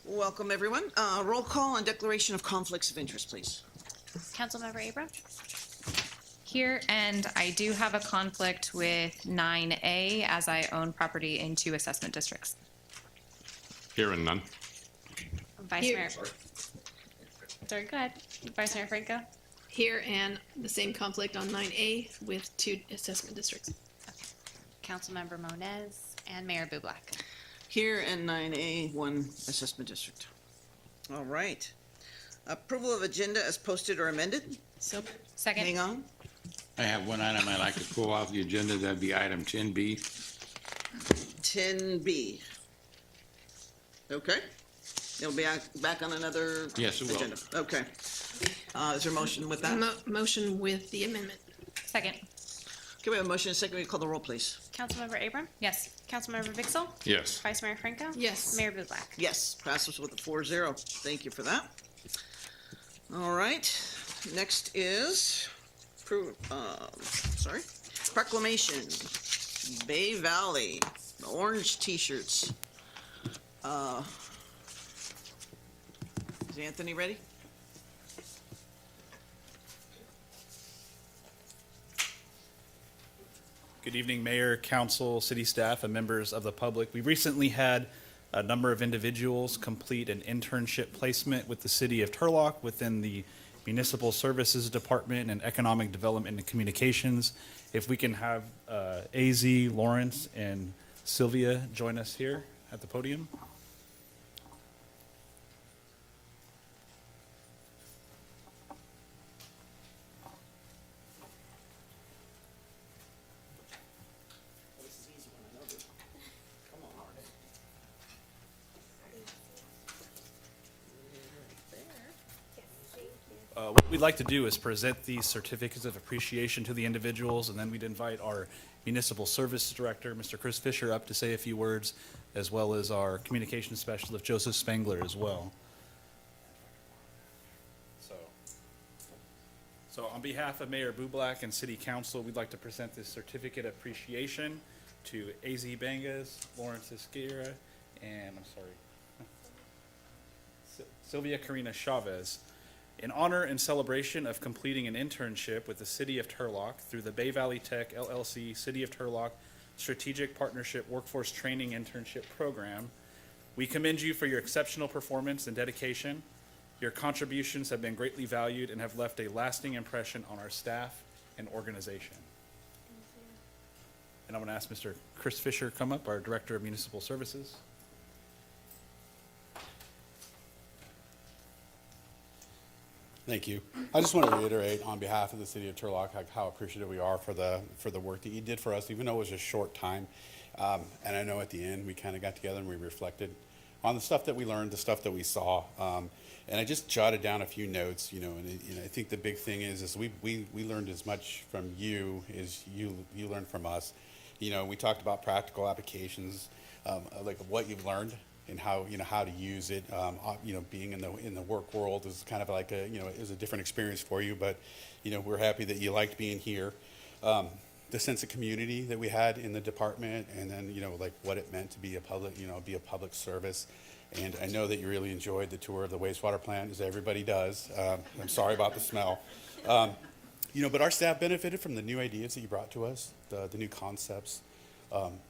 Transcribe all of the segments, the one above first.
Welcome, everyone. Roll call and declaration of conflicts of interest, please. Councilmember Abram? Here, and I do have a conflict with 9A as I own property in 2 assessment districts. Hearing none. Vice Here. Mayor. Sorry, go ahead. Vice Mayor Franco? Here and the same conflict on 9A with 2 assessment districts. Councilmember Moniz and Mayor Bublak. Here and 9A, 1 assessment district. All right. Approval of agenda as posted or amended. So Second. Hang on. I have one item I'd like to pull off the agenda. That'd be item 10B. 10B. Okay. It'll be back on another Yes, it will. agenda. Okay. Is there a motion with that? motion with the amendment. Second. Okay, we have a motion and a second. We call the roll, please. Councilmember Abram? Yes. Councilmember Vixel? Yes. Vice Mayor Franco? Yes. Mayor Bublak? Yes, passes with a 4-0. Thank you for that. All right. Next is proclamation. Bay Valley, the orange T-shirts. Is Anthony ready? Good evening, Mayor, Council, City staff, and members of the public. We recently had a number of individuals complete an internship placement with the City of Turlock within the Municipal Services Department and Economic Development and Communications. If we can have AZ, Lawrence, and Sylvia join us here at the podium. What we'd like to do is present these certificates of appreciation to the individuals, and then we'd invite our Municipal Services Director, Mr. Chris Fisher, up to say a few words, as well as our Communications Specialist, Joseph Spangler, as well. So on behalf of Mayor Bublak and City Council, we'd like to present this certificate of appreciation to AZ Bangas, Lawrence Esquera, and Sylvia Karina Chavez, in honor and celebration of completing an internship with the City of Turlock through the Bay Valley Tech LLC City of Turlock Strategic Partnership Workforce Training Internship Program. We commend you for your exceptional performance and dedication. Your contributions have been greatly valued and have left a lasting impression on our staff and organization. And I'm going to ask Mr. Chris Fisher come up, our Director of Municipal Services. Thank you. I just want to reiterate on behalf of the City of Turlock how appreciative we are for the work that you did for us, even though it was a short time. And I know at the end we kind of got together and we reflected on the stuff that we learned, the stuff that we saw. And I just jotted down a few notes, and I think the big thing is we learned as much from you as you learned from us. We talked about practical applications, like what you've learned and how to use it. Being in the work world is kind of like is a different experience for you, but we're happy that you liked being here. The sense of community that we had in the department, and then like what it meant to be a public service. And I know that you really enjoyed the tour of the wastewater plant, as everybody does. I'm sorry about the smell. But our staff benefited from the new ideas that you brought to us, the new concepts.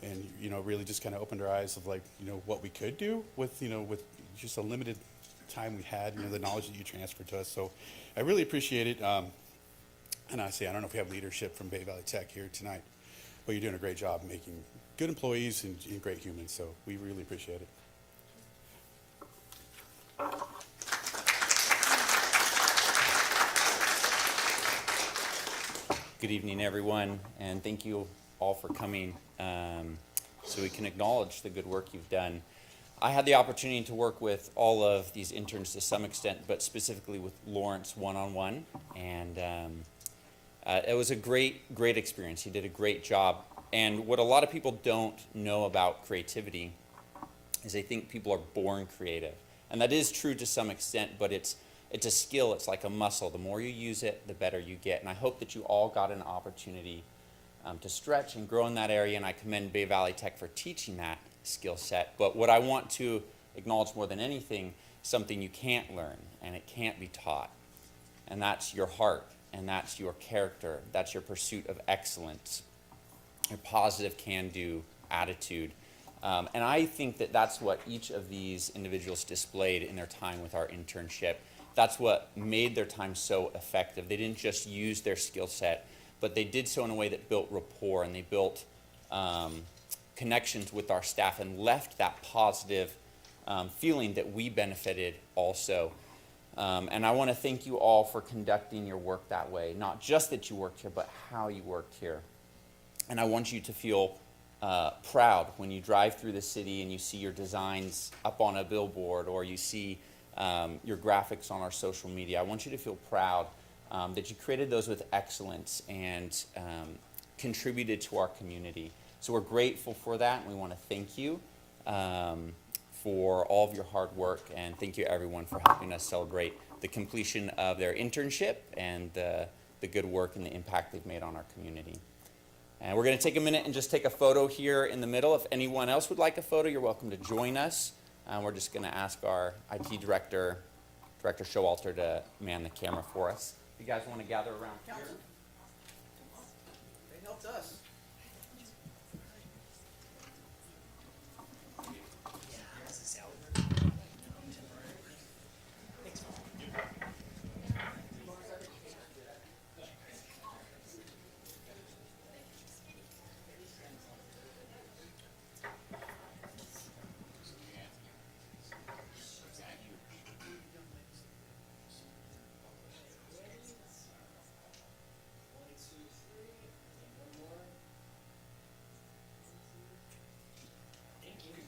And really just kind of opened our eyes of what we could do with with just a limited time we had, the knowledge that you transferred to us. So I really appreciate it. And I don't know if we have leadership from Bay Valley Tech here tonight, but you're doing a great job making good employees and great humans. So we really appreciate it. Good evening, everyone, and thank you all for coming so we can acknowledge the good work you've done. I had the opportunity to work with all of these interns to some extent, but specifically with Lawrence one-on-one, and it was a great experience. He did a great job, and what a lot of people don't know about creativity is they think people are born creative, and that is true to some extent, but it's a skill. It's like a muscle. The more you use it, the better you get, and I hope that you all got an opportunity to stretch and grow in that area, and I commend Bay Valley Tech for teaching that skill set. But what I want to acknowledge more than anything something you can't learn and it can't be taught. And that's your heart, and that's your character, that's your pursuit of excellence, your positive can-do attitude. And I think that that's what each of these individuals displayed in their time with our internship. That's what made their time so effective. They didn't just use their skill set, but they did so in a way that built rapport, and they built connections with our staff and left that positive feeling that we benefited also. And I want to thank you all for conducting your work that way. Not just that you worked here, but how you worked here. And I want you to feel proud when you drive through the city and you see your designs up on a billboard, or you see your graphics on our social media. I want you to feel proud that you created those with excellence and contributed to our community. So we're grateful for that, and we want to thank you for all of your hard work, and thank you everyone for helping us celebrate the completion of their internship and the good work and the impact they've made on our community. And we're going to take a minute and just take a photo here in the middle. If anyone else would like a photo, you're welcome to join us. We're just going to ask our IT director, Director Showalter, to man the camera for us. If you guys want to gather around here. They helped us.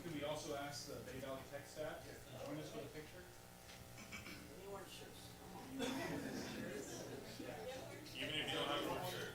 Could we also ask the Bay Valley Tech staff to join us for the picture? Even if you don't have one shirt.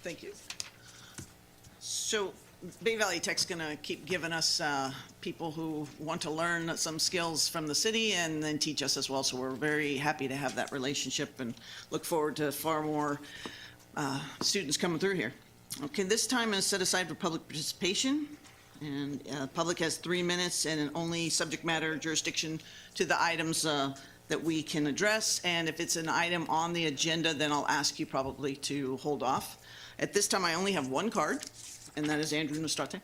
Thank you. So Bay Valley Tech's going to keep giving us people who want to learn some skills from the city and then teach us as well. So we're very happy to have that relationship and look forward to far more students coming through here. Okay, this time is set aside for public participation. And public has 3 minutes and an only subject matter jurisdiction to the items that we can address. And if it's an item on the agenda, then I'll ask you probably to hold off. At this time, I only have one card, and that is Andrew Nostate.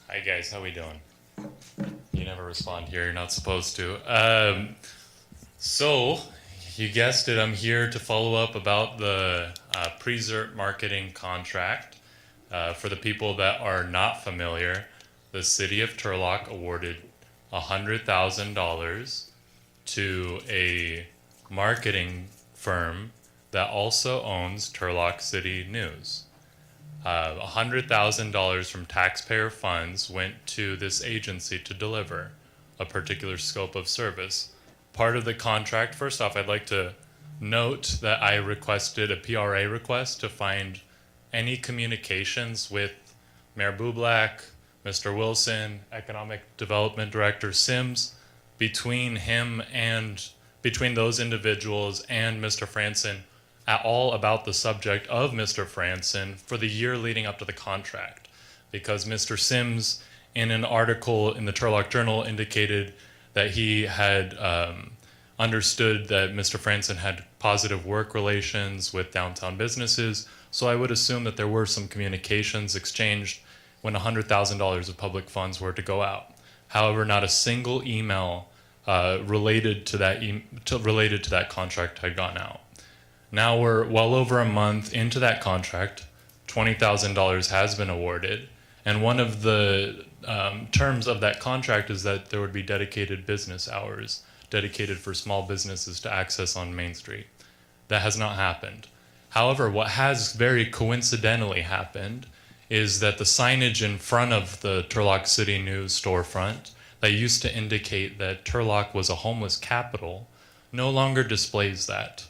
Hi guys, how we doing? You never respond here, you're not supposed to. So, you guessed it, I'm here to follow up about the pre-cert marketing contract. For the people that are not familiar, the city of Turlock awarded $100,000 to a marketing firm that also owns Turlock City News. $100,000 from taxpayer funds went to this agency to deliver a particular scope of service. Part of the contract, first off, I'd like to note that I requested a PRA request to find any communications with Mayor Bublak, Mr. Wilson, Economic Development Director Sims, between those individuals and Mr. Franson at all about the subject of Mr. Franson for the year leading up to the contract. Because Mr. Sims, in an article in the Turlock Journal, indicated that he had understood that Mr. Franson had positive work relations with downtown businesses. So I would assume that there were some communications exchanged when $100,000 of public funds were to go out. However, not a single email related to that contract had gone out. Now we're well over a month into that contract. $20,000 has been awarded. And one of the terms of that contract is that there would be dedicated business hours dedicated for small businesses to access on Main Street. That has not happened. However, what has very coincidentally happened is that the signage in front of the Turlock City News storefront that used to indicate that Turlock was a homeless capital no longer displays that.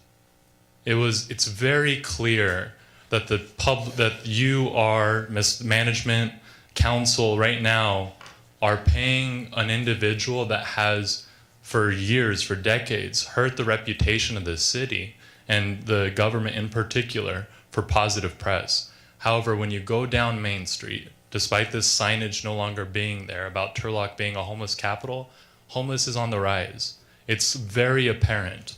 It's very clear that that you are management council right now are paying an individual that has for years, for decades, hurt the reputation of the city and the government in particular for positive press. However, when you go down Main Street, despite this signage no longer being there about Turlock being a homeless capital, homeless is on the rise. It's very apparent.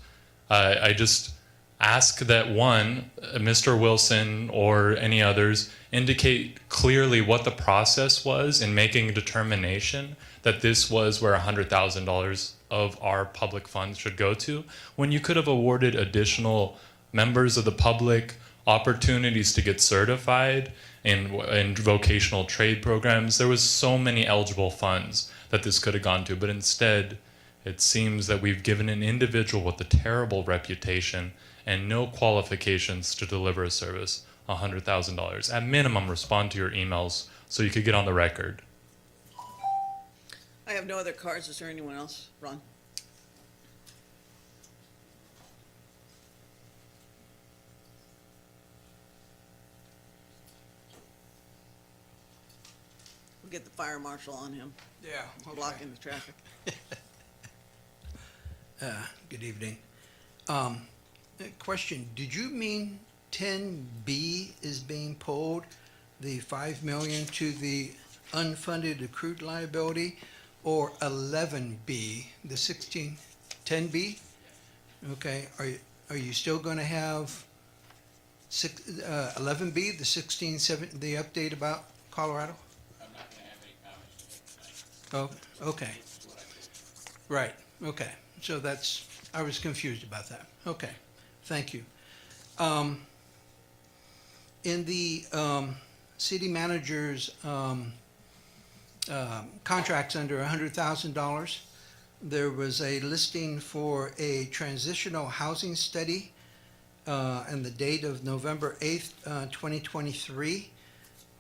I just ask that one, Mr. Wilson or any others, indicate clearly what the process was in making a determination that this was where $100,000 of our public funds should go to, when you could have awarded additional members of the public opportunities to get certified in vocational trade programs. There was so many eligible funds that this could have gone to, but instead it seems that we've given an individual with a terrible reputation and no qualifications to deliver a service $100,000. At minimum, respond to your emails so you could get on the record. I have no other cards. Is there anyone else? Ron? We'll get the fire marshal on him, Yeah. blocking the traffic. Good evening. Question, did you mean 10B is being pulled, the 5 million to the unfunded accrued liability, or 11B, the 10B? Okay, are you still gonna have 11B, the 16-7, the update about Colorado? I'm not gonna have any comments tonight. Oh, okay. Right, okay. So I was confused about that. Okay, thank you. In the city manager's contracts under $100,000, there was a listing for a transitional housing study, and the date of November 8th, 2023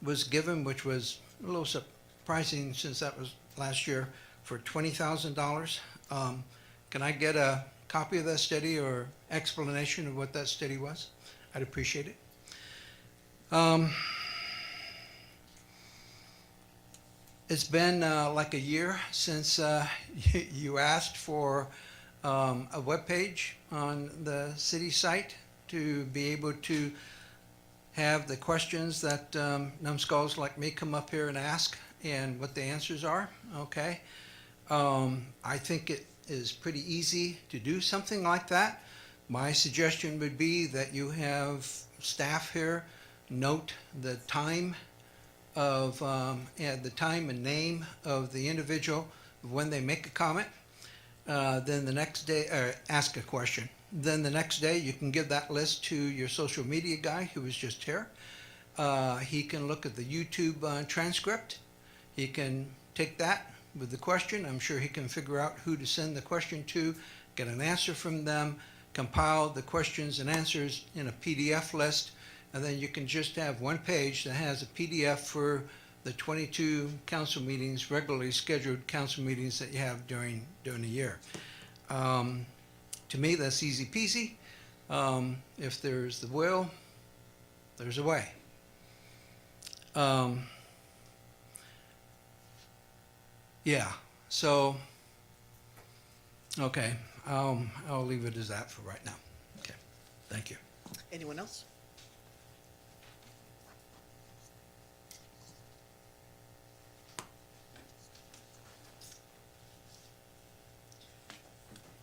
was given, which was a little surprising since that was last year, for $20,000. Can I get a copy of that study or explanation of what that study was? I'd appreciate it. It's been like a year since you asked for a webpage on the city site to be able to have the questions that numbskulls like me come up here and ask and what the answers are, okay? I think it is pretty easy to do something like that. My suggestion would be that you have staff here note the time of the time and name of the individual when they make a comment. Then the next day, ask a question. Then the next day, you can give that list to your social media guy who was just here. He can look at the YouTube transcript. He can take that with the question. I'm sure he can figure out who to send the question to, get an answer from them, compile the questions and answers in a PDF list, and then you can just have one page that has a PDF for the 22 council meetings, regularly scheduled council meetings that you have during the year. To me, that's easy peasy. If there's the will, there's a way. Yeah, so, okay, I'll leave it as that for right now. Okay, thank you. Anyone else?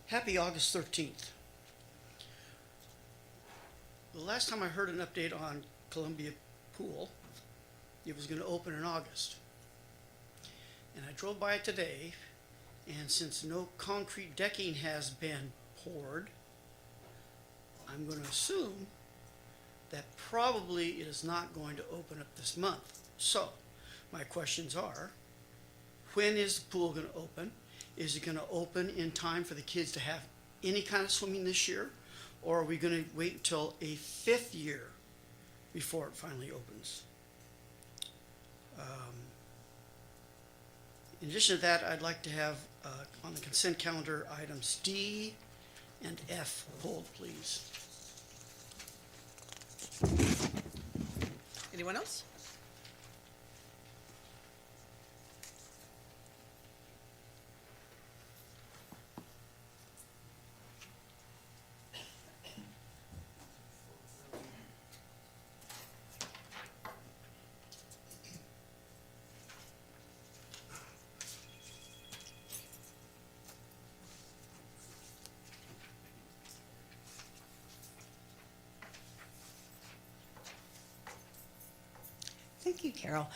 Happy August 13th. The last time I heard an update on Columbia Pool, it was going to open in August. And I drove by it today, and since no concrete decking has been poured, I'm I'm going to assume that probably it is not going to open up this month. So, my questions are, when is the pool going to open? Is it going to open in time for the kids to have any kind of swimming this year? Or are we going to wait until a 5th year before it finally opens? In addition to that, I'd like to have on the consent calendar items D and F pulled, please. Anyone else? Thank you, Carol.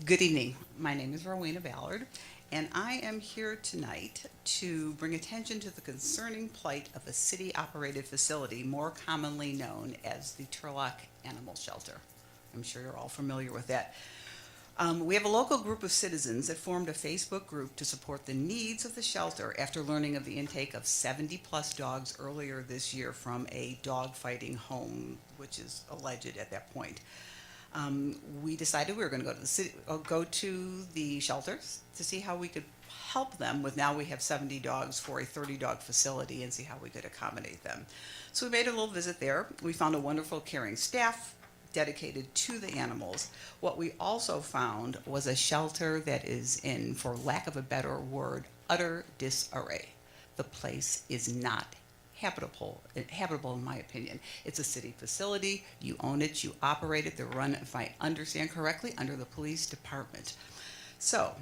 Good evening. My name is Rowena Ballard, and I am here tonight to bring attention to the concerning plight of a city-operated facility, more commonly known as the Turlock Animal Shelter. I'm sure you're all familiar with that. We have a local group of citizens that formed a Facebook group to support the needs of the shelter after learning of the intake of 70-plus dogs earlier this year from a dog fighting home, which is alleged at that point. We decided we were going to go to the city, go to the shelters to see how we could help them with, now we have 70 dogs for a 30-dog facility, and see how we could accommodate them. So we made a little visit there. We found a wonderful caring staff dedicated to the animals. What we also found was a shelter that is in, for lack of a better word, utter disarray. The place is not habitable in my opinion. It's a city facility, you own it, you operate it, they're run, if I understand correctly, under the police department. So,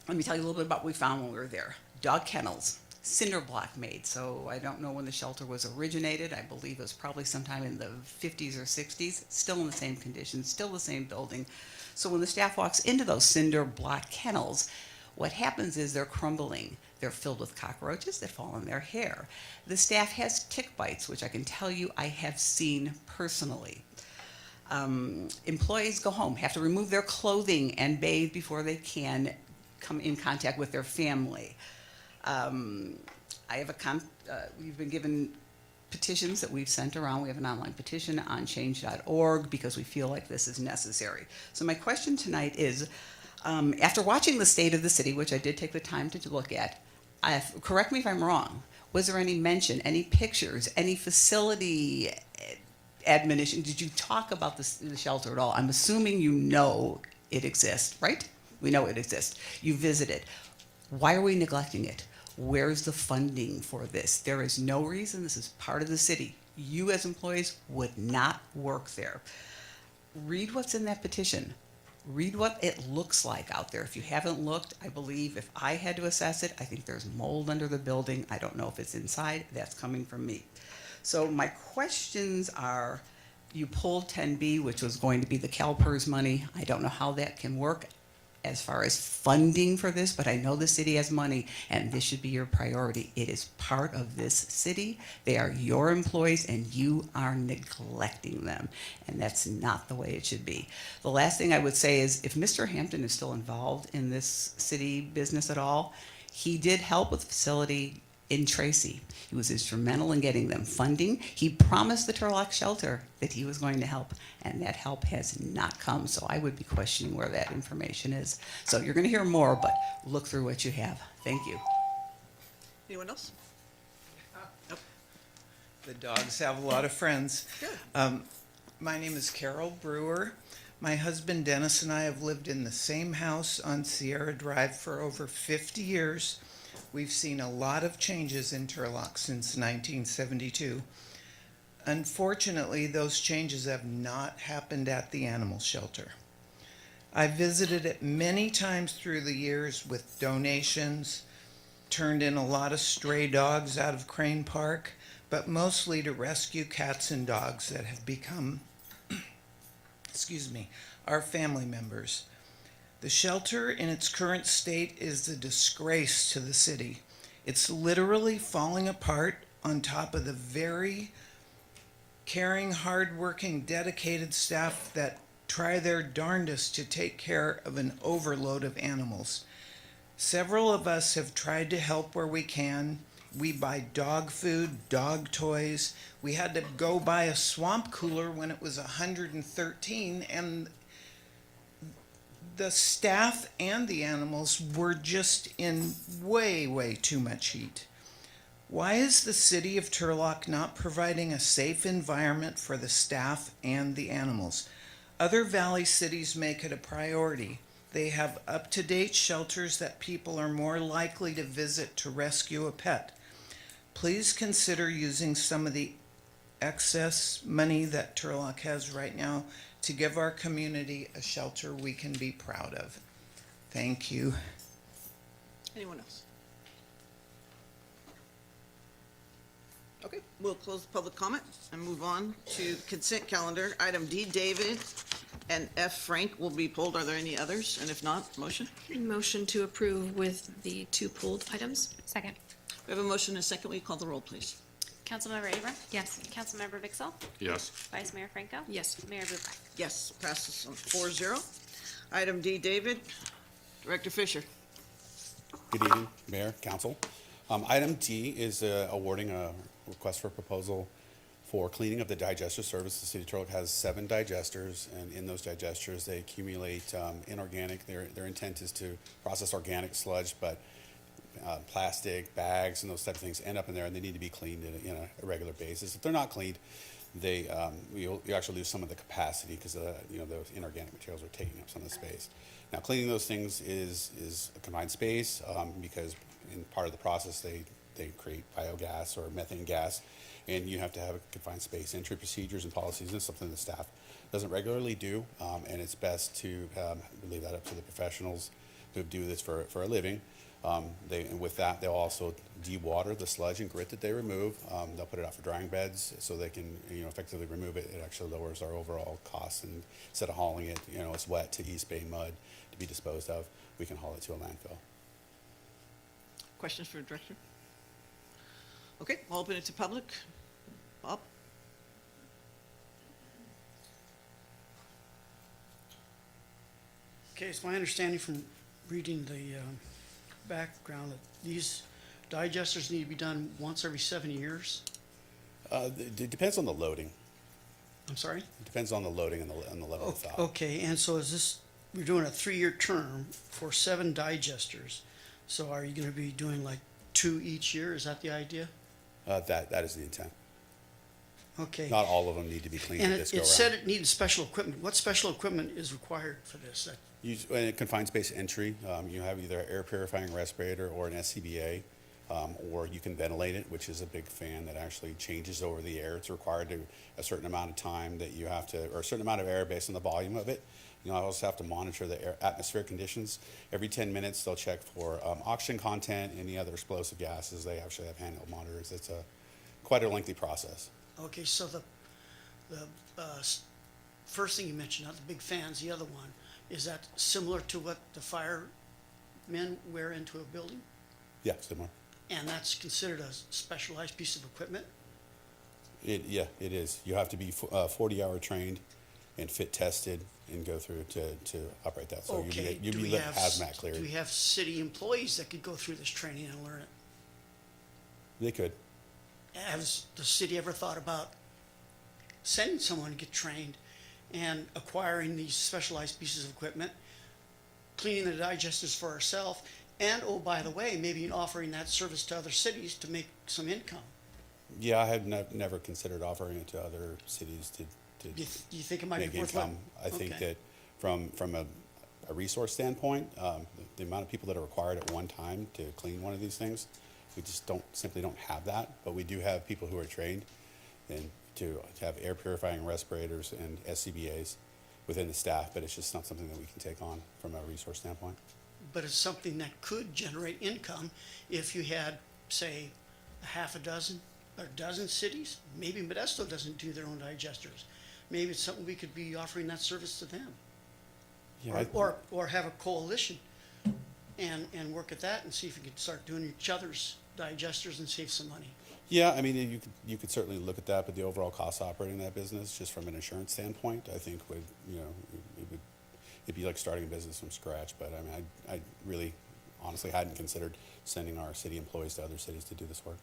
let me tell you a little bit about what we found when we were there. Dog kennels, cinder block made, so I don't know when the shelter was originated. I believe it was probably sometime in the 50s or 60s, still in the same condition, still the same building. So when the staff walks into those cinder block kennels, what happens is they're crumbling. They're filled with cockroaches that fall in their hair. The staff has tick bites, which I can tell you I have seen personally. Employees go home, have to remove their clothing and bathe before they can come in contact with their family. We've been given petitions that we've sent around. We have an online petition on change.org because we feel like this is necessary. So my question tonight is, after watching the state of the city, which I did take the time to look at, correct me if I'm wrong, was there any mention, any pictures, any facility admonition? Did you talk about the shelter at all? I'm assuming you know it exists, right? We know it exists. You visited. Why are we neglecting it? Where's the funding for this? There is no reason. This is part of the city. You as employees would not work there. Read what's in that petition. Read what it looks like out there. If you haven't looked, I believe if I had to assess it, I think there's mold under the building. I don't know if it's inside. That's coming from me. So my questions are, you pulled 10B, which was going to be the CalPERS money. I don't know how that can work as far as funding for this, but I know the city has money, and this should be your priority. It is part of this city. They are your employees, and you are neglecting them, and that's not the way it should be. The last thing I would say is, if Mr. Hampton is still involved in this city business at all, he did help with the facility in Tracy. He was instrumental in getting them funding. He promised the Turlock shelter that he was going to help, and that help has not come. So I would be questioning where that information is. So you're going to hear more, but look through what you have. Thank you. Anyone else? Nope. The dogs have a lot of friends. Good. My name is Carol Brewer. My husband Dennis and I have lived in the same house on Sierra Drive for over 50 years. We've seen a lot of changes in Turlock since 1972. Unfortunately, those changes have not happened at the animal shelter. I've visited it many times through the years with donations, turned in a lot of stray dogs out of Crane Park, but mostly to rescue cats and dogs that have become, our family members. The shelter in its current state is a disgrace to the city. It's literally falling apart on top of the very caring, hardworking, dedicated staff that try their darndest to take care of an overload of animals. Several of us have tried to help where we can. We buy dog food, dog toys. We had to go buy a swamp cooler when it was 113, and the staff and the animals were just in way, way too much heat. Why is the city of Turlock not providing a safe environment for the staff and the animals? Other valley cities make it a priority. They have up-to-date shelters that people are more likely to visit to rescue a pet. Please consider using some of the excess money that Turlock has right now to give our community a shelter we can be proud of. Thank you. Anyone else? Okay, we'll close the public comment and move on to consent calendar. Item D, David, and F, Frank will be pulled. Are there any others? And if not, motion? Motion to approve with the 2 pulled items. Second. We have a motion and a second. Will you call the roll, please? Councilmember Abram? Yes. Councilmember Vixel? Yes. Vice Mayor Franco? Yes. Mayor Bublak? Yes, passes on 4-0. Item D, David. Director Fisher. Good evening, Mayor, Council. Item D is awarding a request for proposal for cleaning of the digester service. The city of Turlock has 7 digesters, and in those digesters, they accumulate inorganic. Their intent is to process organic sludge, but plastic bags and those type of things end up in there, and they need to be cleaned in a regular basis. If they're not cleaned, you actually lose some of the capacity because those inorganic materials are taking up some of the space. Now, cleaning those things is a confined space because in part of the process they create biogas or methane gas, and you have to have a confined space. Entry procedures and policies is something the staff doesn't regularly do, and it's best to leave that up to the professionals who do this for a living. And with that, they'll also de-water the sludge and grit that they remove. They'll put it out for drying beds so they can effectively remove it. It actually lowers our overall costs, and instead of hauling it, it's wet to East Bay mud to be disposed of, we can haul it to a landfill. Questions for the director? Okay, I'll open it to public. Bob? Okay, it's my understanding from reading the background that these digesters need to be done once every 7 years. It depends on the loading. I'm sorry? It depends on the loading and the level of thaw. Okay, and so we're doing a 3-year term for 7 digesters. So are you gonna be doing like 2 each year? Is that the idea? That is the intent. Okay. Not all of them need to be cleaned And at this it go-around. said it needed special equipment. What special equipment is required for this? In a confined space entry, you have either an air purifying respirator or an SCBA, or you can ventilate it, which is a big fan that actually changes over the air. It's required to a certain amount of time that you have to, or a certain amount of air based on the volume of it. I also have to monitor the atmospheric conditions. Every 10 minutes, they'll check for oxygen content, any other explosive gases. They actually have handheld monitors. It's quite a lengthy process. Okay, so the first thing you mentioned, not the big fans, the other one, is that similar to what the firemen wear into a building? Yeah, similar. And that's considered a specialized piece of equipment? Yeah, it is. You have to be 40-hour trained and fit tested and go through to operate that. So Okay, you'd be hazmat cleared. do we have city employees that could go through this training and learn it? They could. Has the city ever thought about sending someone to get trained and acquiring these specialized pieces of equipment, cleaning the digesters for ourselves, and, oh, by the way, maybe offering that service to other cities to make some income? Yeah, I had never considered offering it to other cities to Do you think it might make be worthwhile? income. I think Okay. that from a resource standpoint, the amount of people that are required at one time to clean one of these things, we just simply don't have that. But we do have people who are trained and to have air purifying respirators and SCBAs within the staff, but it's just not something that we can take on from a resource standpoint. But it's something that could generate income if you had, say, a half a dozen or a dozen cities. Maybe Modesto doesn't do their own digesters. Maybe it's something we could be offering that service to them. Yeah, Or have a coalition and work at that and see if we could start doing each other's digesters and save some money. Yeah, I mean, you could certainly look at that, but the overall cost of operating that business, just from an insurance standpoint, I think would, it'd be like starting a business from scratch. But I mean, I really honestly hadn't considered sending our city employees to other cities to do this work.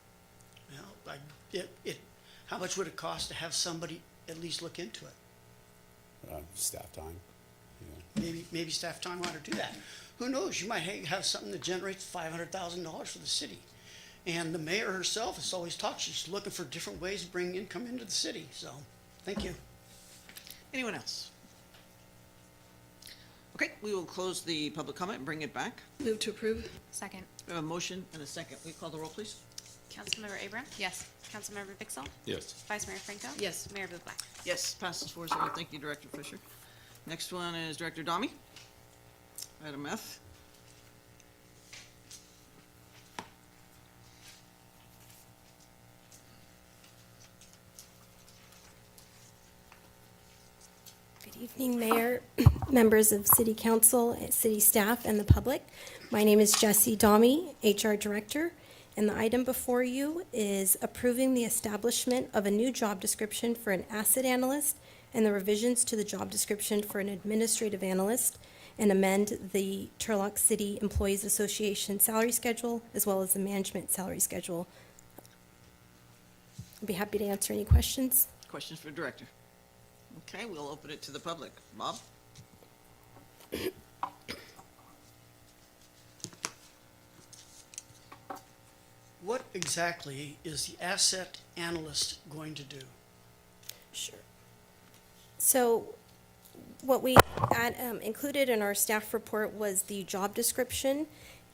Well, how much would it cost to have somebody at least look into it? Staff time. Yeah. Maybe staff time ought to do that. Who knows? You might have something that generates $500,000 for the city. And the mayor herself has always talked. She's looking for different ways to bring income into the city. So, thank you. Anyone else? Okay, we will close the public comment and bring it back. Move to approve. Second. We have a motion and a second. We call the roll, please. Councilmember Abram? Yes. Councilmember Vixel? Yes. Vice Mayor Franco? Yes. Mayor Bublak? Yes, passes 4-0. Thank you, Director Fisher. Next one is Director Domi. Item F. Good evening, Mayor, members of City Council, City staff, and the public. My name is Jessie Domi, HR Director, and the item before you is approving the establishment of a new job description for an asset analyst and the revisions to the job description for an administrative analyst, and amend the Turlock City Employees Association salary schedule as well as the management salary schedule. I'd be happy to answer any questions. Questions for Director? Okay, we'll open it to the public. Bob? What exactly is the asset analyst going to do? Sure. So what we included in our staff report was the job description,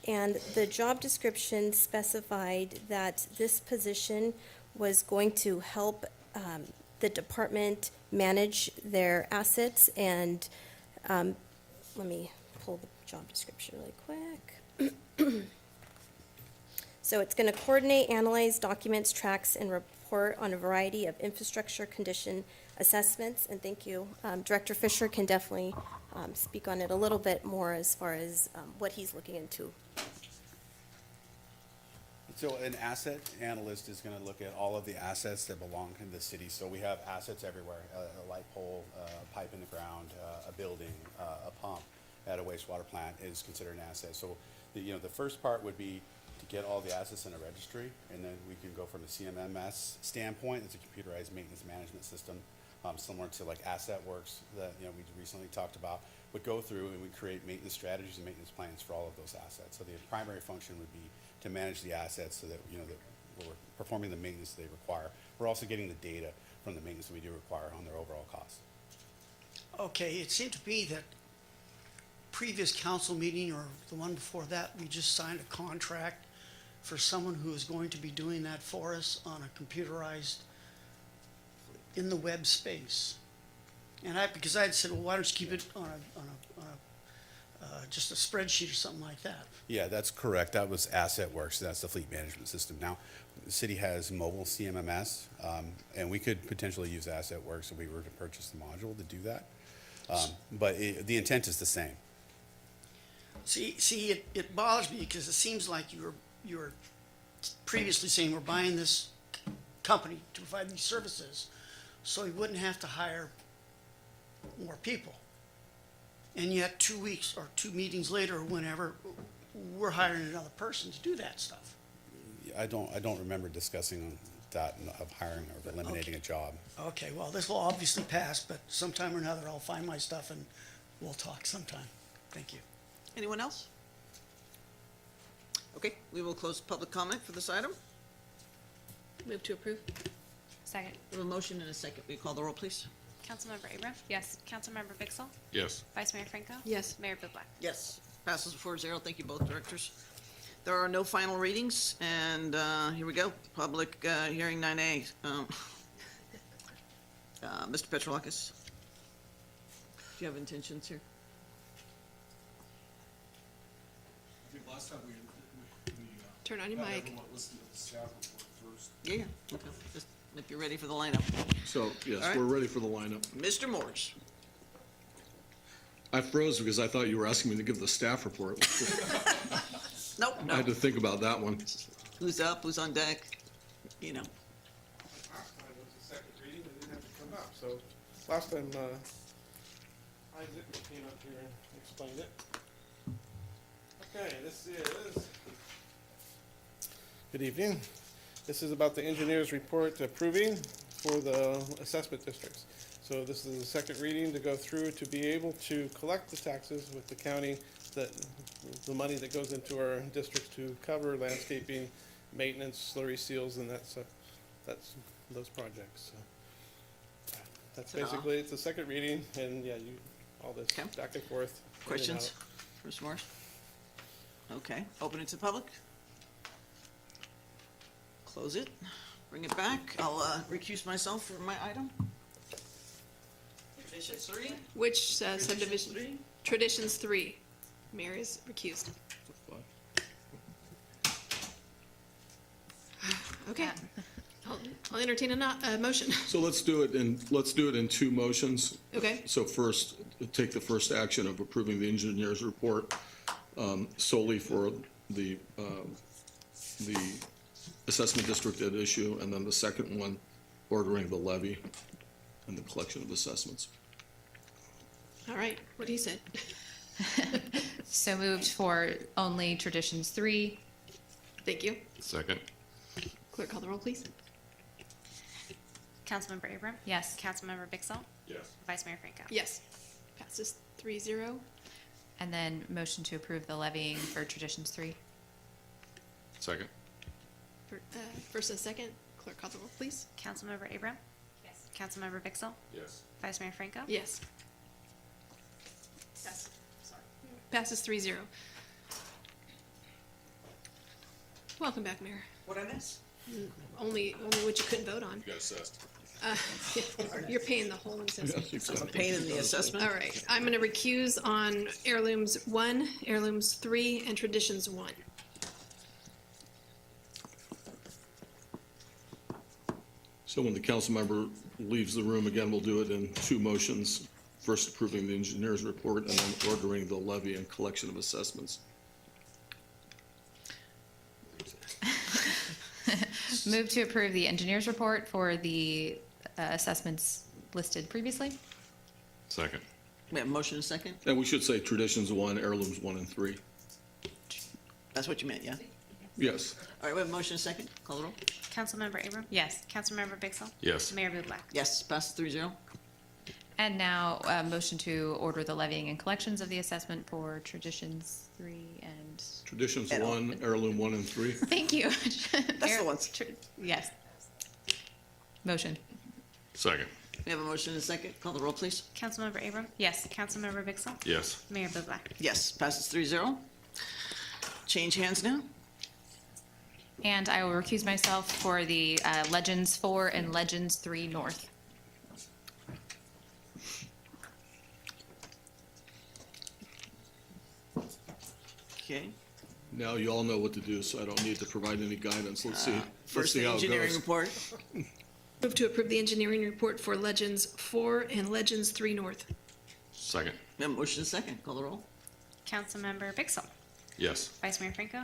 and the job description specified that this position was going to help the department manage their assets, and let me pull the job description really quick. So it's going to coordinate, analyze, documents, tracks, and report on a variety of infrastructure condition assessments. And thank you. Director Fisher can definitely speak on it a little bit more as far as what he's looking into. So an asset analyst is going to look at all of the assets that belong in the city. So we have assets everywhere, a light pole, a pipe in the ground, a building, a pump at a wastewater plant is considered an asset. So the first part would be to get all the assets in a registry, and then we can go from a CMMS standpoint. It's a computerized maintenance management system, similar to like AssetWorks that we recently talked about. Would go through and we create maintenance strategies and maintenance plans for all of those assets. So the primary function would be to manage the assets so that that we're performing the maintenance they require. We're also getting the data from the maintenance that we do require on their overall costs. Okay, it seemed to me that previous council meeting or the one before that, we just signed a contract for someone who is going to be doing that for us on a computerized, in the web space. And because I had said, well, why don't you keep it on just a spreadsheet or something like that? Yeah, that's correct. That was AssetWorks. That's the fleet management system. Now, the city has mobile CMMS, and we could potentially use AssetWorks if we were to purchase the module to do that. But the intent is the same. See, it bothers me because it seems like you were previously saying we're buying this company to provide these services, so we wouldn't have to hire more people. And yet 2 weeks or 2 meetings later or whenever, we're hiring another person to do that stuff. I don't remember discussing that of hiring or eliminating a job. Okay, well, this will obviously pass, but sometime or another I'll find my stuff and we'll talk sometime. Thank you. Anyone else? Okay, we will close public comment for this item. Move to approve. Second. We have a motion and a second. We call the roll, please. Councilmember Abram? Yes. Councilmember Vixel? Yes. Vice Mayor Franco? Yes. Mayor Bublak? Yes, passes 4-0. Thank you both directors. There are no final readings, and here we go. Public hearing 9A. Mr. Petrolakis, do you have intentions here? I think last time we Turn on your had mic. everyone listen to the staff report first. Yeah, okay. Just if you're ready for the lineup. So, yes, All right. we're ready for the lineup. Mr. Morris. I froze because I thought you were asking me to give the staff report. Nope, I no. had to think about that one. Who's up? Who's on deck? you know. Last time was the second reading, it didn't have to come up, so last time, Isaac came up here and explained it. Okay, this is, good evening. This is about the engineer's report approving for the assessment districts. So this is the second reading to go through to be able to collect the taxes with the county, that, the money that goes into our districts to cover landscaping, maintenance, slurry seals, and that's those projects, so. That's Ta-da. basically, it's the second reading, and yeah, all this Okay. back and forth. in and Questions? out. Mr. Morris? Okay, open it to the public. Close it, bring it back. I'll recuse myself for my item. Tradition 3? Which subdivision? Traditions 3. Mayor is recused. Okay. I'll entertain a motion. So let's do it in two motions. Okay. So first, take the first action of approving the engineer's report solely for the assessment district at issue, and then the second one, ordering the levy and the collection of assessments. All right, what he said. So moved for only Traditions 3. Thank you. Second. Clerk, call the roll, please. Councilmember Abram? Yes. Councilmember Vixel? Yes. Vice Mayor Franco? Yes. Passes 3-0. And then motion to approve the levying for Traditions 3. Second. First and second, clerk, call the roll, please. Councilmember Abram? Yes. Councilmember Vixel? Yes. Vice Mayor Franco? Yes. Passes 3-0. Welcome back, Mayor. What'd I miss? Only what you couldn't vote on. You got assessed. You're paying the whole assessment. I'm paying in the assessment. All right, I'm gonna recuse on heirlooms 1, heirlooms 3, and traditions 1. So when the council member leaves the room, again, we'll do it in two motions. First approving the engineer's report and then ordering the levy and collection of assessments. Move to approve the engineer's report for the assessments listed previously. Second. We have a motion and a second? And we should say traditions 1, heirlooms 1 and 3. That's what you meant, yeah? Yes. All right, we have a motion and a second. Call the roll. Councilmember Abram? Yes. Councilmember Vixel? Yes. Mayor Bublak? Yes, passes 3-0. And now motion to order the levying and collections of the assessment for Traditions 3 and... Traditions 1, heirloom 1 and 3. Thank you. That's the ones. Yes. Motion. Second. We have a motion and a second. Call the roll, please. Councilmember Abram? Yes. Councilmember Vixel? Yes. Mayor Bublak? Yes, passes 3-0. Change hands now. And I will recuse myself for the Legends 4 and Legends 3 North. Okay. Now you all know what to do, so I don't need to provide any guidance. Let's see. Let's First, see the how it engineering goes. report. Move to approve the engineering report for Legends 4 and Legends 3 North. Second. We have a motion and a second. Call the roll. Councilmember Vixel? Yes. Vice Mayor Franco?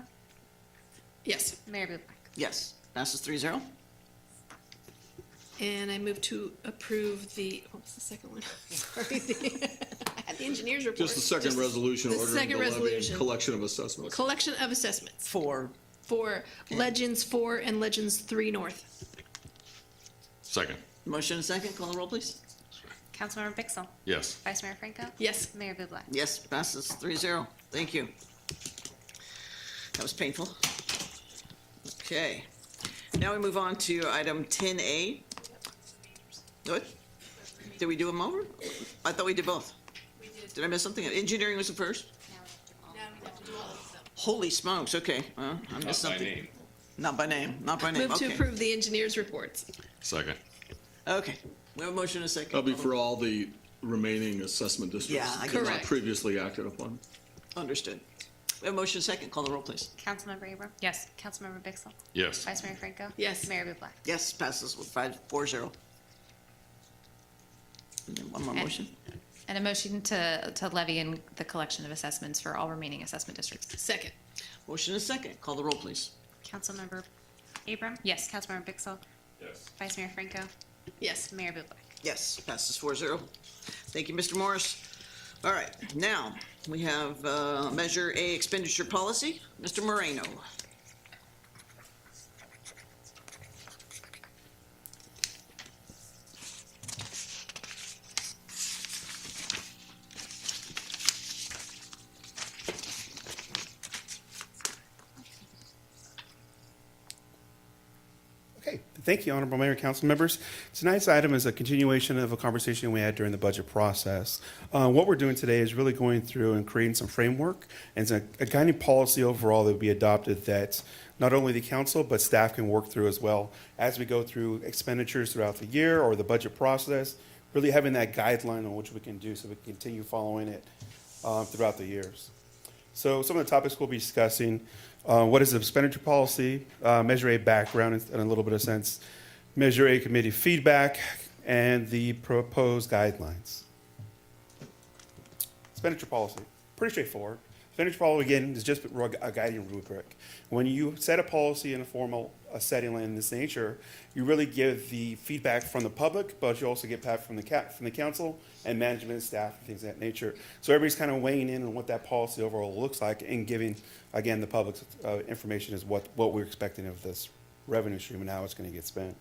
Yes. Mayor Bublak? Yes, passes 3-0. And I move to approve the, what was the second one? Sorry, I had the engineer's report. Just the second resolution the ordering second the levy and resolution. collection of assessments. Collection of assessments For Legends 4 and Legends 3 North. Second. motion and a second. Call the roll, please. Councilmember Vixel? Yes. Vice Mayor Franco? Yes. Mayor Bublak? Yes, passes 3-0. Thank you. That was painful. Okay. Now we move on to item 10A. What? Did we do them over? I thought we did both. Did I miss something? Engineering was the first? Holy smokes, okay. Well, I missed something. Not by name, not by name, Move to okay. approve the engineer's reports. Second. Okay, we have a motion and a second. That'll be for all the remaining assessment districts. Yeah, I get Not Correct. previously acted upon. Understood. We have a motion and a second. Call the roll, please. Councilmember Abram? Yes. Councilmember Vixel? Yes. Vice Mayor Franco? Yes. Mayor Bublak? Yes, passes with 4-0. And then one more And- motion. And a motion to levy in the collection of assessments for all remaining assessment districts. Second. Motion and a second. Call the roll, please. Councilmember Abram? Yes. Councilmember Pixel? Yes. Vice Mayor Franco? Yes. Mayor Bublak? Yes, passes 4-0. Thank you, Mr. Morris. All right, now, we have Measure A expenditure policy. Mr. Moreno. Okay, thank you, Honorable Mayor, council members. Tonight's item is a continuation of a conversation we had during the budget process. What we're doing today is really going through and creating some framework and a guiding policy overall that will be adopted that not only the council but staff can work through as well as we go through expenditures throughout the year or the budget process, really having that guideline on which we can do so we can continue following it throughout the years. So some of the topics we'll be discussing, what is the expenditure policy, Measure A background in a little bit of sense, Measure A committee feedback, and the proposed guidelines. Expenditure policy, pretty straightforward. Expenditure policy, again, is just a guiding rubric. When you set a policy in a formal setting like this nature, you really give the feedback from the public, but you also get feedback from the council and management staff and things of that nature. So everybody's kind of weighing in on what that policy overall looks like and giving, again, the public information is what we're expecting of this revenue stream and how it's going to get spent.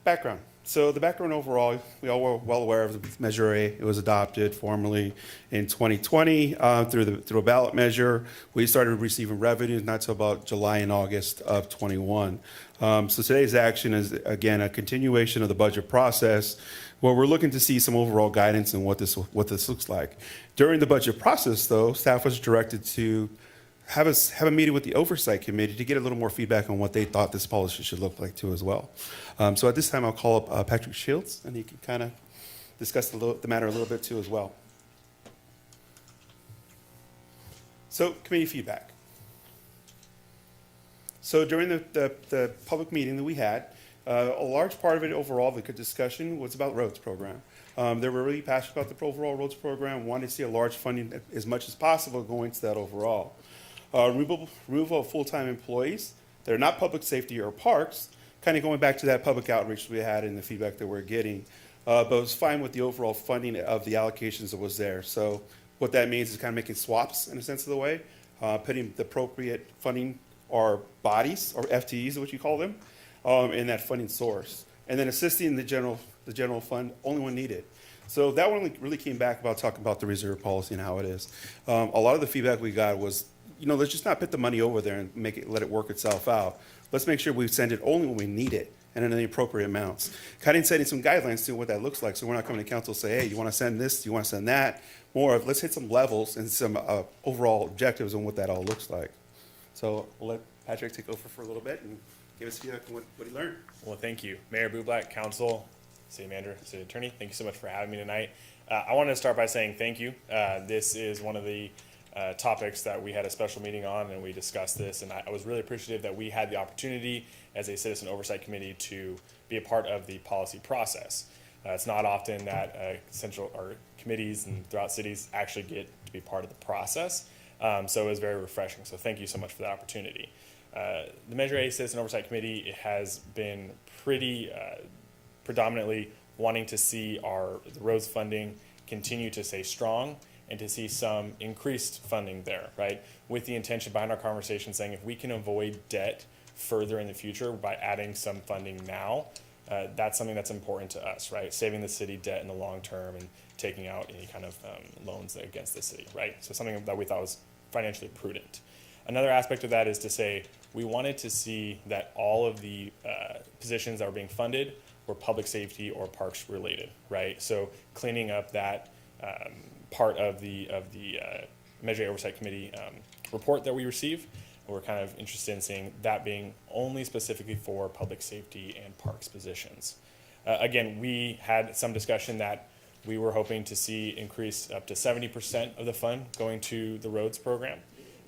Background. So the background overall, we all were well aware of Measure A. It was adopted formally in 2020 through a ballot measure. We started receiving revenues not until about July and August of 21. So today's action is, again, a continuation of the budget process where we're looking to see some overall guidance on what this looks like. During the budget process, though, staff was directed to have a meeting with the oversight committee to get a little more feedback on what they thought this policy should look like too as well. So at this time, I'll call up Patrick Shields, and he can kind of discuss the matter a little bit too as well. So committee feedback. So during the public meeting that we had, a large part of it overall, the good discussion was about roads program. They were really passionate about the overall roads program, wanted to see a large funding as much as possible going to that overall. Removal of full-time employees that are not public safety or parks, kind of going back to that public outreach we had and the feedback that we're getting, but it was fine with the overall funding of the allocations that was there. So what that means is kind of making swaps in a sense of the way, putting the appropriate funding or bodies, or FTEs is what you call them, in that funding source, and then assisting the general fund only when needed. So that one really came back about talking about the reserve policy and how it is. A lot of the feedback we got was, let's just not put the money over there and let it work itself out. Let's make sure we send it only when we need it and in the appropriate amounts. Kind of setting some guidelines to what that looks like. So we're not coming to council and say, hey, you want to send this, you want to send that. More of let's hit some levels and some overall objectives on what that all looks like. So we'll let Patrick take over for a little bit and give us feedback on what he learned. Well, thank you. Mayor Bublak, council, city manager, city attorney, thank you so much for having me tonight. I want to start by saying thank you. This is one of the topics that we had a special meeting on, and we discussed this, and I was really appreciative that we had the opportunity as a citizen oversight committee to be a part of the policy process. It's not often that central or committees and throughout cities actually get to be part of the process, so it was very refreshing. So thank you so much for the opportunity. The Measure A Citizen Oversight Committee has been pretty predominantly wanting to see the roads funding continue to stay strong and to see some increased funding there, right? With the intention behind our conversation saying if we can avoid debt further in the future by adding some funding now, that's something that's important to us, right? Saving the city debt in the long term and taking out any kind of loans against the city, right? So something that we thought was financially prudent. Another aspect of that is to say we wanted to see that all of the positions that were being funded were public safety or parks related, right? So cleaning up that part of the Measure A Oversight Committee report that we receive. We're kind of interested in seeing that being only specifically for public safety and parks positions. Again, we had some discussion that we were hoping to see increase up to 70% of the fund going to the roads program.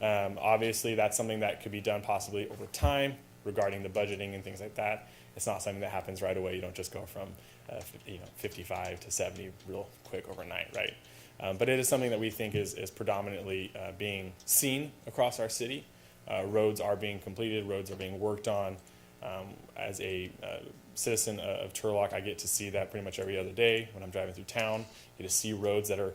Obviously, that's something that could be done possibly over time regarding the budgeting and things like that. It's not something that happens right away. You don't just go from 55 to 70 real quick overnight, right? But it is something that we think is predominantly being seen across our city. roads are being completed, roads are being worked on. As a citizen of Turlock, I get to see that pretty much every other day when I'm driving through town. Get to see roads that are,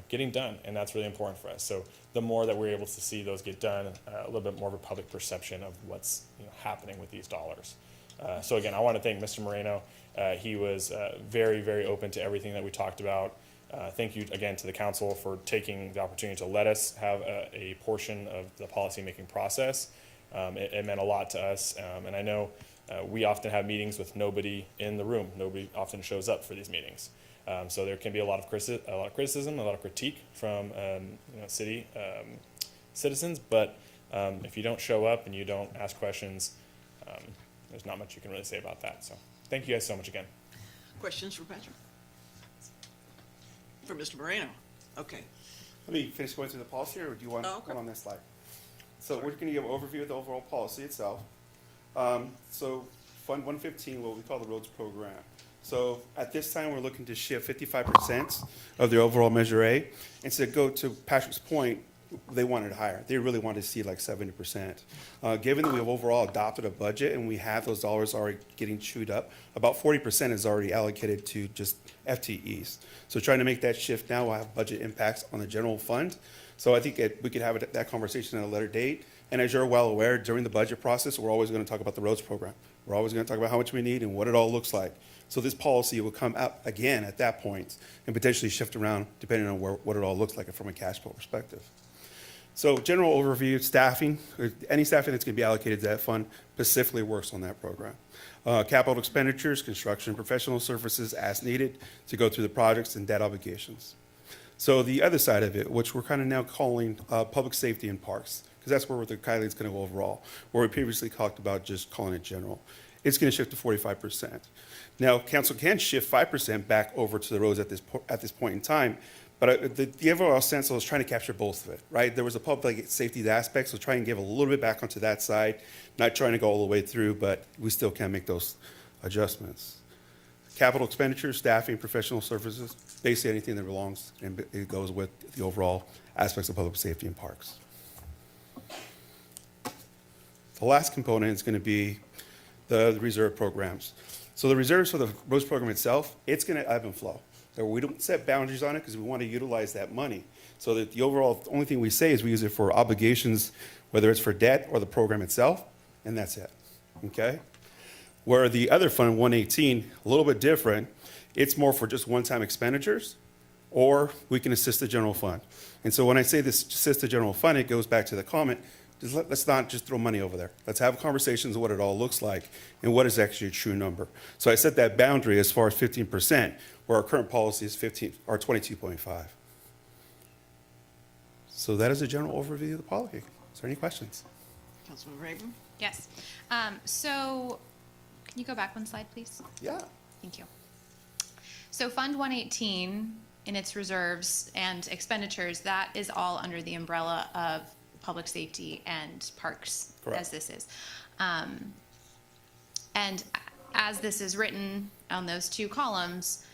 getting done, and that's really important for us. So the more that we're able to see those get done, a little bit more of a public perception of what's happening with these dollars. So again, I want to thank Mr. Moreno. He was very, very open to everything that we talked about. Thank you again to the council for taking the opportunity to let us have a portion of the policymaking process. It meant a lot to us, and I know we often have meetings with nobody in the room. Nobody often shows up for these meetings. So there can be a lot of criticism, a lot of critique from city citizens. But if you don't show up and you don't ask questions, there's not much you can really say about that. So thank you guys so much again. Questions for Patrick? For Mr. Moreno? Okay. Let me finish going through the policy, or do you want one on this slide? So we're going to give an overview of the overall policy itself. So Fund 115, what we call the roads program. So at this time, we're looking to shift 55% of the overall Measure A. And to go to Patrick's point, they wanted higher. They really wanted to see like 70%. Given that we have overall adopted a budget and we have those dollars already getting chewed up, about 40% is already allocated to just FTEs. So trying to make that shift now will have budget impacts on the general fund. So I think we could have that conversation at a later date. And as you're well aware, during the budget process, we're always going to talk about the roads program. We're always going to talk about how much we need and what it all looks like. So this policy will come up again at that point and potentially shift around depending on what it all looks like from a cash flow perspective. So general overview, staffing, or any staffing that's going to be allocated to that fund specifically works on that program. Capital expenditures, construction, professional services as needed to go through the projects and debt obligations. So the other side of it, which we're kind of now calling public safety and parks, because that's where the Kylie's going to go overall, where we previously talked about just calling it general. It's going to shift to 45%. Now, council can shift 5% back over to the roads at this point in time, but the overall sense I was trying to capture both of it, right? There was a public safety aspect, so try and give a little bit back onto that side, not trying to go all the way through, but we still can make those adjustments. Capital expenditures, staffing, professional services, basically anything that belongs and it goes with the overall aspects of public safety and parks. The last component is going to be the reserve programs. So the reserves for the roads program itself, it's going to ebb and flow. So we don't set boundaries on it because we want to utilize that money. So that the only thing we say is we use it for obligations, whether it's for debt or the program itself, and that's it, okay? Where the other fund, 118, a little bit different, it's more for just one-time expenditures, or we can assist the general fund. And so when I say this assist the general fund, it goes back to the comment, let's not just throw money over there. Let's have conversations of what it all looks like and what is actually a true number. So I set that boundary as far as 15%, where our current policy is 22.5. So that is a general overview of the policy. Is there any questions? Councilman Rayburn? Yes. So can you go back one slide, please? Yeah. Thank you. So Fund 118 in its reserves and expenditures, that is all under the umbrella of public safety and parks, Correct. as this is. And as this is written on those two columns,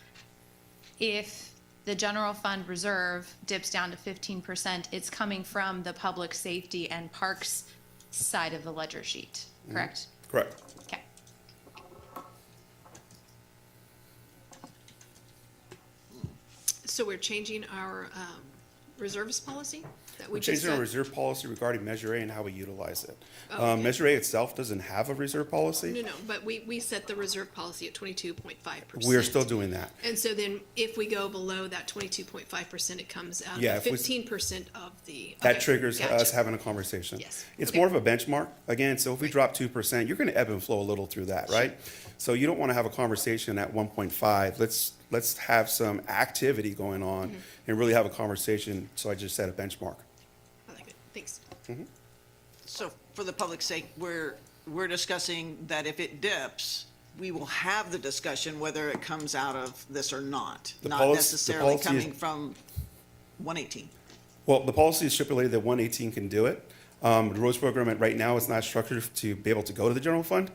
if the general fund reserve dips down to 15%, it's coming from the public safety and parks side of the ledger sheet, correct? Correct. Okay. So we're changing our reserves policy that we We're just changing our said? reserve policy regarding Measure A and how we utilize it. Oh, okay. Measure A itself doesn't have a reserve policy. No, but we set the reserve policy at 22.5%. We are still doing that. And so then if we go below that 22.5%, it comes out Yeah, of if we- 15% of the. That okay, triggers gotcha. us having a conversation. Yes. It's Okay. more of a benchmark. Again, so if we drop 2%, you're going to ebb and flow a little through that, right? So you don't want to have a conversation at 1.5. Let's have some activity going on and really have a conversation. So I just set a benchmark. I like it. Thanks. So for the public's sake, we're discussing that if it dips, we will have the discussion whether it comes out of this or not, The not policy- the necessarily policy is- coming from 118. Well, the policy is stipulated that 118 can do it. The roads program right now is not structured to be able to go to the general fund.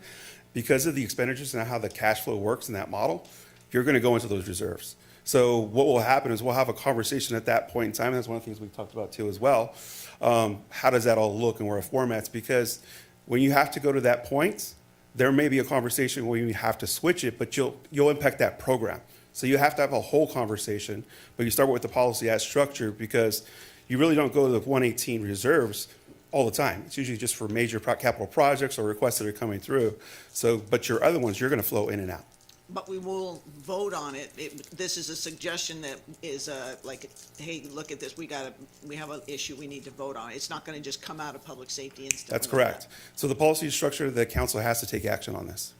Because of the expenditures and how the cash flow works in that model, you're going to go into those reserves. So what will happen is we'll have a conversation at that point in time. And that's one of the things we talked about too as well. How does that all look and where it formats? Because when you have to go to that point, there may be a conversation where you have to switch it, but you'll impact that program. So you have to have a whole conversation, but you start with the policy as structured because you really don't go to the 118 reserves all the time. It's usually just for major capital projects or requests that are coming through. So, but your other ones, you're going to flow in and out. But we will vote on it. This is a suggestion that is like, hey, look at this, we have an issue we need to vote on. It's not gonna just come out of public safety and stuff. That's like correct. So the policy structure, the council has to take action on this.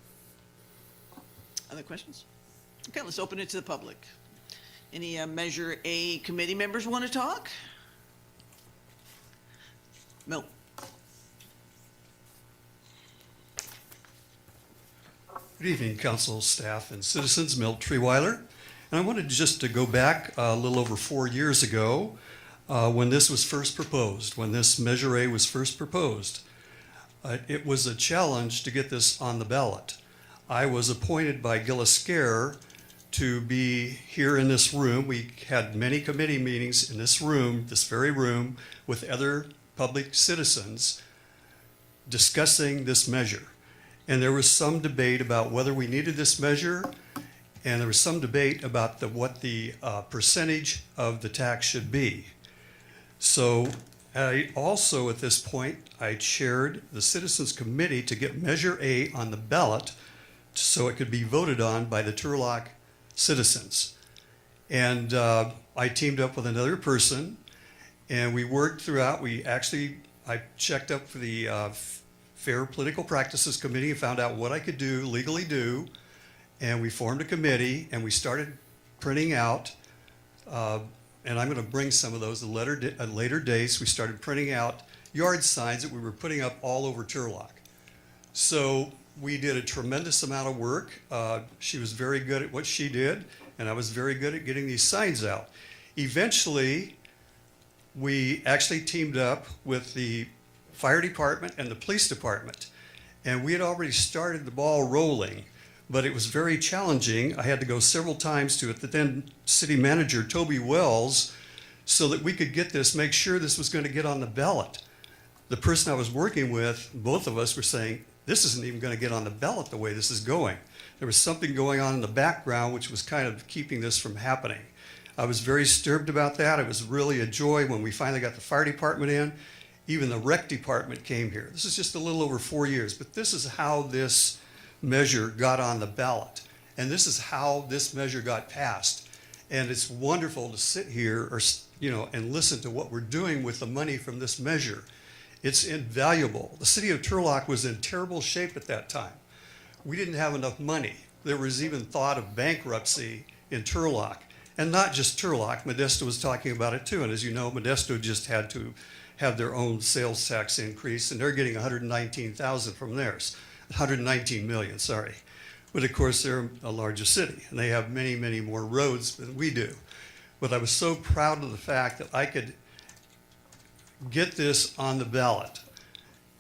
that. Other questions? Okay, let's open it to the public. Any Measure A committee members want to talk? Milt? Good evening, council, staff, and citizens. Milt Treeweiler. And I wanted just to go back a little over 4 years ago when this was first proposed, when this Measure A was first proposed. It was a challenge to get this on the ballot. I was appointed by Gillis Scare to be here in this room. We had many committee meetings in this room, this very room, with other public citizens discussing this measure. And there was some debate about whether we needed this measure, and there was some debate about what the percentage of the tax should be. So I also, at this point, I chaired the Citizens Committee to get Measure A on the ballot so it could be voted on by the Turlock citizens. And I teamed up with another person, and we worked throughout. I checked up for the Fair Political Practices Committee and found out what I could legally do, and we formed a committee and we started printing out, and I'm going to bring some of those at later dates. We started printing out yard signs that we were putting up all over Turlock. So we did a tremendous amount of work. She was very good at what she did, and I was very good at getting these signs out. Eventually, we actually teamed up with the fire department and the police department. And we had already started the ball rolling, but it was very challenging. I had to go several times to the then city manager, Toby Wells, so that we could get this, make sure this was going to get on the ballot. The person I was working with, both of us were saying, this isn't even going to get on the ballot the way this is going. There was something going on in the background which was kind of keeping this from happening. I was very disturbed about that. It was really a joy when we finally got the fire department in. Even the rec department came here. This is just a little over 4 years, but this is how this measure got on the ballot. And this is how this measure got passed. And it's wonderful to sit here and listen to what we're doing with the money from this measure. It's invaluable. The city of Turlock was in terrible shape at that time. We didn't have enough money. There was even thought of bankruptcy in Turlock. And not just Turlock, Modesto was talking about it too. And as you know, Modesto just had to have their own sales tax increase, and they're getting $119,000 from theirs. 119 million, sorry. But of course, they're a larger city, and they have many, many more roads than we do. But I was so proud of the fact that I could get this on the ballot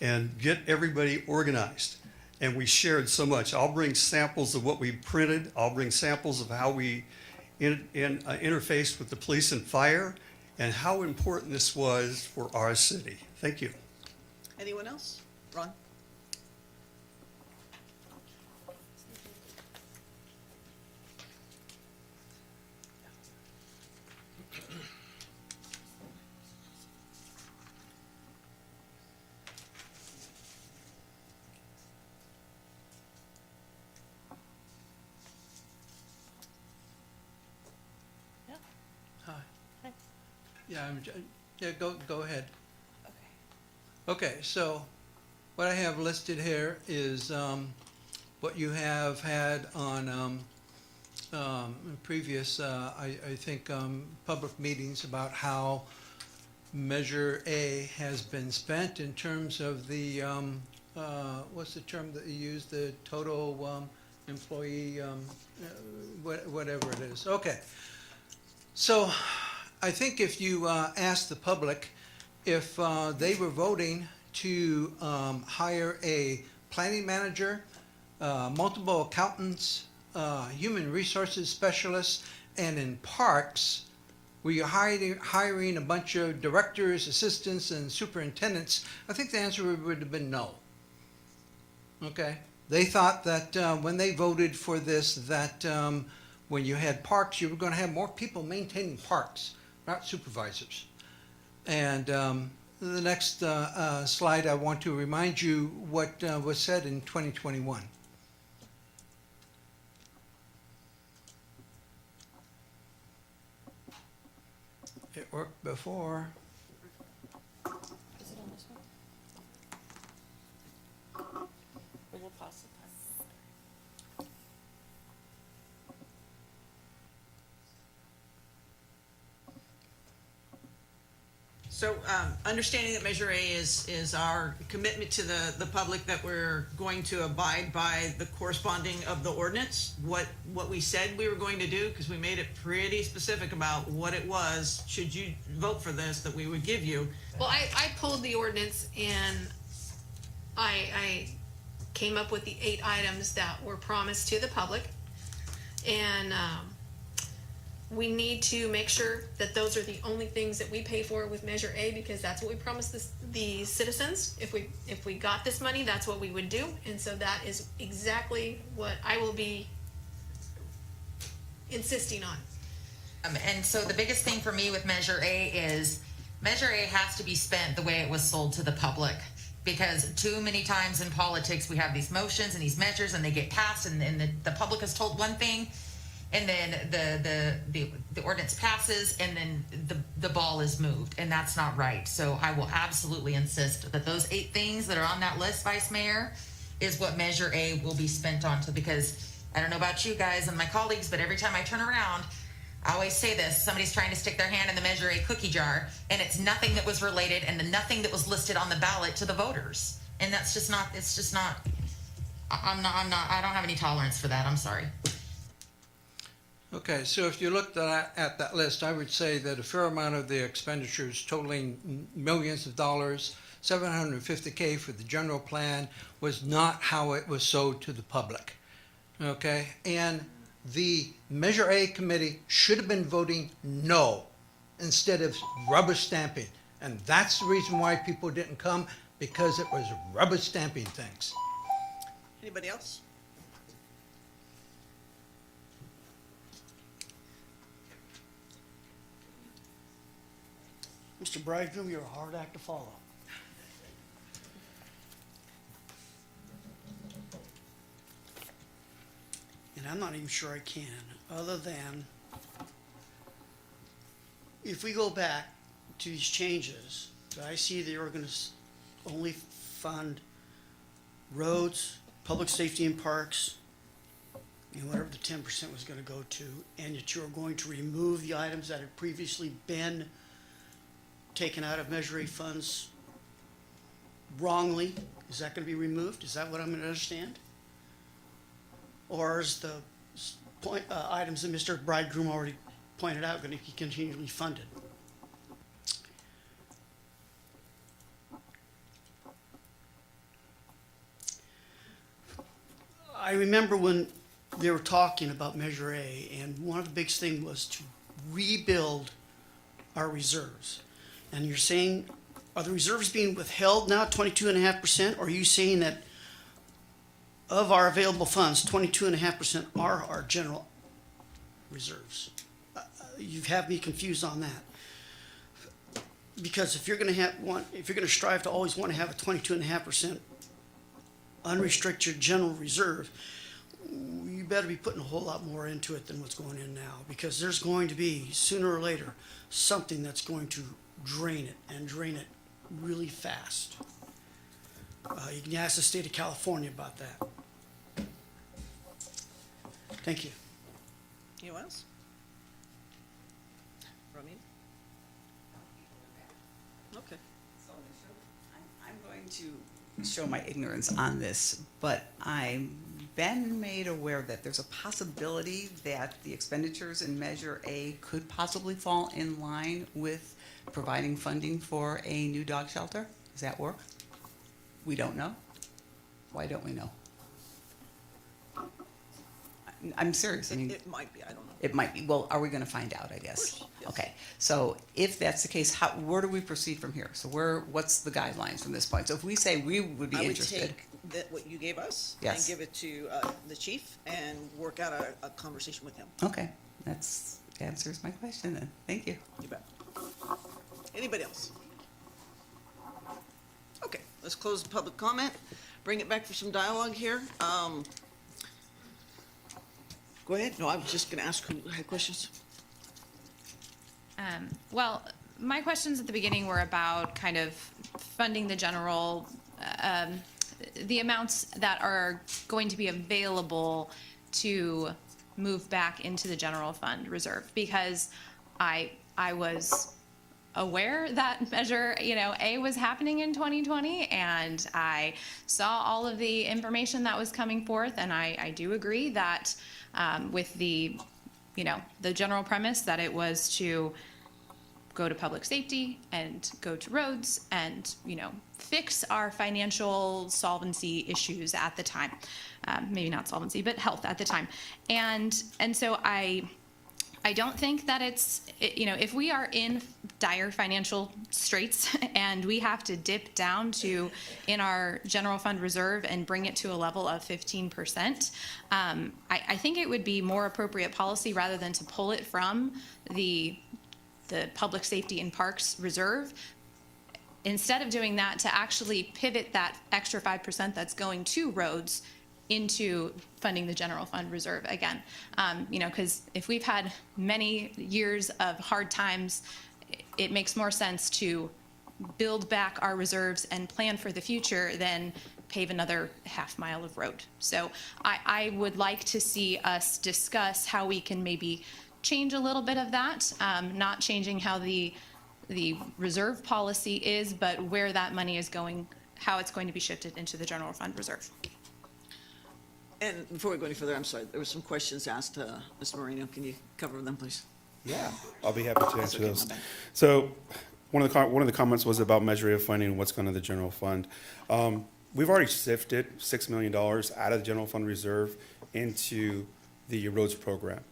and get everybody organized. And we shared so much. I'll bring samples of what we printed. I'll bring samples of how we interfaced with the police and fire, and how important this was for our city. Thank you. Anyone else? Ron? Yeah, go ahead. Okay, so what I have listed here is what you have had on previous, I think, public meetings about how Measure A has been spent in terms of the, what's the term that you use, the total employee, whatever it is. Okay, so I think if you ask the public if they were voting to hire a planning manager, multiple accountants, human resources specialists, and in parks, were you hiring a bunch of directors, assistants, and superintendents? I think the answer would have been no. Okay? They thought that when they voted for this, that when you had parks, you were going to have more people maintaining parks, not supervisors. And the next slide, I want to remind you what was said in 2021. It worked before. Is it on this one? We'll pause it. So, understanding that Measure A is our commitment to the public that we're going to abide by the corresponding of the ordinance, what we said we were going to do, because we made it pretty specific about what it was, should you vote for this, that we would give you. Well, I pulled the ordinance and I came up with the 8 items that were promised to the public. And we need to make sure that those are the only things that we pay for with Measure A, because that's what we promised the citizens. If we got this money, that's what we would do. And so that is exactly what I will be insisting on. And so the biggest thing for me with Measure A is Measure A has to be spent the way it was sold to the public. Because too many times in politics, we have these motions and these measures and they get passed and the public is told one thing, and then the ordinance passes, and then the ball is moved, and that's not right. So I will absolutely insist that those 8 things that are on that list, Vice Mayor, is what Measure A will be spent on to. Because I don't know about you guys and my colleagues, but every time I turn around, I always say this: somebody's trying to stick their hand in the Measure A cookie jar, and it's nothing that was related and nothing that was listed on the ballot to the voters, and that's just not. It's just not. I don't have any tolerance for that. I'm sorry. Okay, so if you looked at that list, I would say that a fair amount of the expenditures totaling millions of dollars, $750K for the general plan, was not how it was sold to the public. Okay, and the Measure A committee should have been voting no instead of rubber stamping. And that's the reason why people didn't come, because it was rubber stamping things. Anybody else? Mr. Bridegroom, you're a hard act to follow. And I'm not even sure I can, other than if we go back to these changes, I see that you're going to only fund roads, public safety and parks, and whatever the 10% was going to go to, and that you're going to remove the items that had previously been taken out of Measure A funds wrongly. Is that going to be removed? Is that what I'm going to understand? Or is the items that Mr. Bridegroom already pointed out going to be continually funded? I remember when they were talking about Measure A, and one of the big things was to rebuild our reserves. And you're saying, are the reserves being withheld now, 22.5%? Or are you saying that of our available funds, 22.5% are our general reserves? You have me confused on that. Because if you're going to strive to always want to have a 22.5% unrestricted general reserve, you better be putting a whole lot more into it than what's going in now. Because there's going to be, sooner or later, something that's going to drain it really fast. You can ask the state of California about that. Thank you. Anyone else? Ramin? Okay. I'm going to show my ignorance on this, but I've been made aware that there's a possibility that the expenditures in Measure A could possibly fall in line with providing funding for a new dog shelter. Does that work? We don't know. Why don't we know? I'm serious. I mean, It might be, I don't know. it might be. Well, are we gonna find out, I guess? yes. Okay, so if that's the case, where do we proceed from here? So what's the guidelines from this point? So if we say we would be I would interested. take what you gave us and Yes. give it to the chief and work out a conversation with him. Okay, that's answers my question then. Thank you. You bet. Anybody else? Okay, let's close the public comment, bring it back for some dialogue here. Go ahead. No, I was just gonna ask who had questions. Well, my questions at the beginning were about kind of funding the general, the amounts that are going to be available to move back into the general fund reserve, because I was aware that Measure, A was happening in 2020, and I saw all of the information that was coming forth, and I do agree that with the general premise that it was to go to public safety and go to roads and, fix our financial solvency issues at the time. Maybe not solvency, but health at the time. And so I don't think that if we are in dire financial straits and we have to dip down in our general fund reserve and bring it to a level of 15%, I think it would be more appropriate policy rather than to pull it from the public safety and parks reserve. Instead of doing that, to actually pivot that extra 5% that's going to roads into funding the general fund reserve again. Because if we've had many years of hard times, it makes more sense to build back our reserves and plan for the future than pave another half mile of road. So I would like to see us discuss how we can maybe change a little bit of that, not changing how the reserve policy is, but where that money is going, how it's going to be shifted into the general fund reserve. And before we go any further, I'm sorry, there were some questions asked to Mr. Marino. Can you cover them, please? Yeah, I'll be happy to answer okay, those. my bad. So, one of the comments was about Measure A funding and what's going to the general fund. We've already sifted $6 million out of the general fund reserve into the roads program.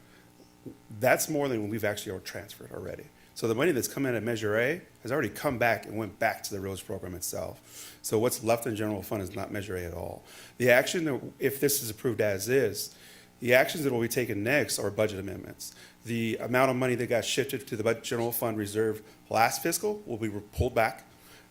That's more than we've actually transferred already. So the money that's come in at Measure A has already come back and went back to the roads program itself. So what's left in general fund is not Measure A at all. The action, if this is approved as is, the actions that will be taken next are budget amendments. The amount of money that got shifted to the general fund reserve last fiscal will be pulled back.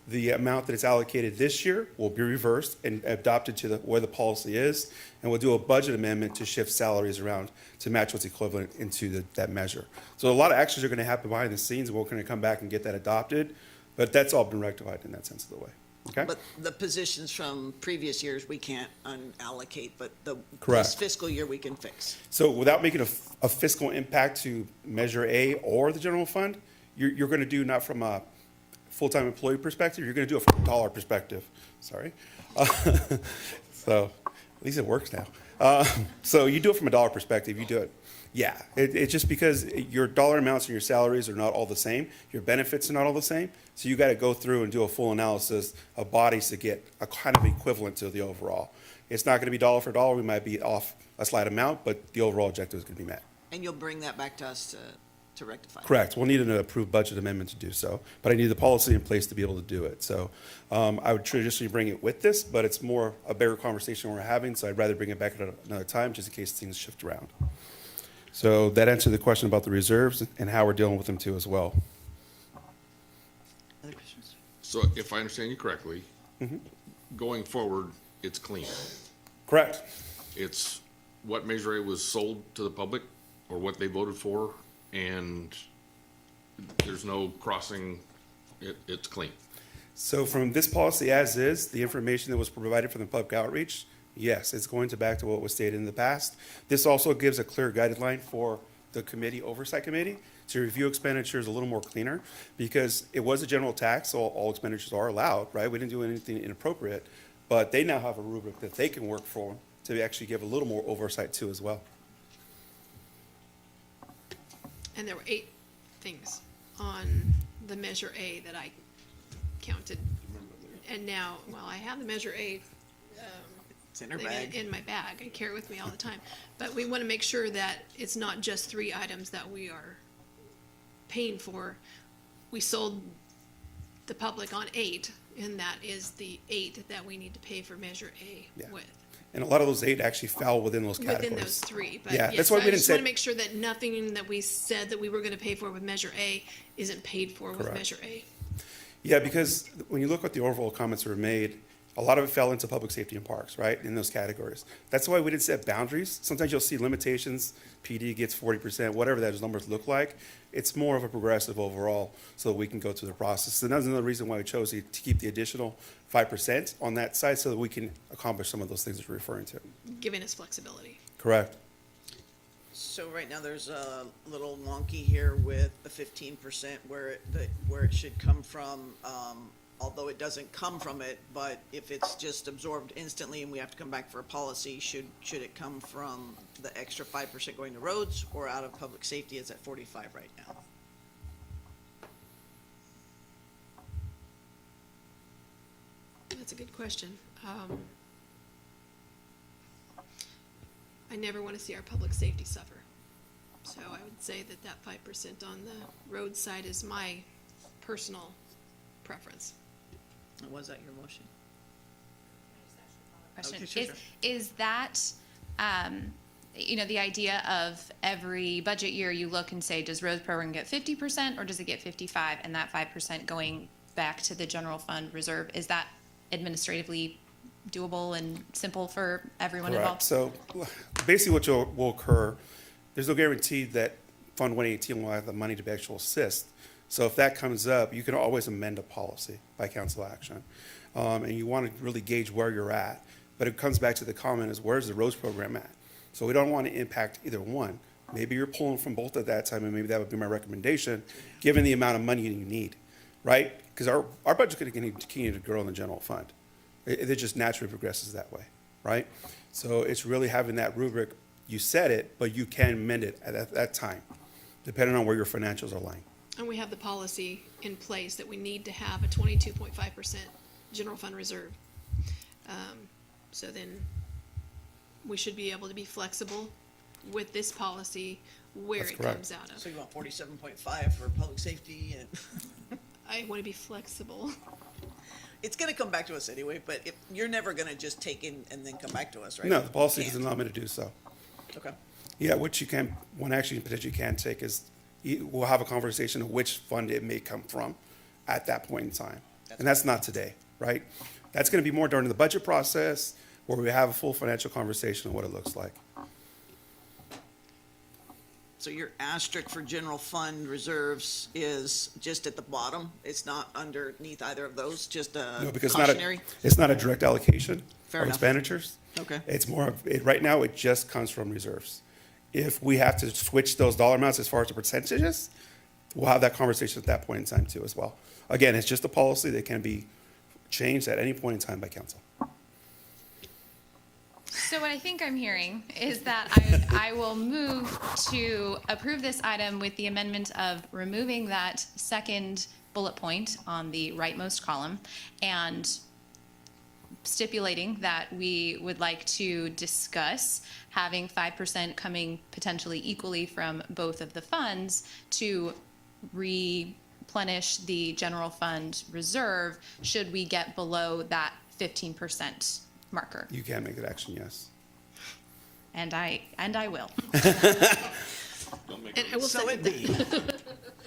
The amount that is allocated this year will be reversed and adopted to where the policy is, and we'll do a budget amendment to shift salaries around to match what's equivalent into that measure. So a lot of actions are going to happen behind the scenes, and we're going to come back and get that adopted, but that's all been rectified in that sense of the way. Okay? But the positions from previous years, we can't unallocate, but this Correct. fiscal year, we can fix. So without making a fiscal impact to Measure A or the general fund, you're going to do not from a full-time employee perspective, you're going to do it from a dollar perspective. Sorry. So at least it works now. So you do it from a dollar perspective, you do it. Yeah, it's just because your dollar amounts and your salaries are not all the same, your benefits are not all the same, so you got to go through and do a full analysis of bodies to get a kind of equivalent to the overall. It's not going to be dollar for dollar, we might be off a slight amount, but the overall objective is going to be met. And you'll bring that back to us to rectify. Correct. We'll need an approved budget amendment to do so, but I need the policy in place to be able to do it. So I would traditionally bring it with this, but it's more a bigger conversation we're having, so I'd rather bring it back at another time just in case things shift around. So that answered the question about the reserves and how we're dealing with them too as well. Other questions? So if I understand you correctly, going forward, it's clean. Correct. It's what Measure A was sold to the public or what they voted for, and there's no crossing, it's clean. So from this policy as is, the information that was provided from the public outreach, yes, it's going back to what was stated in the past. This also gives a clear guideline for the oversight committee to review expenditures a little more cleaner, because it was a general tax, so all expenditures are allowed, right? We didn't do anything inappropriate, but they now have a rubric that they can work for to actually give a little more oversight to as well. And there were 8 things on the Measure A that I counted. And now, well, I have the Measure A in her thing bag. in my bag. I carry it with me all the time. But we want to make sure that it's not just 3 items that we are paying for. We sold the public on 8, and that is the 8 that we need to pay for Measure A Yeah. with. And a lot of those 8 actually fell within those categories. Within those 3, but Yeah, yes, that's why we I didn't just want say. to make sure that nothing that we said that we were going to pay for with Measure A isn't paid for with Correct. Measure A. Yeah, because when you look at the overall comments that were made, a lot of it fell into public safety and parks, right, in those categories. That's why we didn't set boundaries. Sometimes you'll see limitations, PD gets 40%, whatever those numbers look like. It's more of a progressive overall, so that we can go through the process. And that's another reason why we chose to keep the additional 5% on that side, so that we can accomplish some of those things that you're referring to. Giving us flexibility. Correct. So right now, there's a little wonky here with the 15% where it should come from, although it doesn't come from it, but if it's just absorbed instantly and we have to come back for a policy, should it come from the extra 5% going to roads or out of public safety? Is at 45 right now. That's a good question. I never want to see our public safety suffer. So I would say that 5% on the road side is my personal preference. Was that your motion? Question. Okay, sure, is, sure. is that, the idea of every budget year you look and say, does roads program get 50% or does it get 55? And that 5% going back to the general fund reserve, is that administratively doable and simple for everyone Correct. involved? So basically what will occur, there's no guarantee that Fund 118 will have the money to actually assist. So if that comes up, you can always amend a policy by council action. And you want to really gauge where you're at. But it comes back to the comment is, where's the roads program at? So we don't want to impact either one. Maybe you're pulling from both at that time, and maybe that would be my recommendation, given the amount of money you need, right? Because our budget's going to continue to grow in the general fund. It just naturally progresses that way, right? So it's really having that rubric. You set it, but you can amend it at that time, depending on where your financials are lying. And we have the policy in place that we need to have a 22.5% general fund reserve. So then we should be able to be flexible with this policy where That's it correct. comes out of. So you want 47.5 for public safety and I want to be flexible. it's gonna come back to us anyway, but if, you're never gonna just take in and then come back to us, right? No, the policy You doesn't allow me to do so. can't. Okay. Yeah, what you can, one action you potentially can take is, we'll have a conversation of which fund it may come from at that point in time. And that's not today, right? That's gonna be more during the budget process, where we have a full financial conversation of what it looks like. So your asterisk for general fund reserves is just at the bottom? It's not underneath either of those, just a No, because cautionary? it's not a direct allocation Fair of enough. expenditures. Okay. It's more of, right now, it just comes from reserves. If we have to switch those dollar amounts as far as the percentages, we'll have that conversation at that point in time too as well. Again, it's just a policy that can be changed at any point in time by council. So what I think I'm hearing is that I will move to approve this item with the amendment of removing that second bullet point on the rightmost column and stipulating that we would like to discuss having 5% coming potentially equally from both of the funds to replenish the general fund reserve should we get below that 15% marker. You can make that action, yes. And I will. And I will So second it that. be.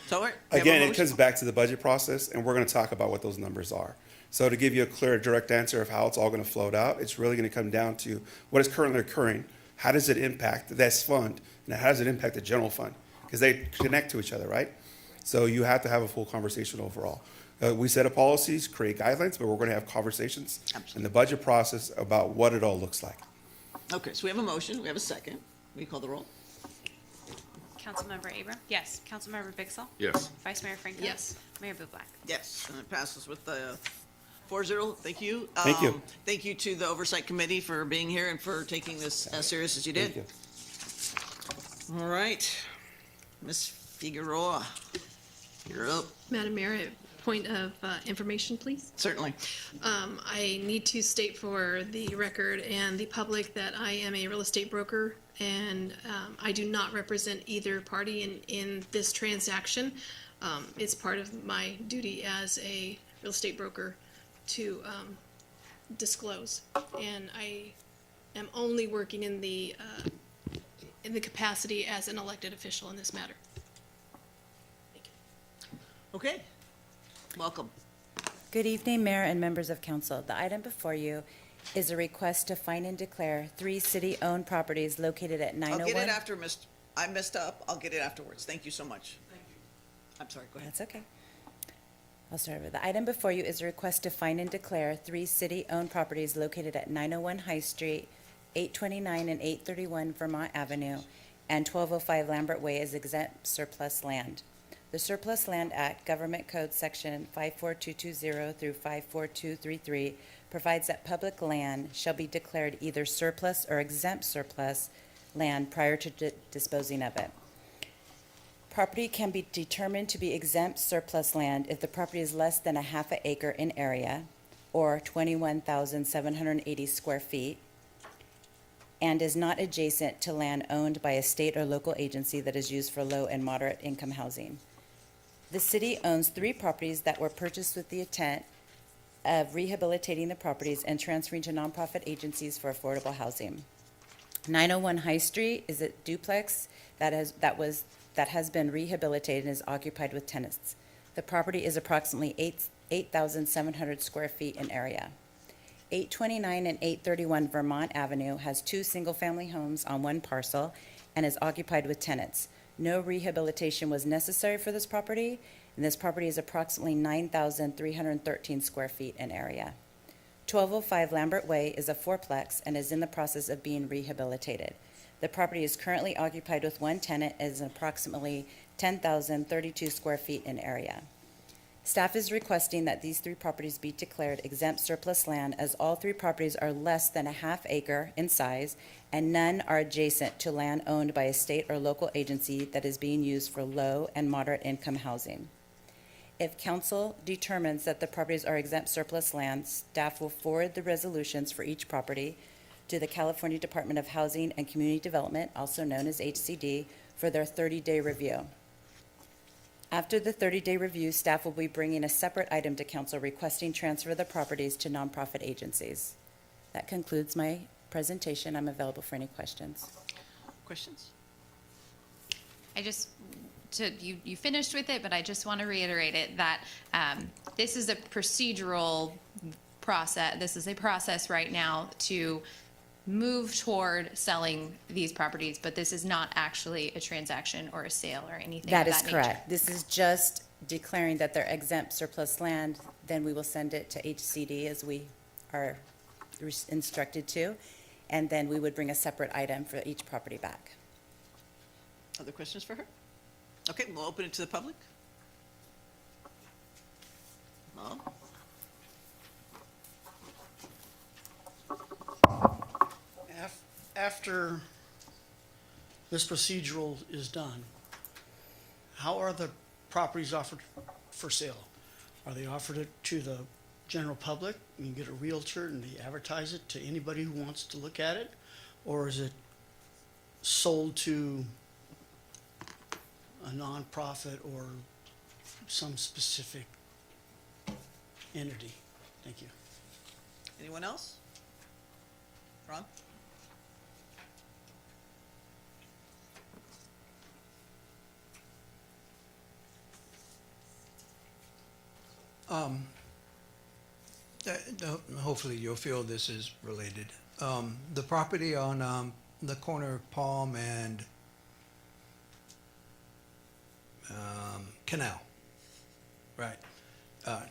So we have a Again, it motion? comes back to the budget process, and we're gonna talk about what those numbers are. So to give you a clear, direct answer of how it's all gonna float out, it's really gonna come down to what is currently occurring, how does it impact this fund, and how does it impact the general fund? Because they connect to each other, right? So you have to have a full conversation overall. We set up policies, create guidelines, but we're gonna have conversations in the budget process about what it all looks like. Okay, so we have a motion, we have a second. Will you call the roll? Councilmember Abram? Yes. Councilmember Bixel? Yes. Vice Mayor Franco? Yes. Mayor Bublak? Yes, and it passes with the 4-0. Thank you. Thank you. Thank you to the Oversight Committee for being here and for taking this as serious as you did. Thank you. All right, Ms. Figueroa, you're up. Madam Mayor, point of information, please? Certainly. I need to state for the record and the public that I am a real estate broker, and I do not represent either party in this transaction. It's part of my duty as a real estate broker to disclose, and I am only working in the capacity as an elected official in this matter. Okay. Welcome. Good evening, Mayor and members of council. The item before you is a request to find and declare 3 city-owned properties located at 901. I'll get it after, I messed up. I'll get it afterwards. Thank you so much. Thank you. I'm sorry, go ahead. That's okay. I'll start over. The item before you is a request to find and declare 3 city-owned properties located at 901 High Street, 829 and 831 Vermont Avenue, and 1205 Lambert Way as exempt surplus land. The Surplus Land Act, Government Code Section 54220 through 54233, provides that public land shall be declared either surplus or exempt surplus land prior to disposing of it. Property can be determined to be exempt surplus land if the property is less than a half an acre in area, or 21,780 square feet, and is not adjacent to land owned by a state or local agency that is used for low and moderate income housing. The city owns 3 properties that were purchased with the intent of rehabilitating the properties and transferring to nonprofit agencies for affordable housing. 901 High Street is a duplex that has been rehabilitated and is occupied with tenants. The property is approximately 8,700 square feet in area. 829 and 831 Vermont Avenue has 2 single-family homes on 1 parcel and is occupied with tenants. No rehabilitation was necessary for this property, and this property is approximately 9,313 square feet in area. 1205 Lambert Way is a 4-plex and is in the process of being rehabilitated. The property is currently occupied with 1 tenant and is approximately 10,032 square feet in area. Staff is requesting that these 3 properties be declared exempt surplus land, as all 3 properties are less than a half acre in size and none are adjacent to land owned by a state or local agency that is being used for low and moderate income housing. If council determines that the properties are exempt surplus land, staff will forward the resolutions for each property to the California Department of Housing and Community Development, also known as HCD, for their 30-day review. After the 30-day review, staff will be bringing a separate item to council requesting transfer of the properties to nonprofit agencies. That concludes my presentation. I'm available for any questions. Questions? You finished with it, but I just want to reiterate it, that this is a procedural process. This is a process right now to move toward selling these properties, but this is not actually a transaction or a sale or anything That of is that correct. This is just declaring that they're exempt surplus land. Then we will send it to HCD as we are instructed to, and then we would bring a separate item for each property back. Other questions for her? Okay, we'll open it to the public. Mom? After this procedural is done, how are the properties offered for sale? Are they offered it to the general public? You get a realtor and they advertise it to anybody who wants to look at it? Or is it sold to a nonprofit or some specific entity? Thank you. Anyone else? Ron? Hopefully you'll feel this is related. The property on the corner of Palm and Canal, right?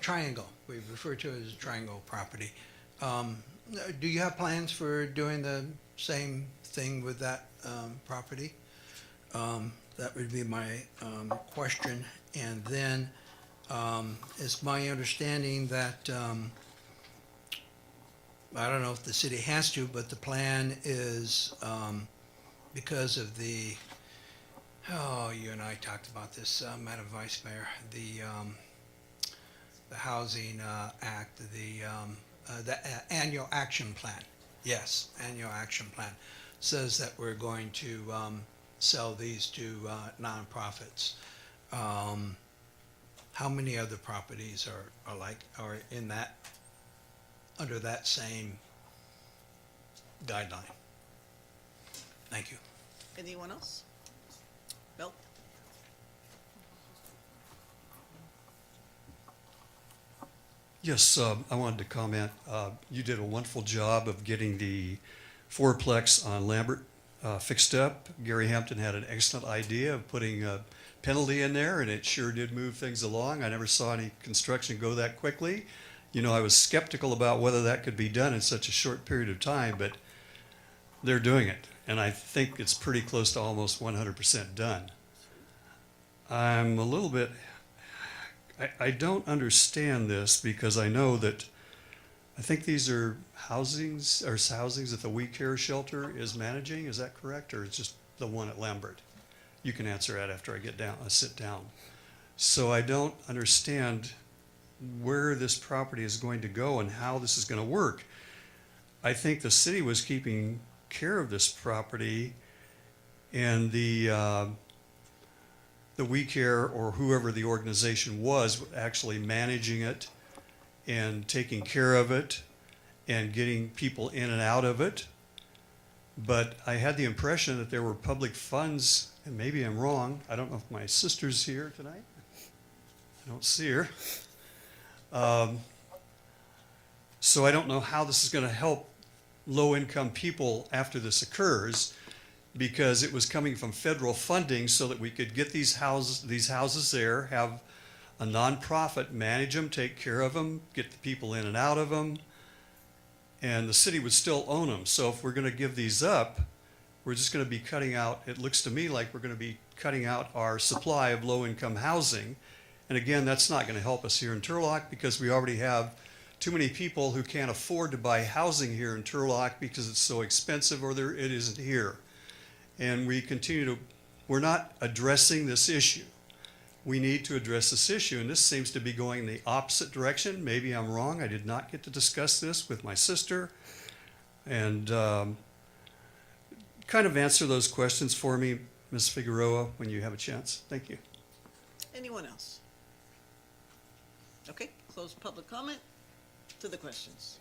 Triangle, we refer to it as a triangle property. Do you have plans for doing the same thing with that property? That would be my question. And then it's my understanding that I don't know if the city has to, but the plan is because of the, you and I talked about this, Madam Vice Mayor, the the Housing Act, the annual action plan. Yes, annual action plan says that we're going to sell these to nonprofits. How many other properties are in that, under that same guideline? Thank you. Anyone else? Bill? Yes, I wanted to comment. You did a wonderful job of getting the fourplex on Lambert fixed up. Gary Hampton had an excellent idea of putting a penalty in there, and it sure did move things along. I never saw any construction go that quickly. You know, I was skeptical about whether that could be done in such a short period of time, but they're doing it, and I think it's pretty close to almost 100% done. I'm a little bit, I don't understand this, because I know that, I think these are housings that the We Care shelter is managing, is that correct, or it's just the one at Lambert? You can answer that after I sit down. So I don't understand where this property is going to go and how this is going to work. I think the city was keeping care of this property, and the We Care, or whoever the organization was actually managing it and taking care of it and getting people in and out of it. But I had the impression that there were public funds, and maybe I'm wrong. I don't know if my sister's here tonight. I don't see her. So I don't know how this is going to help low-income people after this occurs, because it was coming from federal funding so that we could get these houses there, have a nonprofit manage them, take care of them, get the people in and out of them, and the city would still own them. So if we're going to give these up, we're just going to be cutting out, it looks to me like we're going to be cutting out our supply of low-income housing. And again, that's not going to help us here in Turlock, because we already have too many people who can't afford to buy housing here in Turlock because it's so expensive, or it isn't here. And we're not addressing this issue. We need to address this issue, and this seems to be going in the opposite direction. Maybe I'm wrong. I did not get to discuss this with my sister. And kind of answer those questions for me, Ms. Figueroa, when you have a chance. Thank you. Anyone else? Okay, close public comment to the questions.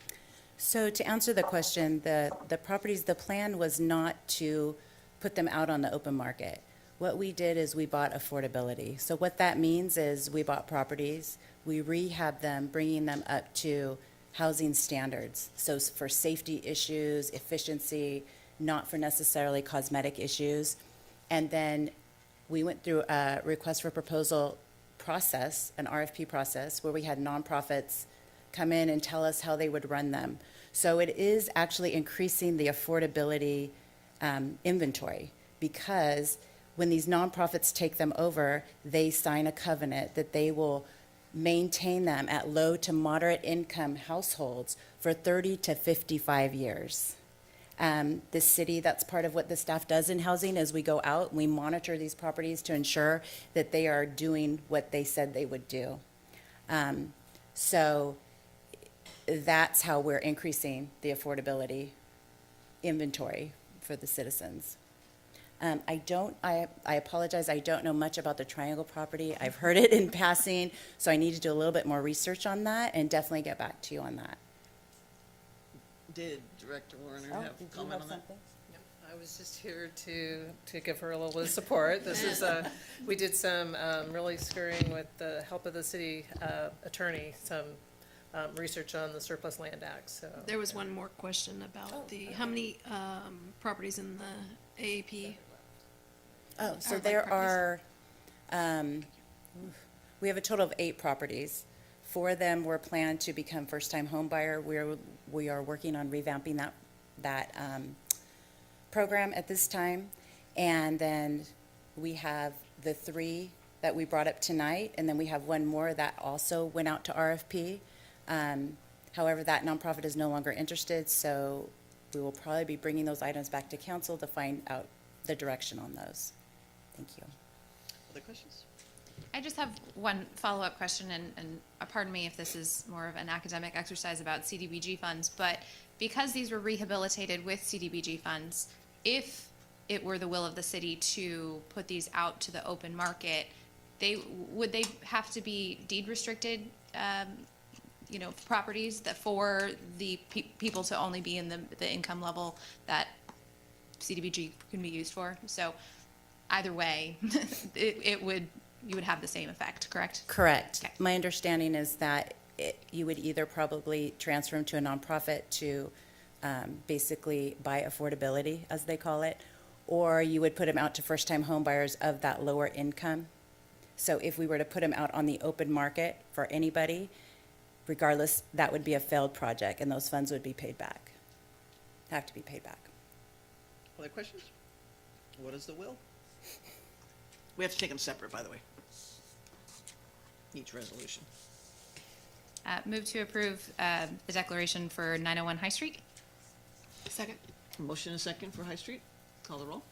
So to answer the question, the properties, the plan was not to put them out on the open market. What we did is we bought affordability. So what that means is we bought properties, we rehab them, bringing them up to housing standards. So for safety issues, efficiency, not for necessarily cosmetic issues. And then we went through a request for proposal process, an RFP process, where we had nonprofits come in and tell us how they would run them. So it is actually increasing the affordability inventory, because when these nonprofits take them over, they sign a covenant that they will maintain them at low to moderate income households for 30 to 55 years. The city, that's part of what the staff does in housing, is we go out and we monitor these properties to ensure that they are doing what they said they would do. So that's how we're increasing the affordability inventory for the citizens. I apologize, I don't know much about the Triangle property. I've heard it in passing, so I need to do a little bit more research on that and definitely get back to you on that. Did Director Warner have did you comment have on that? something? I was just here to give her a little bit of support. This is we did some really scurrying with the help of the city attorney, some research on the Surplus Land Act, so. There was one more question about how many properties in the AAP? Oh, so Or like there properties? are, we have a total of 8 properties. 4 of them were planned to become first-time home buyer. We are working on revamping that program at this time. And then we have the 3 that we brought up tonight, and then we have 1 more that also went out to RFP. However, that nonprofit is no longer interested, so we will probably be bringing those items back to council to find out the direction on those. Thank you. Other questions? I just have one follow-up question, and pardon me if this is more of an academic exercise about CDBG funds, but because these were rehabilitated with CDBG funds, if it were the will of the city to put these out to the open market, would they have to be deed restricted, properties that for the people to only be in the income level that CDBG can be used for? So either way, you would have the same effect, correct? Correct. Okay. My understanding is that you would either probably transfer them to a nonprofit to basically buy affordability, as they call it, or you would put them out to first-time home buyers of that lower income. So if we were to put them out on the open market for anybody, regardless, that would be a failed project, and those funds would be paid back, have to be paid back. Other questions? What is the will? We have to take them separate, by the way. Each resolution. Move to approve the declaration for 901 High Street. Second. Motion and second for High Street. Call the roll.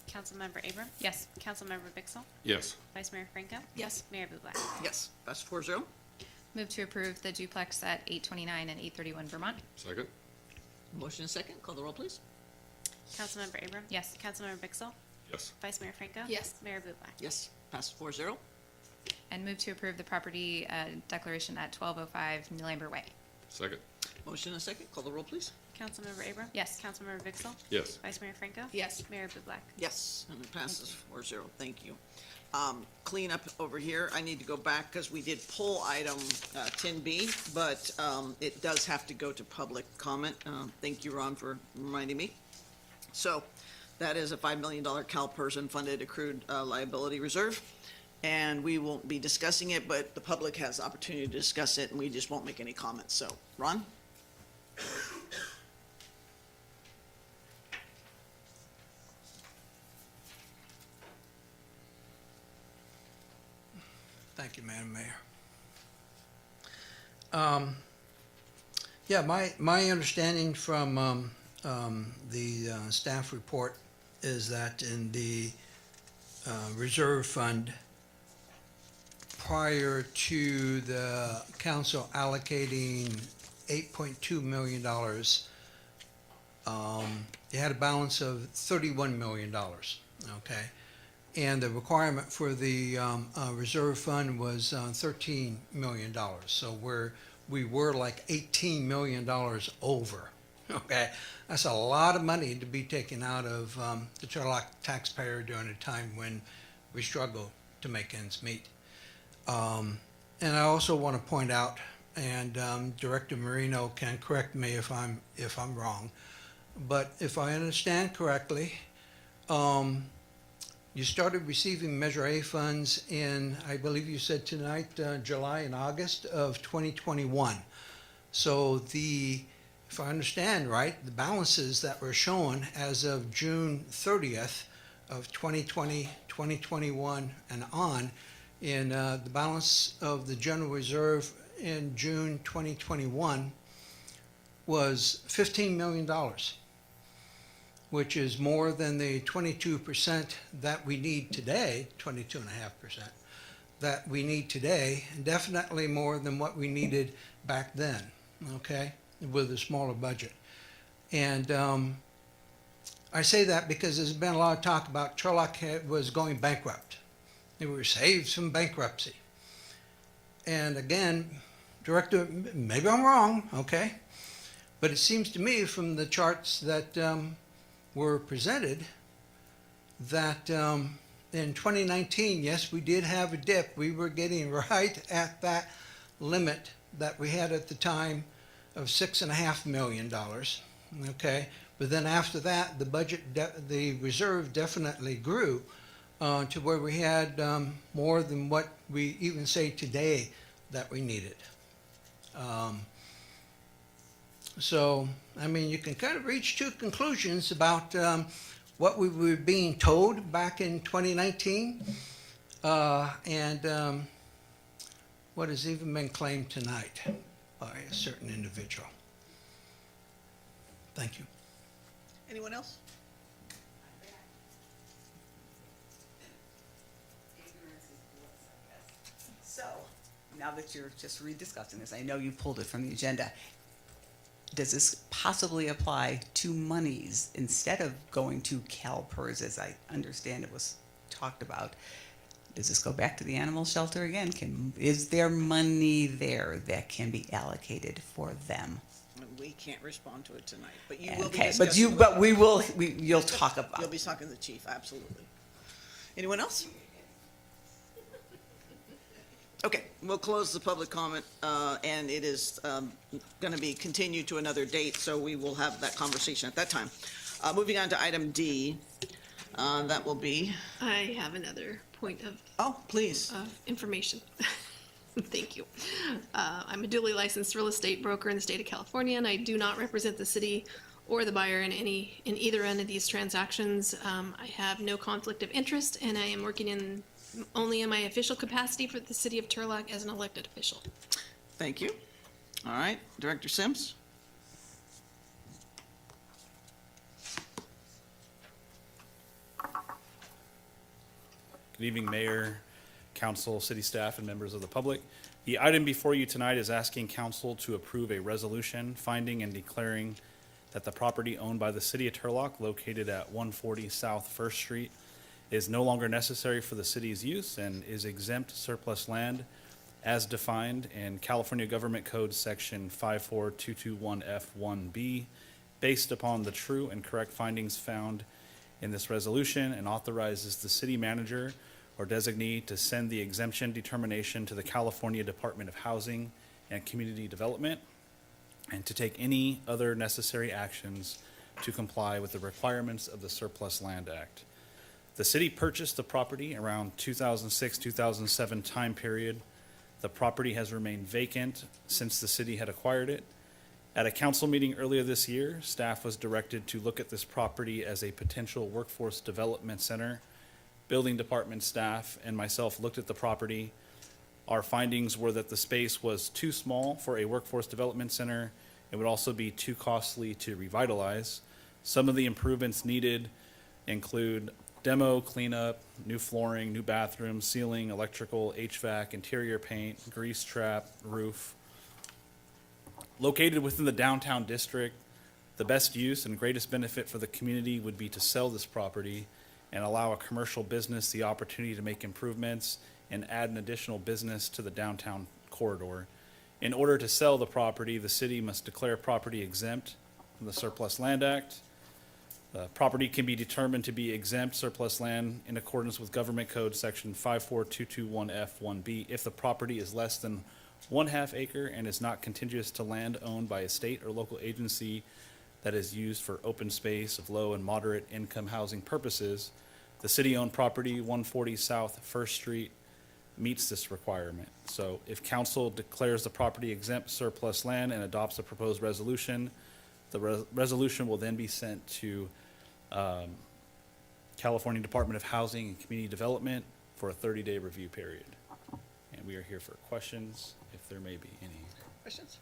Councilmember Abram? Yes. Councilmember Vixel? Yes. Vice Mayor Franco? Yes. Mayor Bublak? Yes, passed 4-0. Move to approve the duplex at 829 and 831 Vermont. Second? Motion and second. Call the roll, please. Councilmember Abram? Yes. Councilmember Vixel? Yes. Vice Mayor Franco? Yes. Mayor Bublak? Yes, passed 4-0. And move to approve the property declaration at 1205 New Lambert Way. Second? Motion and second. Call the roll, please. Councilmember Abram? Yes. Councilmember Vixel? Yes. Vice Mayor Franco? Yes. Mayor Bublak? Yes, and it passes 4-0. Thank you. Clean up over here. I need to go back because we did pull item 10B, but it does have to go to public comment. Thank you, Ron, for reminding me. So that is a $5 million CalPERS funded accrued liability reserve. And we won't be discussing it, but the public has opportunity to discuss it, and we just won't make any comments. So, Ron? Thank you, Madam Mayor. Yeah, my understanding from the staff report is that in the reserve fund, prior to the council allocating $8.2 million, it had a balance of $31 million, okay? And the requirement for the reserve fund was $13 million. So we were like $18 million over, okay? That's a lot of money to be taken out of the Turlock taxpayer during a time when we struggle to make ends meet. And I also want to point out, and Director Marino can correct me if I'm wrong, but if I understand correctly, you started receiving Measure A funds in, I believe you said tonight, July and August of 2021. So if I understand right, the balances that were shown as of June 30th of 2020, 2021 and on, in the balance of the general reserve in June 2021 was $15 million, which is more than the 22% that we need today, 22.5% that we need today, and definitely more than what we needed back then, okay, with a smaller budget. And I say that because there's been a lot of talk about Turlock was going bankrupt. They were saved from bankruptcy. And again, Director, maybe I'm wrong, okay? But it seems to me from the charts that were presented that in 2019, yes, we did have a dip. We were getting right at that limit that we had at the time of $6.5 million, okay? But then after that, the budget, the reserve definitely grew to where we had more than what we even say today that we needed. So, I mean, you can kind of reach two conclusions about what we were being told back in 2019 and what has even been claimed tonight by a certain individual. Thank you. Anyone else? now that you're just rediscussing this, I know you pulled it from the agenda. Does this possibly apply to monies instead of going to CalPERS, as I understand it was talked about? Does this go back to the animal shelter again? Is there money there that can be allocated for them? We can't respond to it tonight, but you will be Okay, discussing. you'll talk about. You'll be talking to the chief, absolutely. Anyone else? Okay, we'll close the public comment, and it is going to be continued to another date, so we will have that conversation at that time. Moving on to item D, that will be. I have another point of. Oh, please. Information. Thank you. I'm a duly licensed real estate broker in the state of California, and I do not represent the city or the buyer in either end of these transactions. I have no conflict of interest, and I am working only in my official capacity for the city of Turlock as an elected official. Thank you. All right, Director Sims? Good evening, Mayor, Council, City staff, and members of the public. The item before you tonight is asking Council to approve a resolution finding and declaring that the property owned by the City of Turlock, located at 140 South First Street, is no longer necessary for the city's use and is exempt surplus land as defined in California Government Code Section 54221F1B, based upon the true and correct findings found in this resolution, and authorizes the city manager or designee to send the exemption determination to the California Department of Housing and Community Development, and to take any other necessary actions to comply with the requirements of the Surplus Land Act. The city purchased the property around 2006-2007 time period. The property has remained vacant since the city had acquired it. At a council meeting earlier this year, staff was directed to look at this property as a potential workforce development center. Building department staff and myself looked at the property. Our findings were that the space was too small for a workforce development center. It would also be too costly to revitalize. Some of the improvements needed include demo, cleanup, new flooring, new bathrooms, ceiling, electrical, HVAC, interior paint, grease trap, roof. Located within the downtown district, the best use and greatest benefit for the community would be to sell this property and allow a commercial business the opportunity to make improvements and add an additional business to the downtown corridor. In order to sell the property, the city must declare property exempt from the Surplus Land Act. The property can be determined to be exempt surplus land in accordance with Government Code Section 54221F1B if the property is less than 1/2 acre and is not contiguous to land owned by a state or local agency that is used for open space of low and moderate income housing purposes. The city-owned property, 140 South First Street, meets this requirement. So if council declares the property exempt surplus land and adopts a proposed resolution, the resolution will then be sent to California Department of Housing and Community Development for a 30-day review period. And we are here for questions, if there may be any. Questions?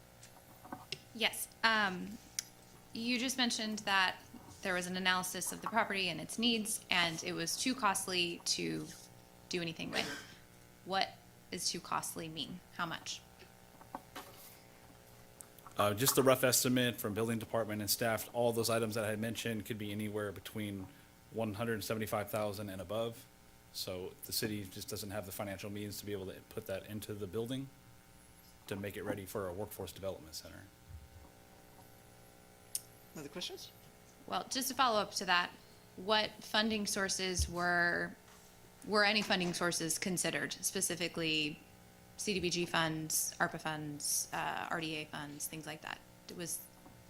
Yes. You just mentioned that there was an analysis of the property and its needs, and it was too costly to do anything with. What does too costly mean? How much? Just a rough estimate from building department and staff, all those items that I had mentioned could be anywhere between $175,000 and above. So the city just doesn't have the financial means to be able to put that into the building to make it ready for a workforce development center. Other questions? Well, just to follow up to that, what funding sources were any funding sources considered, specifically CDBG funds, ARPA funds, RDA funds, things like that?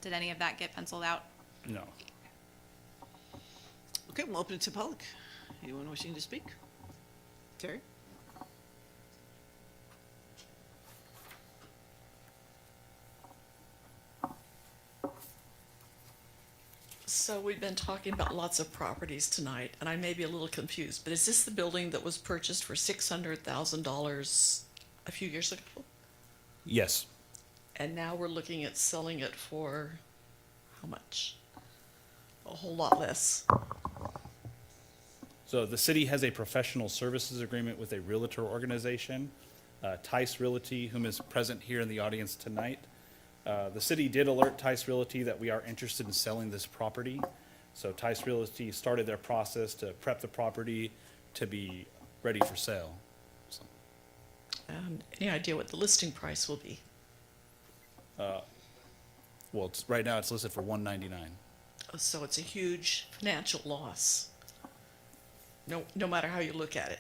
Did any of that get penciled out? No. Okay, we'll open it to public. Anyone wishing to speak? Terry? So we've been talking about lots of properties tonight, and I may be a little confused, but is this the building that was purchased for $600,000 a few years ago? Yes. And now we're looking at selling it for how much? A whole lot less. So the city has a professional services agreement with a realtor organization. Tice Realty, whom is present here in the audience tonight. The city did alert Tice Realty that we are interested in selling this property. So Tice Realty started their process to prep the property to be ready for sale. So, Any idea what the listing price will be? well, right now it's listed for $199. So it's a huge financial loss. No matter how you look at it.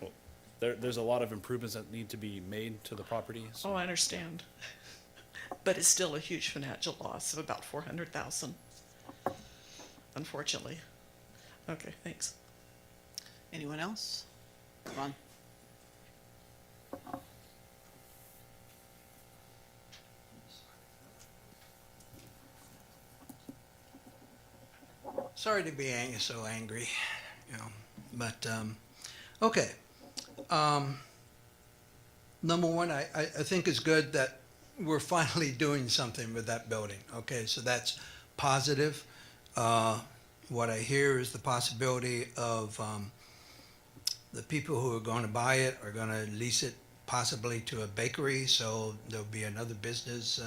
Well, there's a lot of improvements that need to be made to the property. So. Oh, I understand. But it's still a huge financial loss of about $400,000. Unfortunately. Okay, thanks. Anyone else? Ron? Sorry to be so angry, but, okay. Number one, I think it's good that we're finally doing something with that building. Okay, so that's positive. What I hear is the possibility of the people who are going to buy it are going to lease it possibly to a bakery, so there'll be another business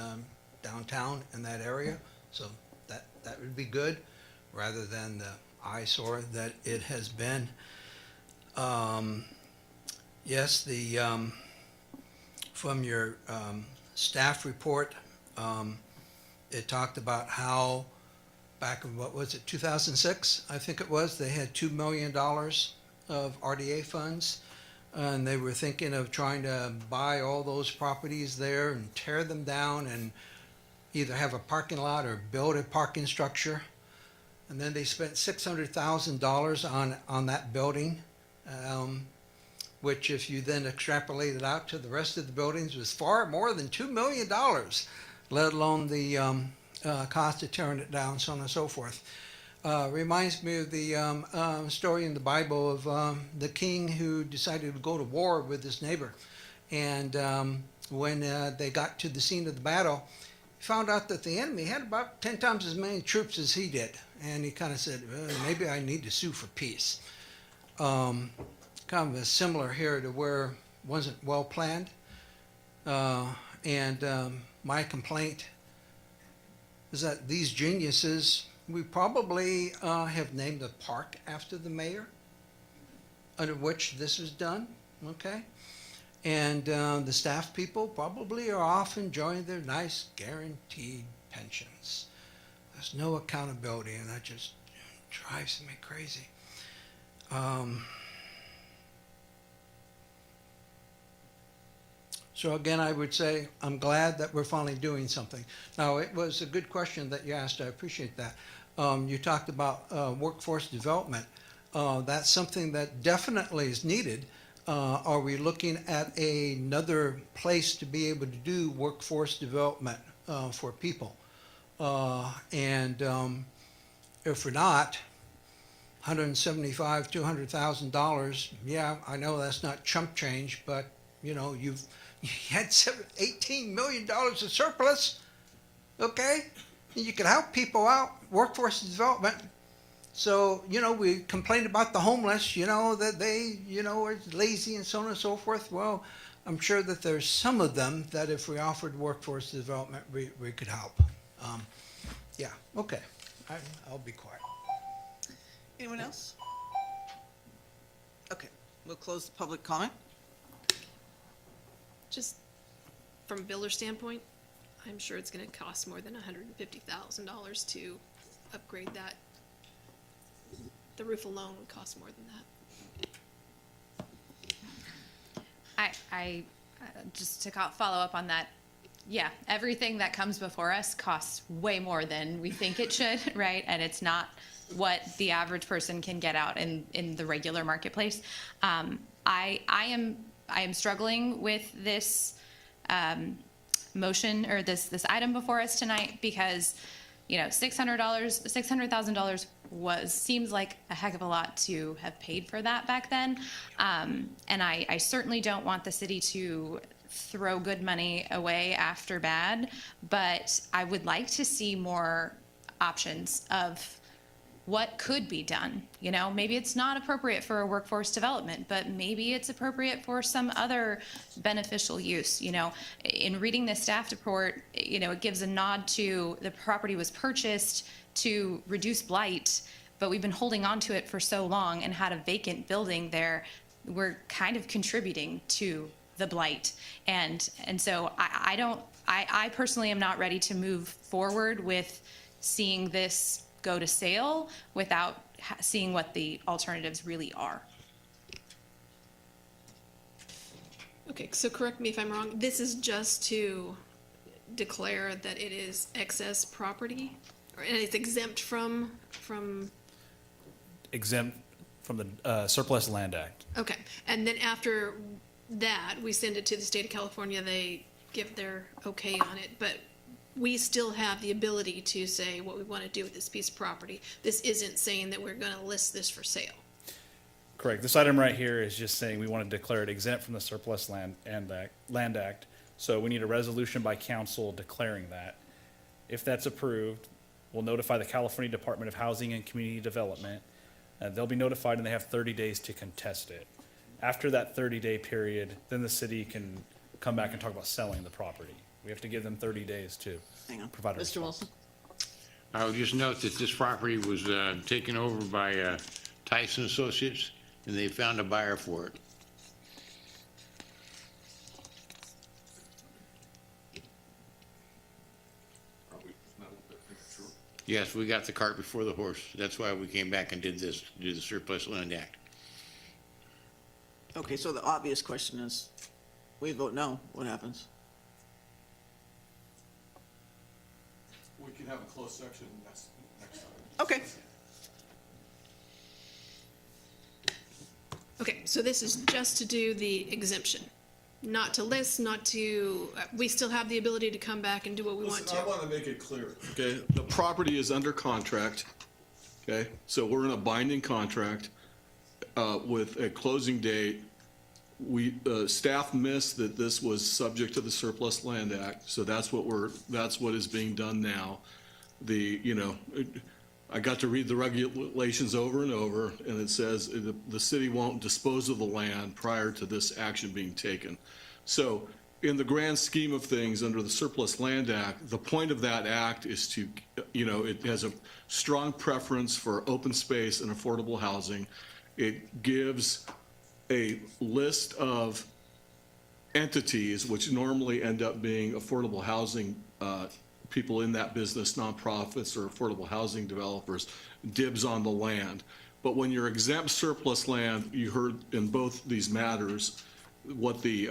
downtown in that area. So that would be good, rather than the eyesore that it has been. Yes, from your staff report, it talked about how back in, what was it, 2006, I think it was, they had $2 million of RDA funds, and they were thinking of trying to buy all those properties there and tear them down and either have a parking lot or build a parking structure. And then they spent $600,000 on that building, which if you then extrapolate it out to the rest of the buildings was far more than $2 million, let alone the cost of tearing it down, so on and so forth. Reminds me of the story in the Bible of the king who decided to go to war with his neighbor. And when they got to the scene of the battle, he found out that the enemy had about 10 times as many troops as he did. And he kind of said, maybe I need to sue for peace. Kind of a similar here to where it wasn't well planned. My complaint is that these geniuses, we probably have named a park after the mayor under which this was done, okay? And the staff people probably are off enjoying their nice guaranteed pensions. There's no accountability, and that just drives me crazy. So again, I would say I'm glad that we're finally doing something. Now, it was a good question that you asked. I appreciate that. You talked about workforce development. That's something that definitely is needed. Are we looking at another place to be able to do workforce development for people? If we're not, $175,000, $200,000, yeah, I know that's not chump change, but you had $18 million of surplus, okay? And you can help people out, workforce development. So, we complain about the homeless, that they, are lazy and so on and so forth. Well, I'm sure that there's some of them that if we offered workforce development, we could help. Yeah, okay. I'll be quiet. Anyone else? Okay, we'll close the public comment. Just from a builder standpoint, I'm sure it's gonna cost more than $150,000 to upgrade that. The roof alone would cost more than that. I just to follow up on that, yeah, everything that comes before us costs way more than we think it should, right? And it's not what the average person can get out in the regular marketplace. I am struggling with this motion or this item before us tonight because, $600,000 seems like a heck of a lot to have paid for that back then. And I certainly don't want the city to throw good money away after bad, but I would like to see more options of what could be done. You know, maybe it's not appropriate for a workforce development, but maybe it's appropriate for some other beneficial use. You know, in reading the staff report, you know, it gives a nod to the property was purchased to reduce blight, but we've been holding on to it for so long and had a vacant building there. We're kind of contributing to the blight. And so I personally am not ready to move forward with seeing this go to sale without seeing what the alternatives really are. Okay, so correct me if I'm wrong. This is just to declare that it is excess property, and it's exempt from. Exempt from the Surplus Land Act. Okay, and then after that, we send it to the state of California. They give their okay on it, but we still have the ability to say what we want to do with this piece of property. This isn't saying that we're going to list this for sale. Correct. This item right here is just saying we want to declare it exempt from the Surplus Land Act. So we need a resolution by council declaring that. If that's approved, we'll notify the California Department of Housing and Community Development. They'll be notified and they have 30 days to contest it. After that 30-day period, then the city can come back and talk about selling the property. We have to give them 30 days to provide a response. Mr. Wilson? I would just note that this property was taken over by Tyson Associates, and they found a buyer for it. Yes, we got the cart before the horse. That's why we came back and did this, do the Surplus Land Act. Okay, so the obvious question is, we vote no, what happens? We can have a closed section next time. Okay. Okay, so this is just to do the exemption, not to list, not to, we still have the ability to come back and do what we want Listen, to. I want to make it clear, okay? The property is under contract, okay? So we're in a binding contract with a closing date. We, staff missed that this was subject to the Surplus Land Act, so that's what is being done now. I got to read the regulations over and over, and it says the city won't dispose of the land prior to this action being taken. So in the grand scheme of things, under the Surplus Land Act, the point of that act is to, it has a strong preference for open space and affordable housing. It gives a list of entities, which normally end up being affordable housing people in that business, nonprofits or affordable housing developers, dibs on the land. But when you're exempt surplus land, you heard in both these matters what the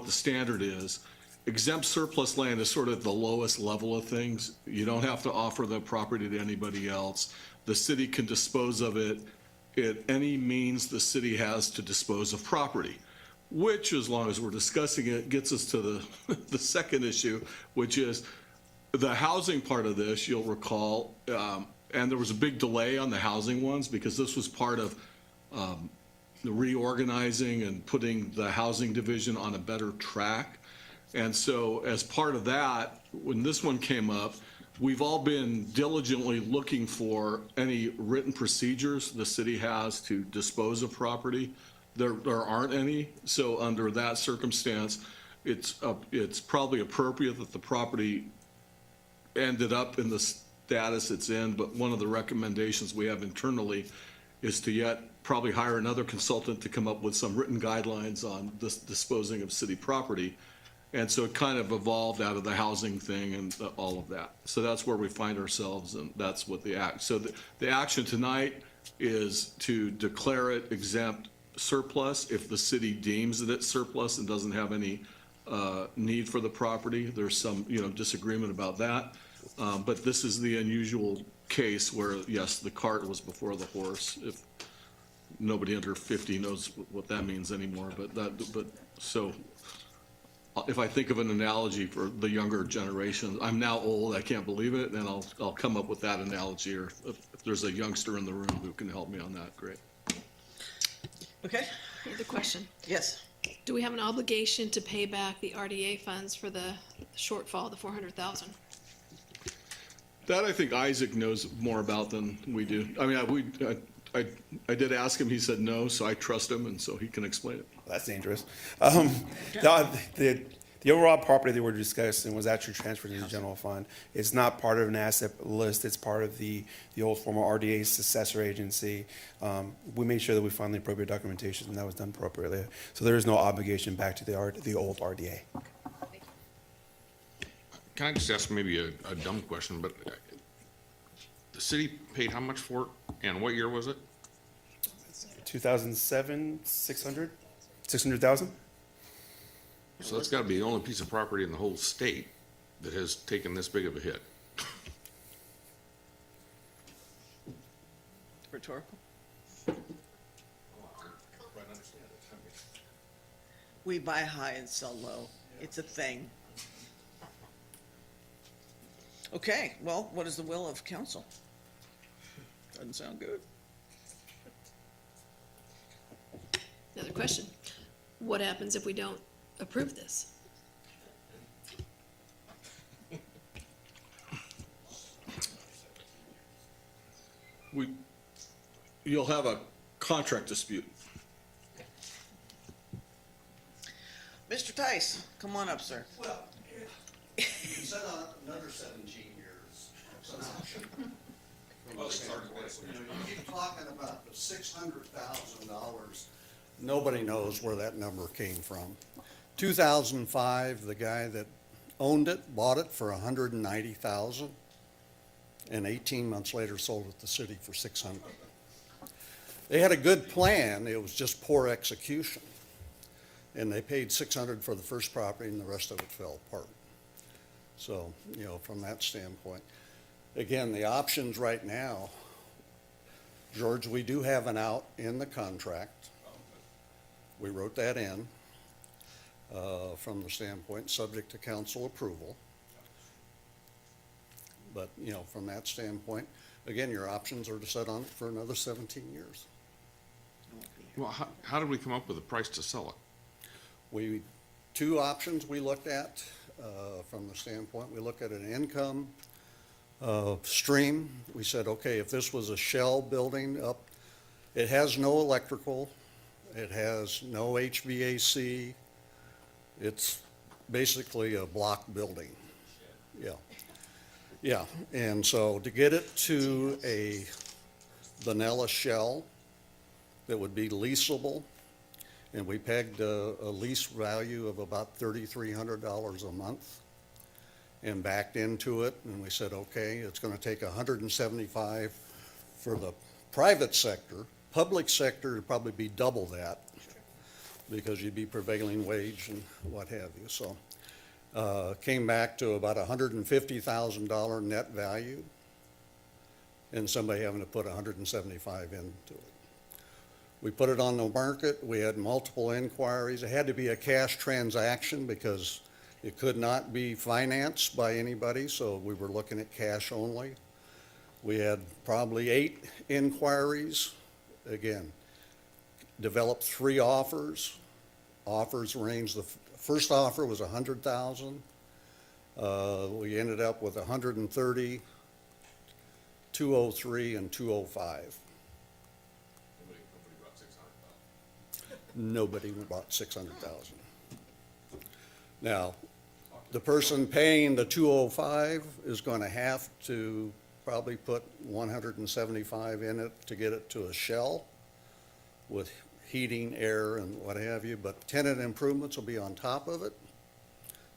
standard is. Exempt surplus land is sort of the lowest level of things. You don't have to offer the property to anybody else. The city can dispose of it at any means the city has to dispose of property, which, as long as we're discussing it, gets us to the second issue, which is the housing part of this. You'll recall, and there was a big delay on the housing ones because this was part of the reorganizing and putting the housing division on a better track. And so as part of that, when this one came up, we've all been diligently looking for any written procedures the city has to dispose of property. There aren't any. So under that circumstance, it's probably appropriate that the property ended up in the status it's in. But one of the recommendations we have internally is to yet probably hire another consultant to come up with some written guidelines on this disposing of city property. And so it kind of evolved out of the housing thing and all of that. So that's where we find ourselves, and that's what the act. So the action tonight is to declare it exempt surplus if the city deems that it's surplus and doesn't have any need for the property. There's some disagreement about that, but this is the unusual case where yes, the cart was before the horse. If nobody under 50 knows what that means anymore, but so. If I think of an analogy for the younger generation, I'm now old, I can't believe it, and I'll come up with that analogy, or if there's a youngster in the room who can help me on that, great. Okay. Another question. Yes. Do we have an obligation to pay back the RDA funds for the shortfall, the 400,000? That I think Isaac knows more about than we do. I mean, I did ask him, he said no, so I trust him, and so he can explain it. That's dangerous. The overall property that we're discussing was actually transferred to the general fund. It's not part of an asset list. It's part of the old former RDA successor agency. We made sure that we found the appropriate documentation, and that was done appropriately. So there is no obligation back to the old RDA. Can I just ask maybe a dumb question, but the city paid how much for it, and what year was it? 2007, 600,000? So that's gotta be the only piece of property in the whole state that has taken this big of a hit. Rhetorical. We buy high and sell low. It's a thing. Okay, well, what is the will of council? Doesn't sound good. Another question. What happens if we don't approve this? You'll have a contract dispute. Mr. Tice, come on up, sir. Well, you said on another 17 years, it's an option. You know, you keep talking about the $600,000. Nobody knows where that number came from. 2005, the guy that owned it bought it for $190,000, and 18 months later sold it to the city for $600,000. They had a good plan, it was just poor execution. And they paid $600,000 for the first property, and the rest of it fell apart. So, you know, from that standpoint. Again, the options right now, George, we do have an out in the contract. We wrote that in from the standpoint, subject to council approval. But, you know, from that standpoint, again, your options are to set on it for another 17 years. Well, how did we come up with a price to sell it? Two options we looked at from the standpoint, we looked at an income stream. We said, okay, if this was a shell building up, it has no electrical, it has no HVAC, it's basically a block building. Yeah. Yeah, and so to get it to a vanilla shell that would be leasable, and we pegged a lease value of about $3,300 a month and backed into it, and we said, okay, it's gonna take $175 for the private sector. Public sector would probably be double that because you'd be prevailing wage and what have you. So came back to about $150,000 net value and somebody having to put $175 into it. We put it on the market. We had multiple inquiries. It had to be a cash transaction because it could not be financed by anybody, so we were looking at cash only. We had probably 8 inquiries. Again, developed 3 offers. Offers ranged, the first offer was $100,000. We ended up with $130,000, $203,000, and $205,000. Nobody bought $600,000. Now, the person paying the $205,000 is going to have to probably put $175,000 in it to get it to a shell with heating, air, and what have you. But tenant improvements will be on top of it.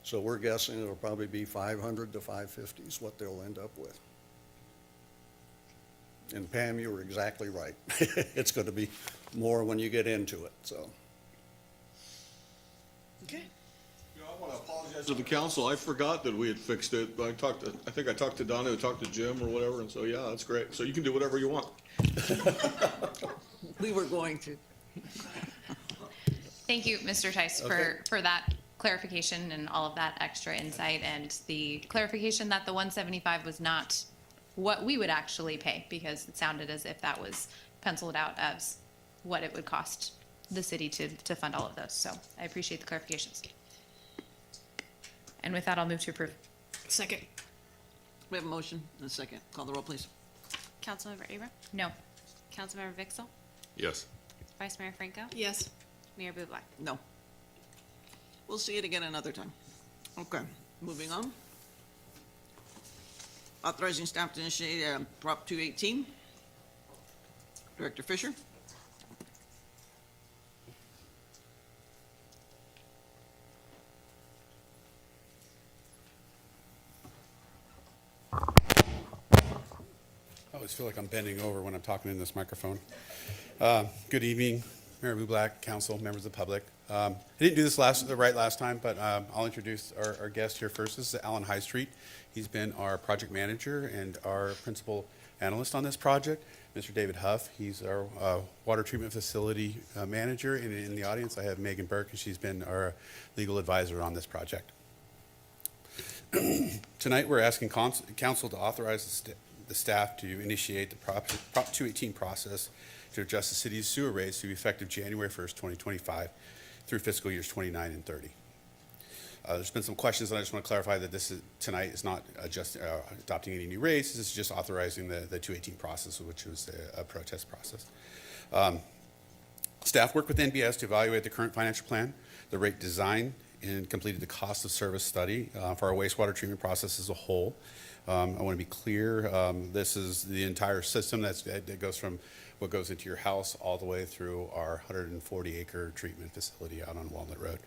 So we're guessing it'll probably be $500,000 to $550,000 is what they'll end up with. And Pam, you were exactly right. It's going to be more when you get into it, so. Okay. I want to apologize to the council. I forgot that we had fixed it. I think I talked to Donna, who talked to Jim or whatever, and so, yeah, that's great. So you can do whatever you want. We were going to. Thank you, Mr. Tice, for that clarification and all of that extra insight and the clarification that the 175 was not what we would actually pay, because it sounded as if that was penciled out as what it would cost the city to fund all of those. So I appreciate the clarifications. And with that, I'll move to approve. Second. We have a motion and a second. Call the roll, please. Councilmember Abram? No. Councilmember Vixel? Yes. Vice Mayor Franco? Yes. Mayor Bublak? No. We'll see it again another time. Okay, moving on. Authorizing staff to initiate Prop 218. Director Fisher. I always feel like I'm bending over when I'm talking in this microphone. Good evening, Mayor Bublak, council, members of the public. I didn't do this last time, but I'll introduce our guest here first. This is Alan High Street. He's been our project manager and our principal analyst on this project. Mr. David Huff, he's our water treatment facility manager. And in the audience, I have Megan Burke, and she's been our legal advisor on this project. Tonight, we're asking council to authorize the staff to initiate the Prop 218 process to adjust the city's sewer rates to be effective January 1st, 2025 through fiscal years 29 and 30. There's been some questions, and I just want to clarify that tonight is not adopting any new rates. This is just authorizing the 218 process, which was a protest process. Staff worked with NBS to evaluate the current financial plan, the rate design, and completed the cost of service study for our wastewater treatment process as a whole. I want to be clear, this is the entire system that goes from what goes into your house all the way through our 140-acre treatment facility out on Walnut Road.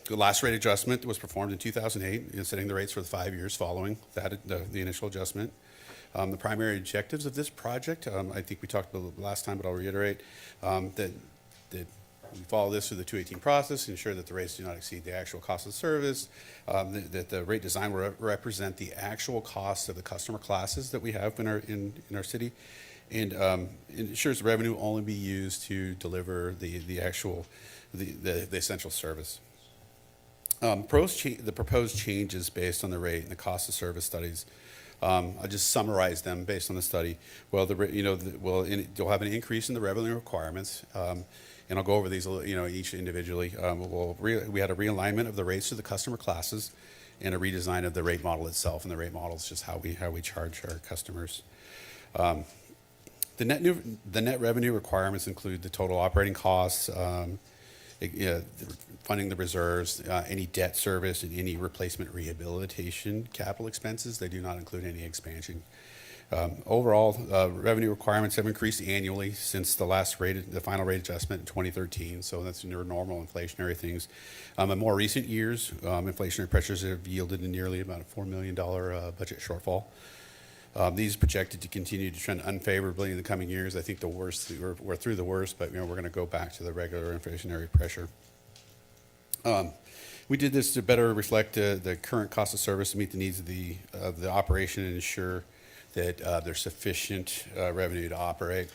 The last rate adjustment was performed in 2008, setting the rates for the 5 years following that, the initial adjustment. The primary objectives of this project, I think we talked about last time, but I'll reiterate, that we follow this through the 218 process, ensure that the rates do not exceed the actual cost of service, that the rate design will represent the actual cost of the customer classes that we have in our city, and ensures the revenue will only be used to deliver the essential service. The proposed changes based on the rate and the cost of service studies, I'll just summarize them based on the study. Well, you'll have an increase in the revenue requirements, and I'll go over these, each individually. We had a realignment of the rates to the customer classes, and a redesign of the rate model itself. And the rate model is just how we charge our customers. The net revenue requirements include the total operating costs, funding the reserves, any debt service, and any replacement rehabilitation capital expenses. They do not include any expansion. Overall, revenue requirements have increased annually since the final rate adjustment in 2013. So that's your normal inflationary things. In more recent years, inflationary pressures have yielded nearly about a $4 million budget shortfall. These are projected to continue to trend unfavorably in the coming years. I think we're through the worst, but we're going to go back to the regular inflationary pressure. We did this to better reflect the current cost of service to meet the needs of the operation and ensure that there's sufficient revenue to operate.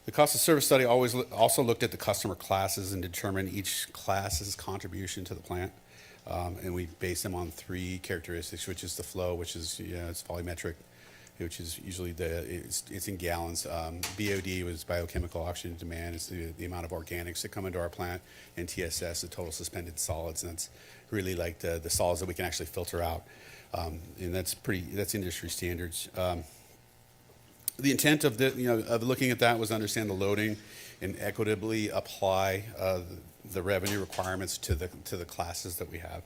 The cost of service study also looked at the customer classes and determined each class's contribution to the plant. And we base them on 3 characteristics, which is the flow, which is it's volumetric, which is usually it's in gallons. BOD was biochemical oxygen demand. It's the amount of organics that come into our plant, and TSS, the total suspended solids, and that's really like the solids that we can actually filter out. And that's industry standards. The intent of looking at that was to understand the loading and equitably apply the revenue requirements to the classes that we have.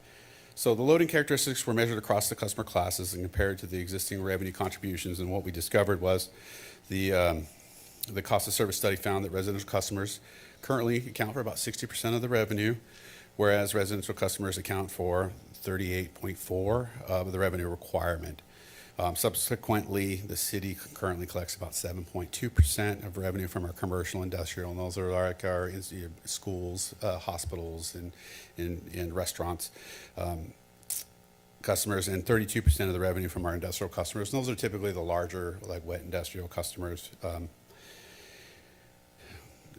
So the loading characteristics were measured across the customer classes and compared to the existing revenue contributions. And what we discovered was the cost of service study found that residential customers currently account for about 60% of the revenue, whereas residential customers account for 38.4% of the revenue requirement. Subsequently, the city currently collects about 7.2% of revenue from our commercial industrial, and those are like our schools, hospitals, and restaurants customers, and 32% of the revenue from our industrial customers. And those are typically the larger, like wet industrial customers.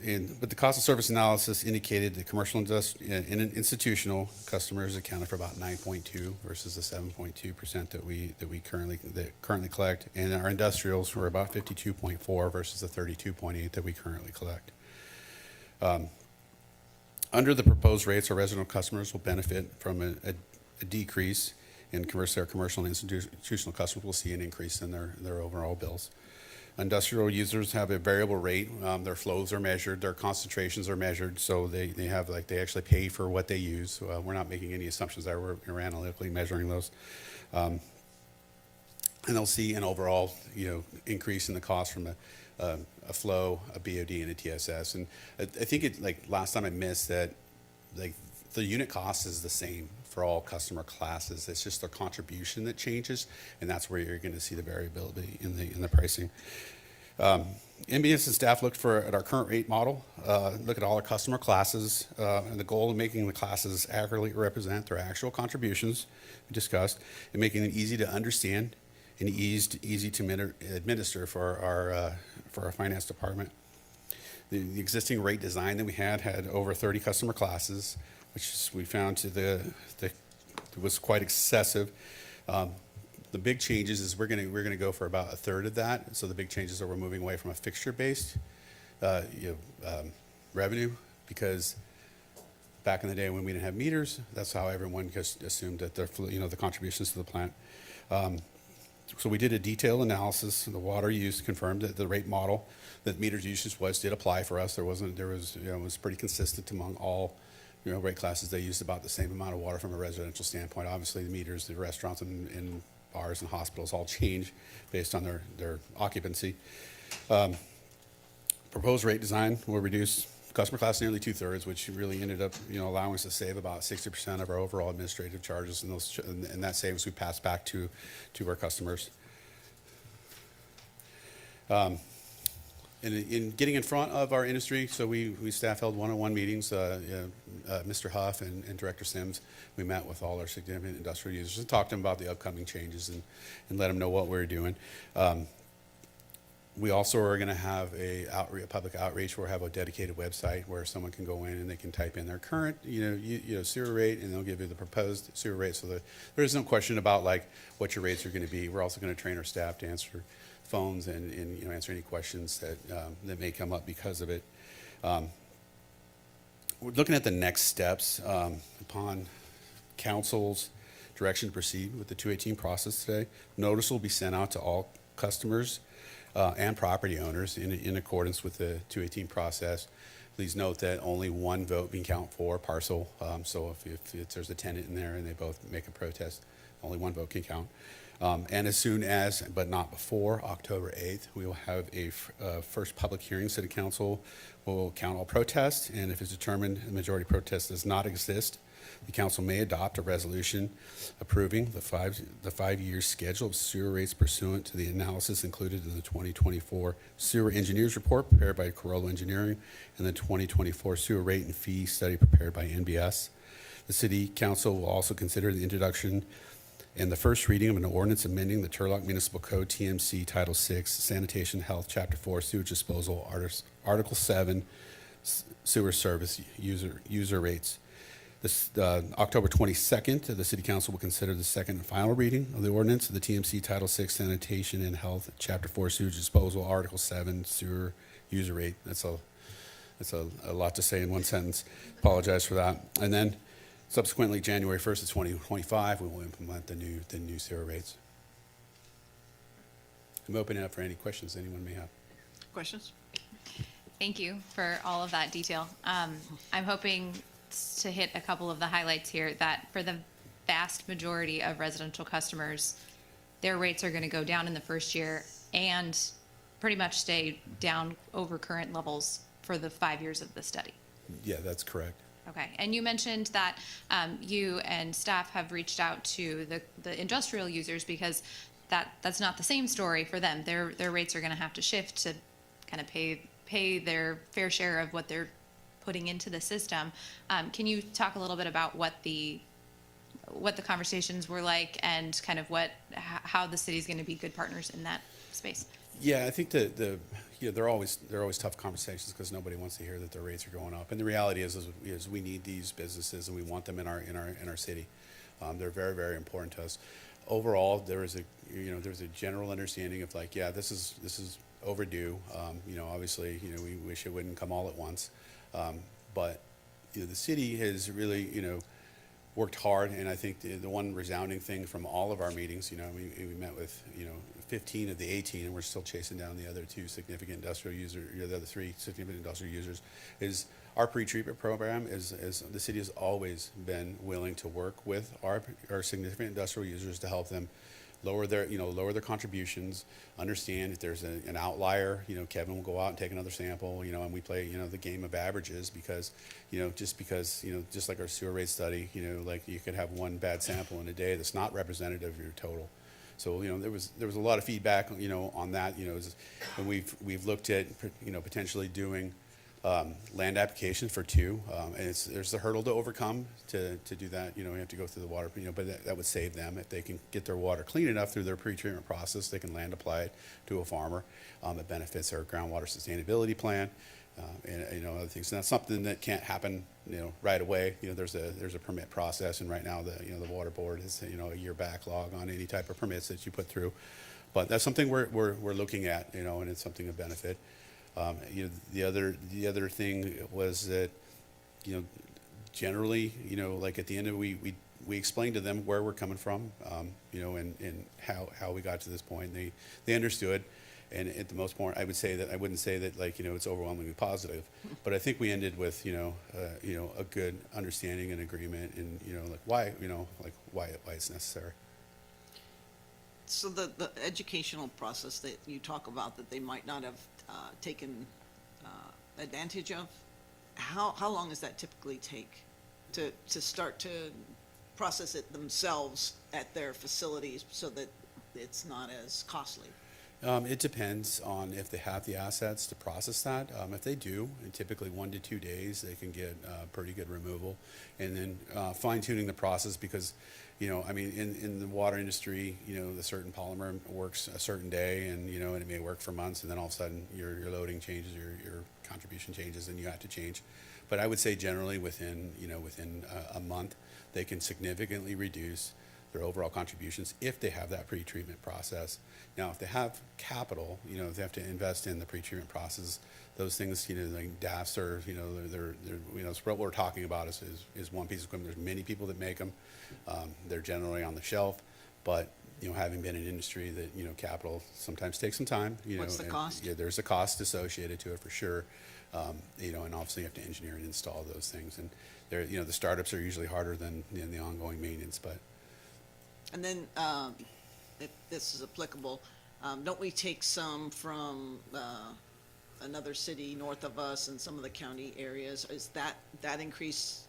But the cost of service analysis indicated that commercial and institutional customers accounted for about 9.2% versus the 7.2% that we currently collect, and our industrials were about 52.4% versus the 32.8% that we currently collect. Under the proposed rates, our residential customers will benefit from a decrease And conversely, our commercial and institutional customers will see an increase in their overall bills. Industrial users have a variable rate. Their flows are measured, their concentrations are measured, so they actually pay for what they use. We're not making any assumptions there. We're analytically measuring those. And they'll see an overall, increase in the cost from a flow, a BOD, and a TSS. And I think last time I missed that, the unit cost is the same for all customer classes. It's just their contribution that changes, and that's where you're going to see the variability in the pricing. MBS and staff looked at our current rate model, look at all our customer classes, and the goal of making the classes accurately represent their actual contributions we discussed, and making them easy to understand and easy to administer for our finance department. The existing rate design that we had over 30 customer classes, which we found was quite excessive. The big changes is we're gonna go for about a third of that. So the big changes are we're moving away from a fixture-based revenue, because back in the day when we didn't have meters, that's how everyone just assumed that the contributions to the plant. So we did a detailed analysis. The water use confirmed that the rate model that meters usage did apply for us. It was pretty consistent among all rate classes. They used about the same amount of water from a residential standpoint. Obviously, the meters, the restaurants and bars and hospitals all change based on their occupancy. Proposed rate design will reduce customer class nearly 2/3, which really ended up allowing us to save about 60% of our overall administrative charges, and that savings we pass back to our customers. In getting in front of our industry, so we staff held one-on-one meetings. Mr. Huff and Director Sims, we met with all our significant industrial users and talked to them about the upcoming changes and let them know what we're doing. We also are going to have a public outreach where we have a dedicated website where someone can go in and they can type in their current sewer rate, and they'll give you the proposed sewer rate, so that there is no question about what your rates are going to be. We're also going to train our staff to answer phones and answer any questions that may come up because of it. We're looking at the next steps upon council's direction to proceed with the 218 process today. Notice will be sent out to all customers and property owners in accordance with the 218 process. Please note that only one vote can count for parcel. So if there's a tenant in there and they both make a protest, only one vote can count. And as soon as, but not before, October 8th, we will have a first public hearing. City Council will count all protests, and if it's determined a majority protest does not exist, the council may adopt a resolution approving the five-year schedule of sewer rates pursuant to the analysis included in the 2024 Sewer Engineers Report prepared by Corolla Engineering and the 2024 Sewer Rate and Fee Study prepared by NBS. The City Council will also consider the introduction and the first reading of an ordinance amending the Turlock Municipal Code TMC Title 6 Sanitation Health Chapter 4 Sewage Disposal Article 7 Sewer Service User Rates. This October 22nd, the City Council will consider the second and final reading of the ordinance of the TMC Title 6 Sanitation and Health Chapter 4 Sewage Disposal Article 7 Sewer User Rate. That's a lot to say in one sentence. Apologize for that. And then subsequently, January 1st of 2025, we will implement the new sewer rates. I'm opening up for any questions anyone may have. Questions? Thank you for all of that detail. I'm hoping to hit a couple of the highlights here, that for the vast majority of residential customers, their rates are going to go down in the first year and pretty much stay down over current levels for the 5 years of the study. Yeah, that's correct. Okay, and you mentioned that you and staff have reached out to the industrial users because that's not the same story for them. Their rates are going to have to shift to kind of pay their fair share of what they're putting into the system. Can you talk a little bit about what the conversations were like and kind of how the city's going to be good partners in that space? Yeah, I think they're always tough conversations because nobody wants to hear that their rates are going up. And the reality is we need these businesses and we want them in our city. They're very, very important to us. Overall, there's a general understanding of this is overdue. Obviously, we wish it wouldn't come all at once. But the city has really, worked hard, and I think the one resounding thing from all of our meetings, we met with, 15 of the 18, and we're still chasing down the other two significant industrial users, the other three significant industrial users, is our pretreatment program is the city has always been willing to work with our significant industrial users to help them lower their contributions, understand if there's an outlier, Kevin will go out and take another sample, and we play, the game of averages because, just like our sewer rate study, like you could have one bad sample in a day that's not representative of your total. So, there was a lot of feedback, on that, and we've looked at, potentially doing land applications for two, and there's a hurdle to overcome to do that. We have to go through the water, but that would save them if they can get their water clean enough through their pre-treatment process. They can land apply it to a farmer. It benefits our groundwater sustainability plan, and other things. And that's something that can't happen, right away. There's a permit process, and right now the water board is a year backlog on any type of permits that you put through. But that's something we're looking at, and it's something of benefit. The other thing was that, generally, like at the end of we explained to them where we're coming from, and how we got to this point. They understood, and at the most part, I wouldn't say that like it's overwhelmingly positive, but I think we ended with a good understanding and agreement, and why it's necessary. So the educational process that you talk about that they might not have taken advantage of, how long does that typically take to start to process it themselves at their facilities so that it's not as costly? It depends on if they have the assets to process that. If they do, in typically 1 to 2 days, they can get pretty good removal. And then fine-tuning the process because, in the water industry, the certain polymer works a certain day and, and it may work for months, and then all of a sudden your loading changes, your contribution changes, and you have to change. But I would say generally within a month, they can significantly reduce their overall contributions if they have that pre-treatment process. Now, if they have capital, if they have to invest in the pre-treatment process, those things, like DAFs are, so what we're talking about is one piece of equipment. There's many people that make them. They're generally on the shelf, but, having been in industry that, capital sometimes takes some time. What's the cost? Yeah, there's a cost associated to it for sure. And obviously you have to engineer and install those things. And the startups are usually harder than the ongoing maintenance, but. And then, if this is applicable, don't we take some from another city north of us and some of the county areas? Is that increase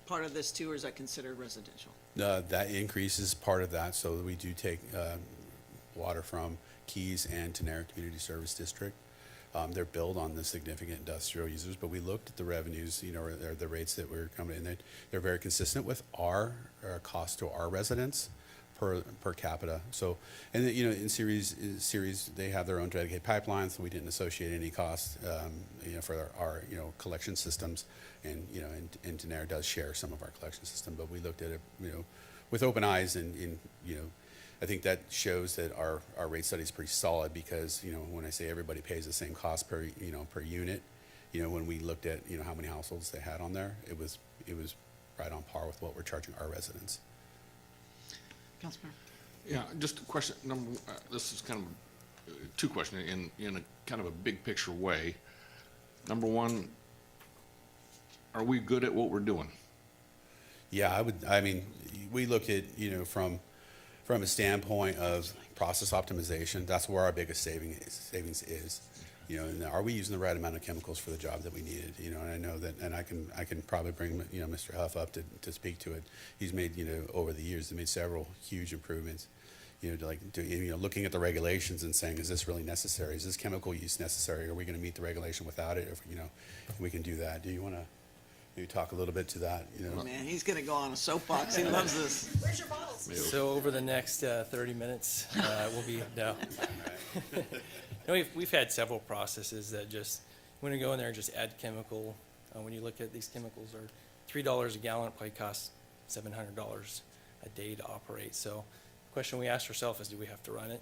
part of this too, or is that considered residential? That increase is part of that. So we do take water from Keys and Tenera Community Service District. They're billed on the significant industrial users, but we looked at the revenues, or the rates that were coming in. They're very consistent with our cost to our residents per capita. So, and in series they have their own dedicated pipelines, so we didn't associate any cost, for our collection systems, and and Tenera does share some of our collection system, but we looked at it with open eyes, and I think that shows that our rate study is pretty solid because, when I say everybody pays the same cost per unit, when we looked at, how many households they had on there, it was right on par with what we're charging our residents. Councilman? Yeah, just a question. This is kind of two questions in a kind of a big picture way. Number one, are we good at what we're doing? Yeah, we look at, from a standpoint of process optimization, that's where our biggest savings is. And are we using the right amount of chemicals for the job that we needed? And I know that, and I can probably bring Mr. Huff up to speak to it. He's made over the years, he made several huge improvements. Looking at the regulations and saying, is this really necessary? Is this chemical use necessary? Are we going to meet the regulation without it? If we can do that. Do you want to? Maybe talk a little bit to that. Oh, man, he's going to go on a soapbox. He loves this. Where's your bottles? So over the next 30 minutes, we'll be no. We've had several processes that just want to go in there and just add chemical. When you look at these chemicals, are $3 a gallon. It probably costs $700 a day to operate. So the question we asked ourselves is, do we have to run it?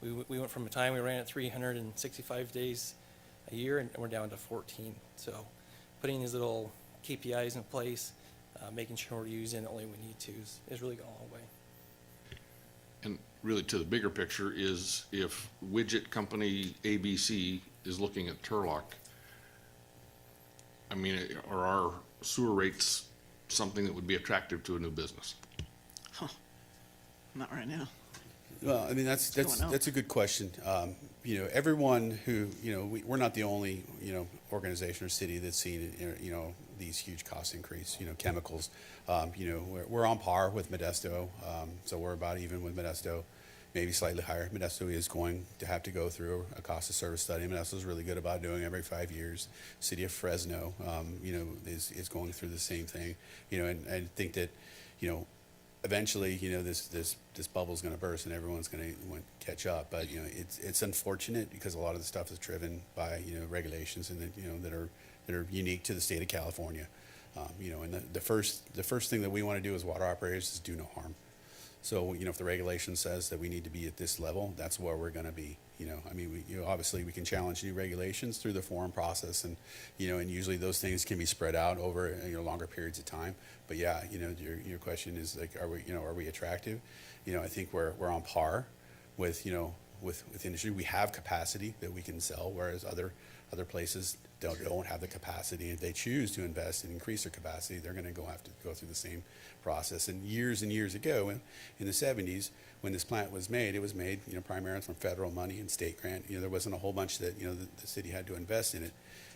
We went from a time we ran it 365 days a year, and we're down to 14. So putting these little KPIs in place, making sure we're using it only when we need to is really going a long way. And really to the bigger picture is if widget company ABC is looking at Turlock, I mean, are our sewer rates something that would be attractive to a new business? Not right now. Well, I mean, that's a good question. You know, everyone who, you know, we're not the only, you know, organization or city that's seen, you know, these huge cost increase, you know, chemicals. You know, we're on par with Modesto, so we're about even with Modesto, maybe slightly higher. Modesto is going to have to go through a cost of service study. Modesto is really good about doing it every 5 years. City of Fresno, you know, is going through the same thing. You know, and I think that, you know, eventually, you know, this bubble's going to burst and everyone's going to catch up. But you know, it's unfortunate because a lot of the stuff is driven by, you know, regulations and that, you know, that are unique to the state of California. You know, and the first thing that we want to do as water operators is do no harm. So you know, if the regulation says that we need to be at this level, that's where we're going to be. You know, I mean, obviously we can challenge new regulations through the forum process, and you know, and usually those things can be spread out over, you know, longer periods of time. But yeah, you know, your question is like, are we attractive? You know, I think we're on par with, you know, with industry. We have capacity that we can sell, whereas other places don't have the capacity. If they choose to invest and increase their capacity, they're going to have to go through the same process. And years ago, in the 70s, when this plant was made, it was made, you know, primarily from federal money and state grant. You know, there wasn't a whole bunch that, you know, the city had to invest in it.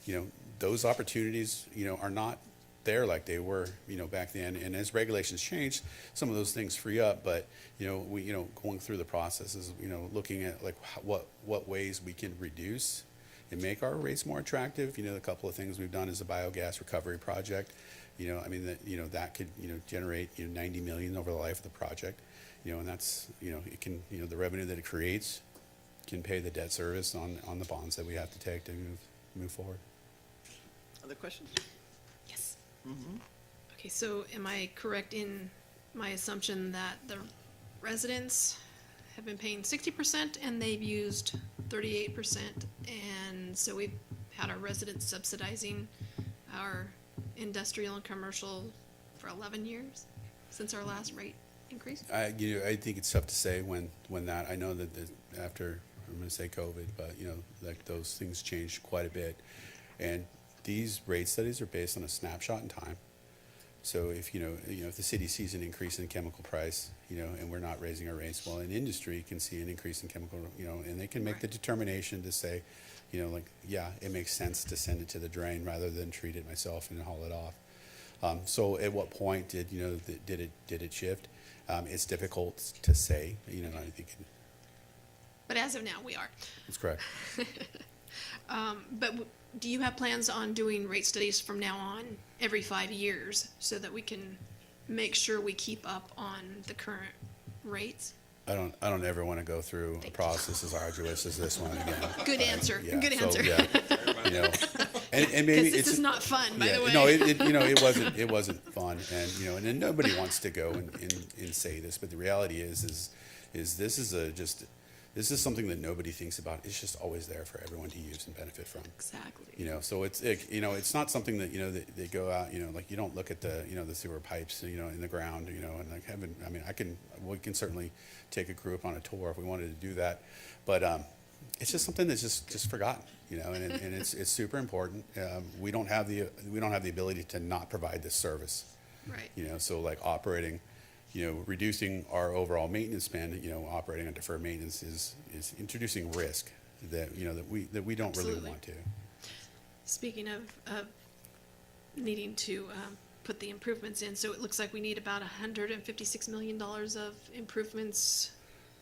You know, those opportunities, you know, are not there like they were, you know, back then. And as regulations change, some of those things free up. But you know, going through the processes, you know, looking at like what ways we can reduce and make our rates more attractive. You know, a couple of things we've done is a biogas recovery project. You know, I mean, that could, you know, generate, you know, 90 million over the life of the project. You know, and that's, you know, it can, you know, the revenue that it creates can pay the debt service on the bonds that we have to take to move forward. Other questions? Yes. Mm-hmm. Okay, so am I correct in my assumption that the residents have been paying 60% and they've used 38%, and so we've had our residents subsidizing our industrial and commercial for 11 years since our last rate increase? I think it's tough to say when that. I know that after, I'm going to say COVID, but you know, like those things changed quite a bit, and these rate studies are based on a snapshot in time. So if if the city sees an increase in chemical price, you know, and we're not raising our rates, well, an industry can see an increase in chemical, you know, and they can make the determination to say, you know, like, yeah, it makes sense to send it to the drain rather than treat it myself and haul it off. So at what point did it shift? It's difficult to say, you know. I think But as of now, we are. that's correct. But do you have plans on doing rate studies from now on every 5 years so that we can make sure we keep up on the current rates? I don't ever want to go through a process as arduous as this one again. Good answer. Yeah, Good so, answer. yeah, you know, and maybe this is not fun, by the way. No, it wasn't fun, and you know, and nobody wants to go and say this, but the reality is this is something that nobody thinks about. It's just always there for everyone to use and benefit from. Exactly. You know, so it's not something that, you know, that they go out, you know, like you don't look at the, you know, the sewer pipes, you know, in the ground, you know, and like we can certainly take a group on a tour if we wanted to do that, but it's just something that's just forgotten, you know, and it's super important. We don't have the ability to not provide this service. Right. You know, so like operating, you know, reducing our overall maintenance spend, you know, operating on deferred maintenance is introducing risk that, you know, that we don't really want to. Speaking of needing to put the improvements in, so it looks like we need about $156 million of improvements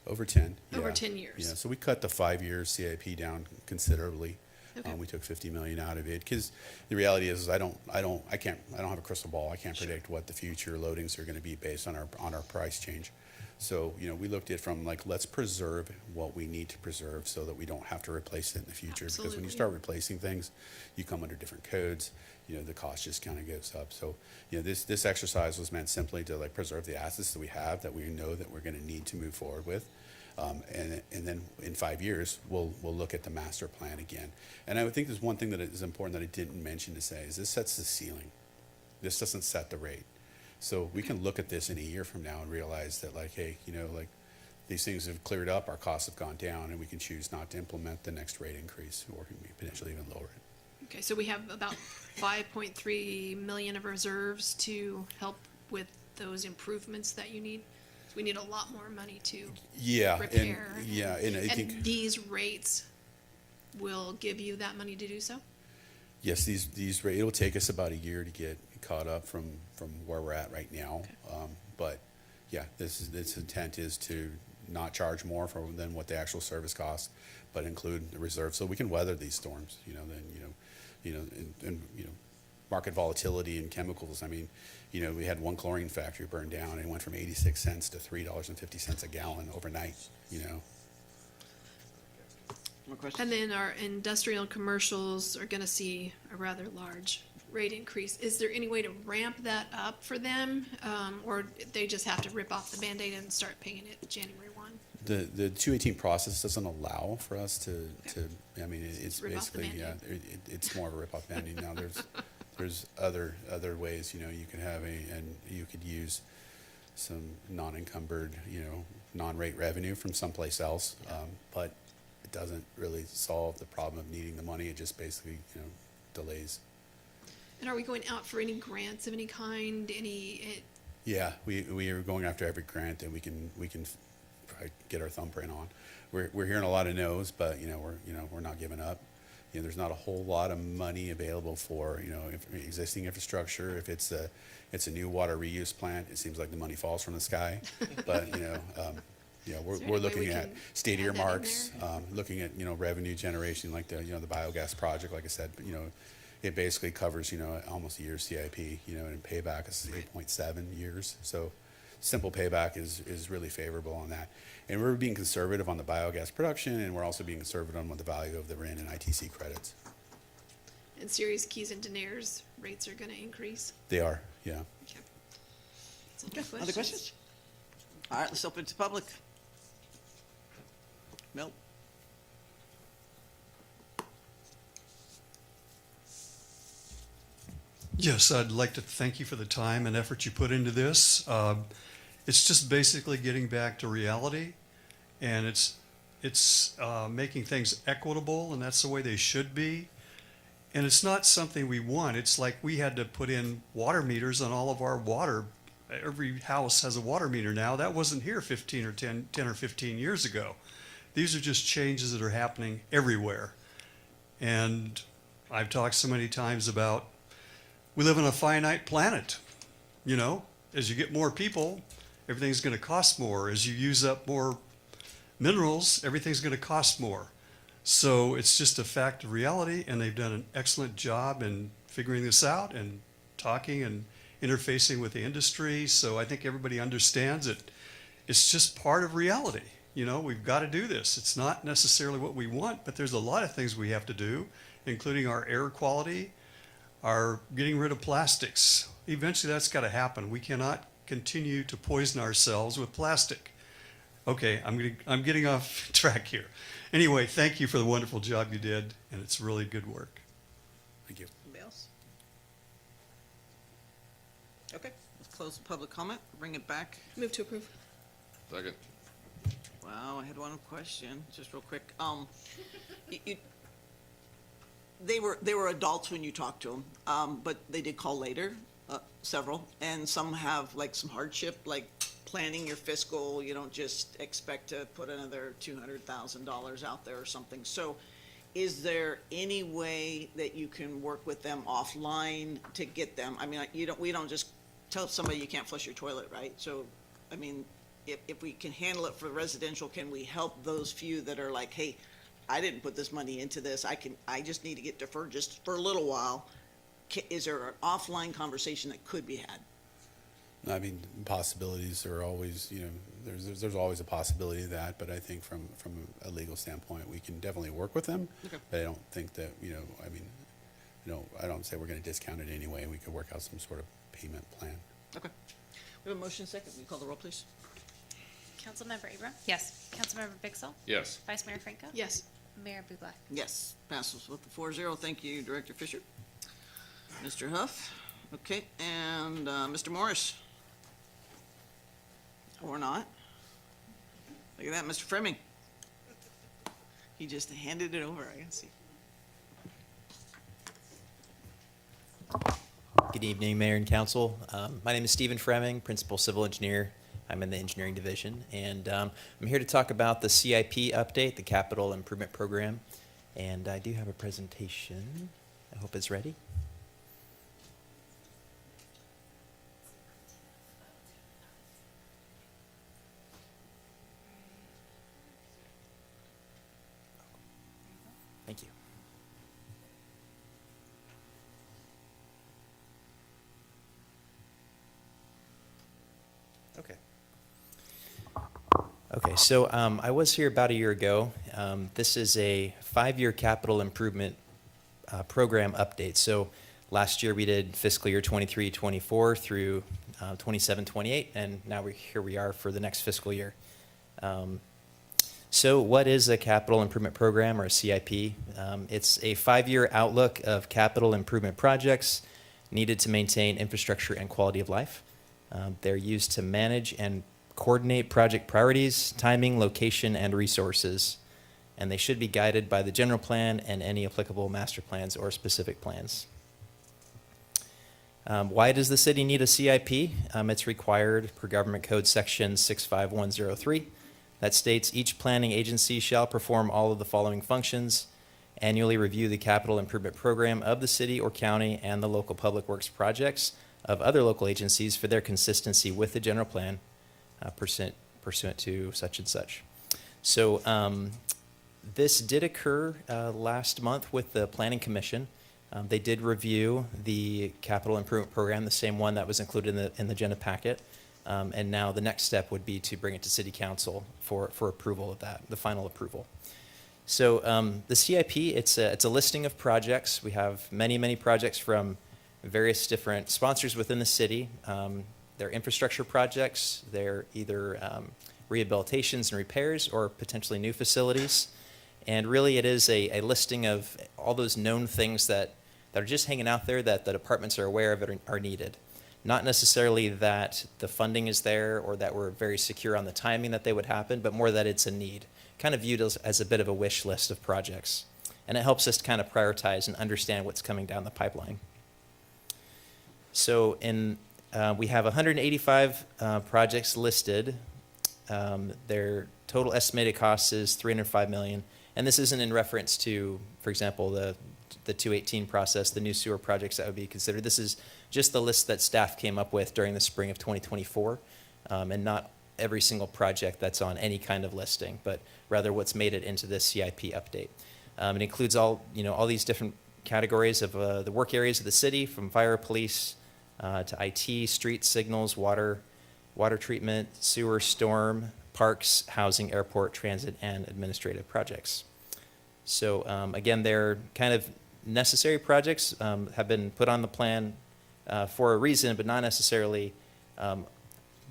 Over 10. over yeah. 10 years. Yeah, so we cut the 5-year CIP down considerably. Okay. We took $50 million out of it because the reality is I don't have a crystal ball. I can't predict what the future loadings are going to be based on our price change. So, you know, we looked at from like, let's preserve what we need to preserve so that we don't have to replace it in the future. Absolutely. Because when you start replacing things, you come under different codes, you know, the cost just kind of goes up. So, you know, this exercise was meant simply to like preserve the assets that we have that we know that we're going to need to move forward with. And then in 5 years, we'll look at the master plan again. And I would think there's one thing that is important that I didn't mention to say is this sets the ceiling. This doesn't set the rate. So we can look at this in a year from now and realize that like, hey, you know, like these things have cleared up, our costs have gone down, and we can choose not to implement the next rate increase, or can we potentially even lower it. Okay, so we have about 5.3 million of reserves to help with those improvements that you need. So we need a lot more money to Yeah, repair. and I think. And these rates will give you that money to do so? Yes, these it'll take us about a year to get caught up from where we're at right now. But yeah, this intent is to not charge more than what the actual service costs, but include the reserve so we can weather these storms. You know, and market volatility and chemicals. I mean, you know, we had one chlorine factory burn down and it went from 86 cents to $3.50 a gallon overnight. You know. More questions? And then our industrial and commercials are gonna see a rather large rate increase. Is there any way to ramp that up for them? Or they just have to rip off the Band-Aid and start paying it January 1? The 218 process doesn't allow for us to I mean, it's Rip off the basically, yeah, it's more of a rip-off Band-Aid now. There's other ways, you know, you could have and you could use some non-encumbered, you know, non-rate revenue from someplace else. But it doesn't really solve the problem of needing the money. It just basically, you know, delays. And are we going out for any grants of any kind, Yeah, we are going after every grant that we can probably get our thumbprint on. We're hearing a lot of no's, but we're not giving up. You know, there's not a whole lot of money available for existing infrastructure. If it's a new water reuse plant, it seems like the money falls from the sky. But we're looking at state earmarks, looking at revenue generation, like the biogas project. Like I said, it basically covers almost a year's CIP, and payback is 8.7 years. So simple payback is really favorable on that. And we're being conservative on the biogas production, and we're also being conservative on the value of the RIN and ITC credits. and Ceres, Keys, and Daenerys rates are gonna increase? They are, yeah. Okay. That's all my Other questions? All right, let's open it to public. Milt? Yes, I'd like to thank you for the time and effort you put into this. It's just basically getting back to reality, and it's making things equitable, and that's the way they should be. And it's not something we want. It's like we had to put in water meters on all of our water. Every house has a water meter now. That wasn't here 10 or 15 years ago. These are just changes that are happening everywhere. And I've talked so many times about we live on a finite planet. As you get more people, everything's going to cost more. As you use up more minerals, everything's going to cost more. So it's just a fact of reality, and they've done an excellent job in figuring this out and talking and interfacing with the industry. So I think everybody understands it. It's just part of reality. We've got to do this. It's not necessarily what we want, but there's a lot of things we have to do, including our air quality, our getting rid of plastics. Eventually that's got to happen. We cannot continue to poison ourselves with plastic. Okay, I'm getting off track here. Anyway, thank you for the wonderful job you did, and it's really good work. Thank you. Anybody else? Okay, let's close the public comment, bring it back. Move to approve. Second. Wow, I had one question, just real quick. They were adults when you talked to them, but they did call later, several, and some have like some hardship, like planning your fiscal. You don't just expect to put another $200,000 out there or something. So is there any way that you can work with them offline to get them? I mean, we don't just tell somebody you can't flush your toilet, right? So, I mean, if we can handle it for residential, can we help those few that are like, hey, I didn't put this money into this. I just need to get deferred just for a little while. Is there an offline conversation that could be had? I mean, possibilities are always, there's always a possibility of that, but I think from a legal standpoint, we can definitely work with them. Okay. But I don't think that, I don't say we're going to discount it anyway. We could work out some sort of payment plan. Okay. We have a motion second. Will you call the roll, please? Councilmember Abram? Yes. Councilmember Bixel? Yes. Vice Mayor Franco? Yes. Mayor Bublak? Yes, passes with the 4-0. Thank you, Director Fisher. Mr. Huff. Okay, and Mr. Morris. Or not. Look at that, Mr. Fremming. He just handed it over, I can see. Good evening, Mayor and Council. My name is Stephen Fremming, Principal Civil Engineer. I'm in the Engineering Division, and I'm here to talk about the CIP update, the Capital Improvement Program. And I do have a presentation. I hope it's ready. Thank you. Okay. Okay, so I was here about a year ago. This is a 5-year capital improvement program update. So last year we did fiscal year 23-24 through 27-28, and now here we are for the next fiscal year. So what is a capital improvement program, or a CIP? It's a 5-year outlook of capital improvement projects needed to maintain infrastructure and quality of life. They're used to manage and coordinate project priorities, timing, location, and resources, and they should be guided by the general plan and any applicable master plans or specific plans. Why does the city need a CIP? It's required per Government Code Section 65103 that states each planning agency shall perform all of the following functions: annually review the capital improvement program of the city or county and the local public works projects of other local agencies for their consistency with the general plan, pursuant to such and such. So this did occur last month with the Planning Commission. They did review the capital improvement program, the same one that was included in the agenda packet. And now the next step would be to bring it to City Council for approval of that, the final approval. So the CIP, it's a listing of projects. We have many projects from various different sponsors within the city. They're infrastructure projects. They're either rehabilitations and repairs or potentially new facilities. And really it is a listing of all those known things that are just hanging out there that the departments are aware of it are needed. Not necessarily that the funding is there or that we're very secure on the timing that they would happen, but more that it's a need. Kind of viewed as a bit of a wish list of projects. And it helps us to kind of prioritize and understand what's coming down the pipeline. So we have 185 projects listed. Their total estimated cost is $305 million. And this isn't in reference to, for example, the 218 process, the new sewer projects that would be considered. This is just the list that staff came up with during the spring of 2024, and not every single project that's on any kind of listing, but rather what's made it into this CIP update. It includes all these different categories of the work areas of the city, from fire, police, to IT, streets, signals, water treatment, sewer, storm, parks, housing, airport, transit, and administrative projects. So again, they're kind of necessary projects, have been put on the plan for a reason, but not necessarily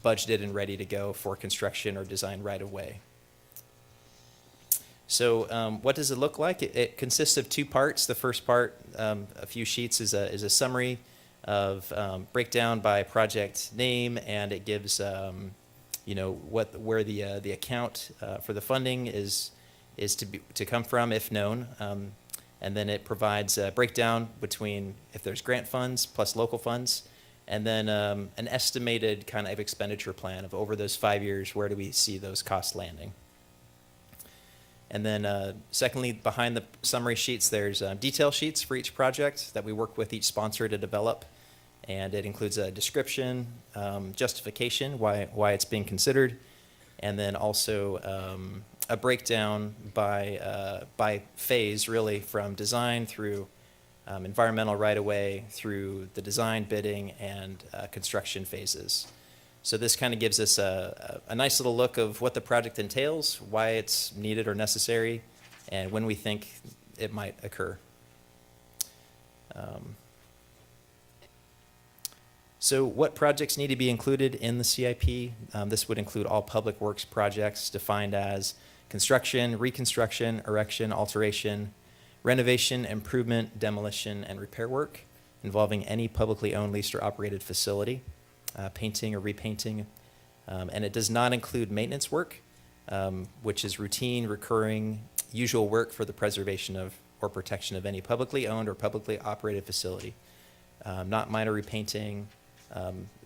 budgeted and ready to go for construction or design right away. So what does it look like? It consists of 2 parts. The first part, a few sheets, is a summary of breakdown by project name, and it gives where the account for the funding is to come from, if known. And then it provides a breakdown between if there's grant funds plus local funds, and then an estimated kind of expenditure plan of over those 5 years, where do we see those costs landing. And then secondly, behind the summary sheets, there's detail sheets for each project that we work with each sponsor to develop. And it includes a description, justification, why it's being considered, and then also a breakdown by phase, really, from design through environmental right-of-way, through the design, bidding, and construction phases. So this kind of gives us a nice little look of what the project entails, why it's needed or necessary, and when we think it might occur. So what projects need to be included in the CIP? This would include all public works projects defined as construction, reconstruction, erection, alteration, renovation, improvement, demolition, and repair work involving any publicly owned, leased, or operated facility, painting or repainting, And it does not include maintenance work, which is routine, recurring, usual work for the preservation of or protection of any publicly owned or publicly operated facility. Not minor repainting,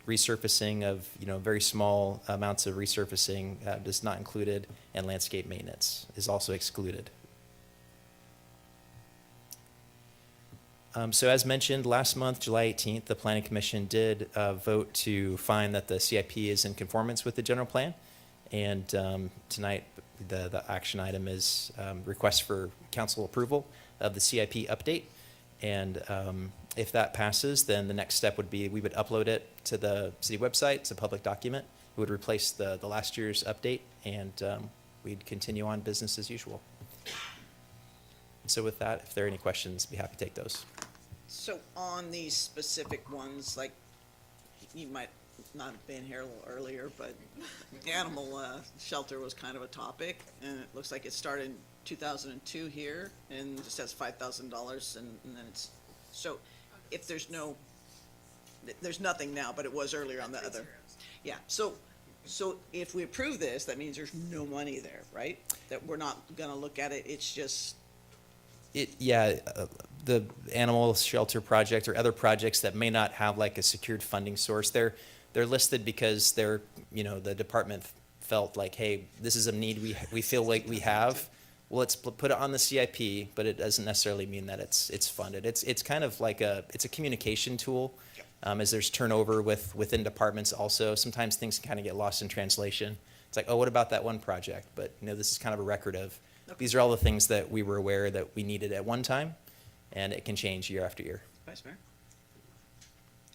resurfacing of, very small amounts of resurfacing is not included, and landscape maintenance is also excluded. So as mentioned, last month, July 18th, the Planning Commission did vote to find that the CIP is in conformance with the general plan. And tonight, the action item is request for council approval of the CIP update. And if that passes, then the next step would be we would upload it to the city website. It's a public document. It would replace the last year's update, and we'd continue on business as usual. So with that, if there are any questions, I'd be happy to take those. So on these specific ones, like, you might not have been here a little earlier, but animal shelter was kind of a topic, and it looks like it started in 2002 here, and just has $5,000, and then it's, so if there's nothing now, but it was earlier on the other. Yeah, so if we approve this, that means there's no money there, right? That we're not gonna look at it, it's just. The animal shelter project or other projects that may not have like a secured funding source, they're listed because the department felt like, hey, this is a need we feel like we have. Well, let's put it on the CIP, but it doesn't necessarily mean that it's funded. It's kind of like it's a communication tool, as there's turnover within departments also. Sometimes things can kind of get lost in translation. It's like, oh, what about that one project? But this is kind of a record of, these are all the things that we were aware that we needed at one time, and it can change year after year. Vice Mayor?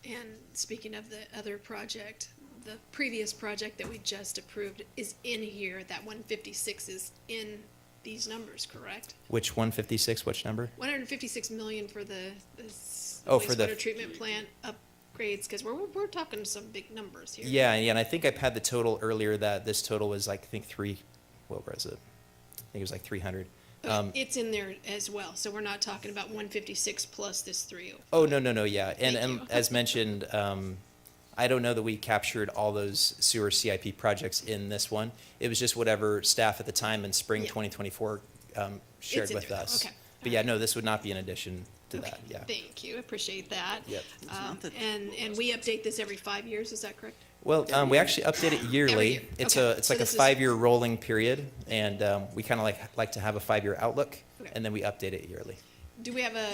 And speaking of the other project, the previous project that we just approved is in here. That 156 is in these numbers, correct? Which 156, which number? 156 million for the for the wastewater treatment plant upgrades, because we're talking some big numbers here. Yeah, and I think I had the total earlier that this total was like, I think what was it? I think it was like 300. It's in there as well, so we're not talking about 156 plus this 305. Oh, no, yeah. And Thank you. as mentioned, I don't know that we captured all those sewer CIP projects in this one. It was just whatever staff at the time in spring 2024 shared It's in with there. us. Okay. But yeah, no, this would not be in addition to that, yeah. Thank you, appreciate that. Yep. And we update this every 5 years, is that correct? Well, we actually update it yearly. year. It's Okay. it's So like a this is- 5-year rolling period, and we kind of like to have a 5-year outlook, Okay. and then we update it yearly. Do we have a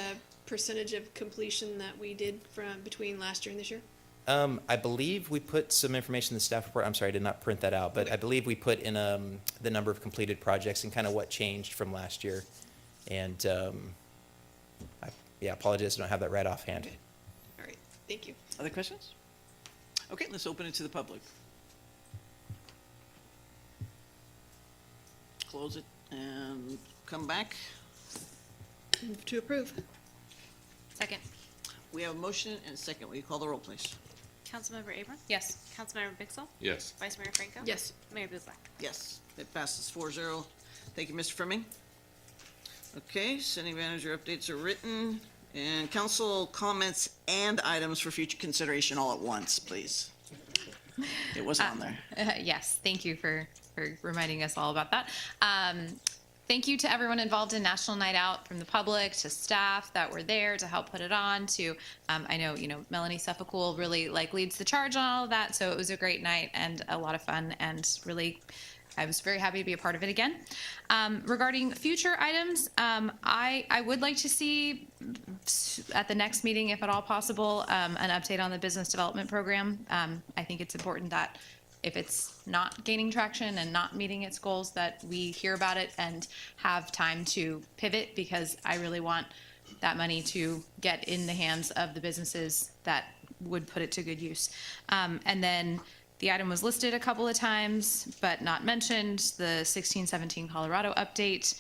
percentage of completion that we did from between last year and this year? I believe we put some information in the staff report. I'm sorry, I did not print that out, but I believe we put in the number of completed projects and kind of what changed from last year. And I apologize, I don't have that right offhand. Okay. All right, thank you. Other questions? Okay, let's open it to the public. Close it and come back. Move to approve. Second. We have a motion and a second. Will you call the roll, please? Councilmember Abram? Yes. Councilmember Bixel? Yes. Vice Mayor Franco? Yes. Mayor Bublak? Yes, it passes 4-0. Thank you, Mr. Fleming. Okay, city manager updates are written. And council comments and items for future consideration all at once, please. It was on there. Yes, thank you for reminding us all about that. Thank you to everyone involved in National Night Out, from the public to staff that were there to help put it on, to, I know, Melanie Suffolk really leads the charge on all of that. So it was a great night and a lot of fun, and really, I was very happy to be a part of it again. Regarding future items, I would like to see at the next meeting, if at all possible, an update on the business development program. I think it's important that if it's not gaining traction and not meeting its goals, that we hear about it and have time to pivot, because I really want that money to get in the hands of the businesses that would put it to good use. And then the item was listed a couple of times, but not mentioned, the 16-17 Colorado update.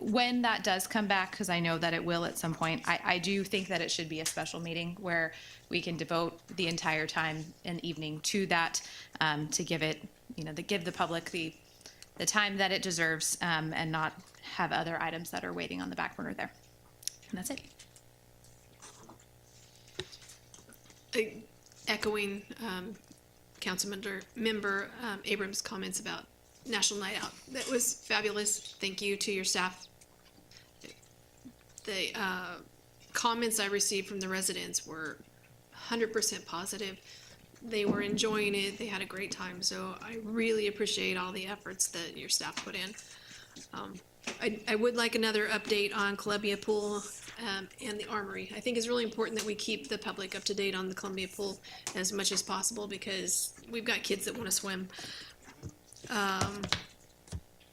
When that does come back, because I know that it will at some point, I do think that it should be a special meeting where we can devote the entire time and evening to that, to give it, give the public the time that it deserves, and not have other items that are waiting on the back burner there. And that's it. Echoing Member Abrams' comments about National Night Out. That was fabulous. Thank you to your staff. The comments I received from the residents were 100% positive. They were enjoying it. They had a great time. So I really appreciate all the efforts that your staff put in. I would like another update on Columbia Pool and the Armory. I think it's really important that we keep the public up to date on the Columbia Pool as much as possible because we've got kids that want to swim.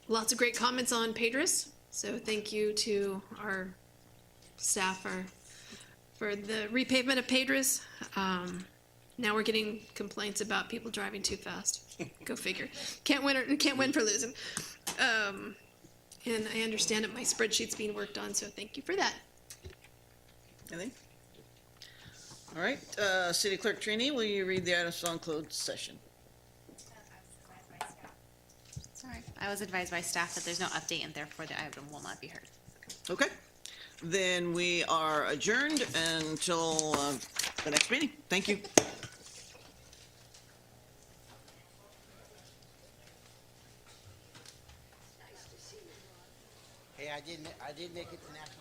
Lots of great comments on Pedris. So thank you to our staff for the repavement of Pedris. Now we're getting complaints about people driving too fast. Go figure. Can't win for losing. And I understand that my spreadsheet's being worked on, so thank you for that. Anything? All right, City Clerk Trini, will you read the items on closed session? Sorry, I was advised by staff that there's no update and therefore the item will not be heard. Okay, then we are adjourned until the next meeting. Thank you. Hey, I did make it to national.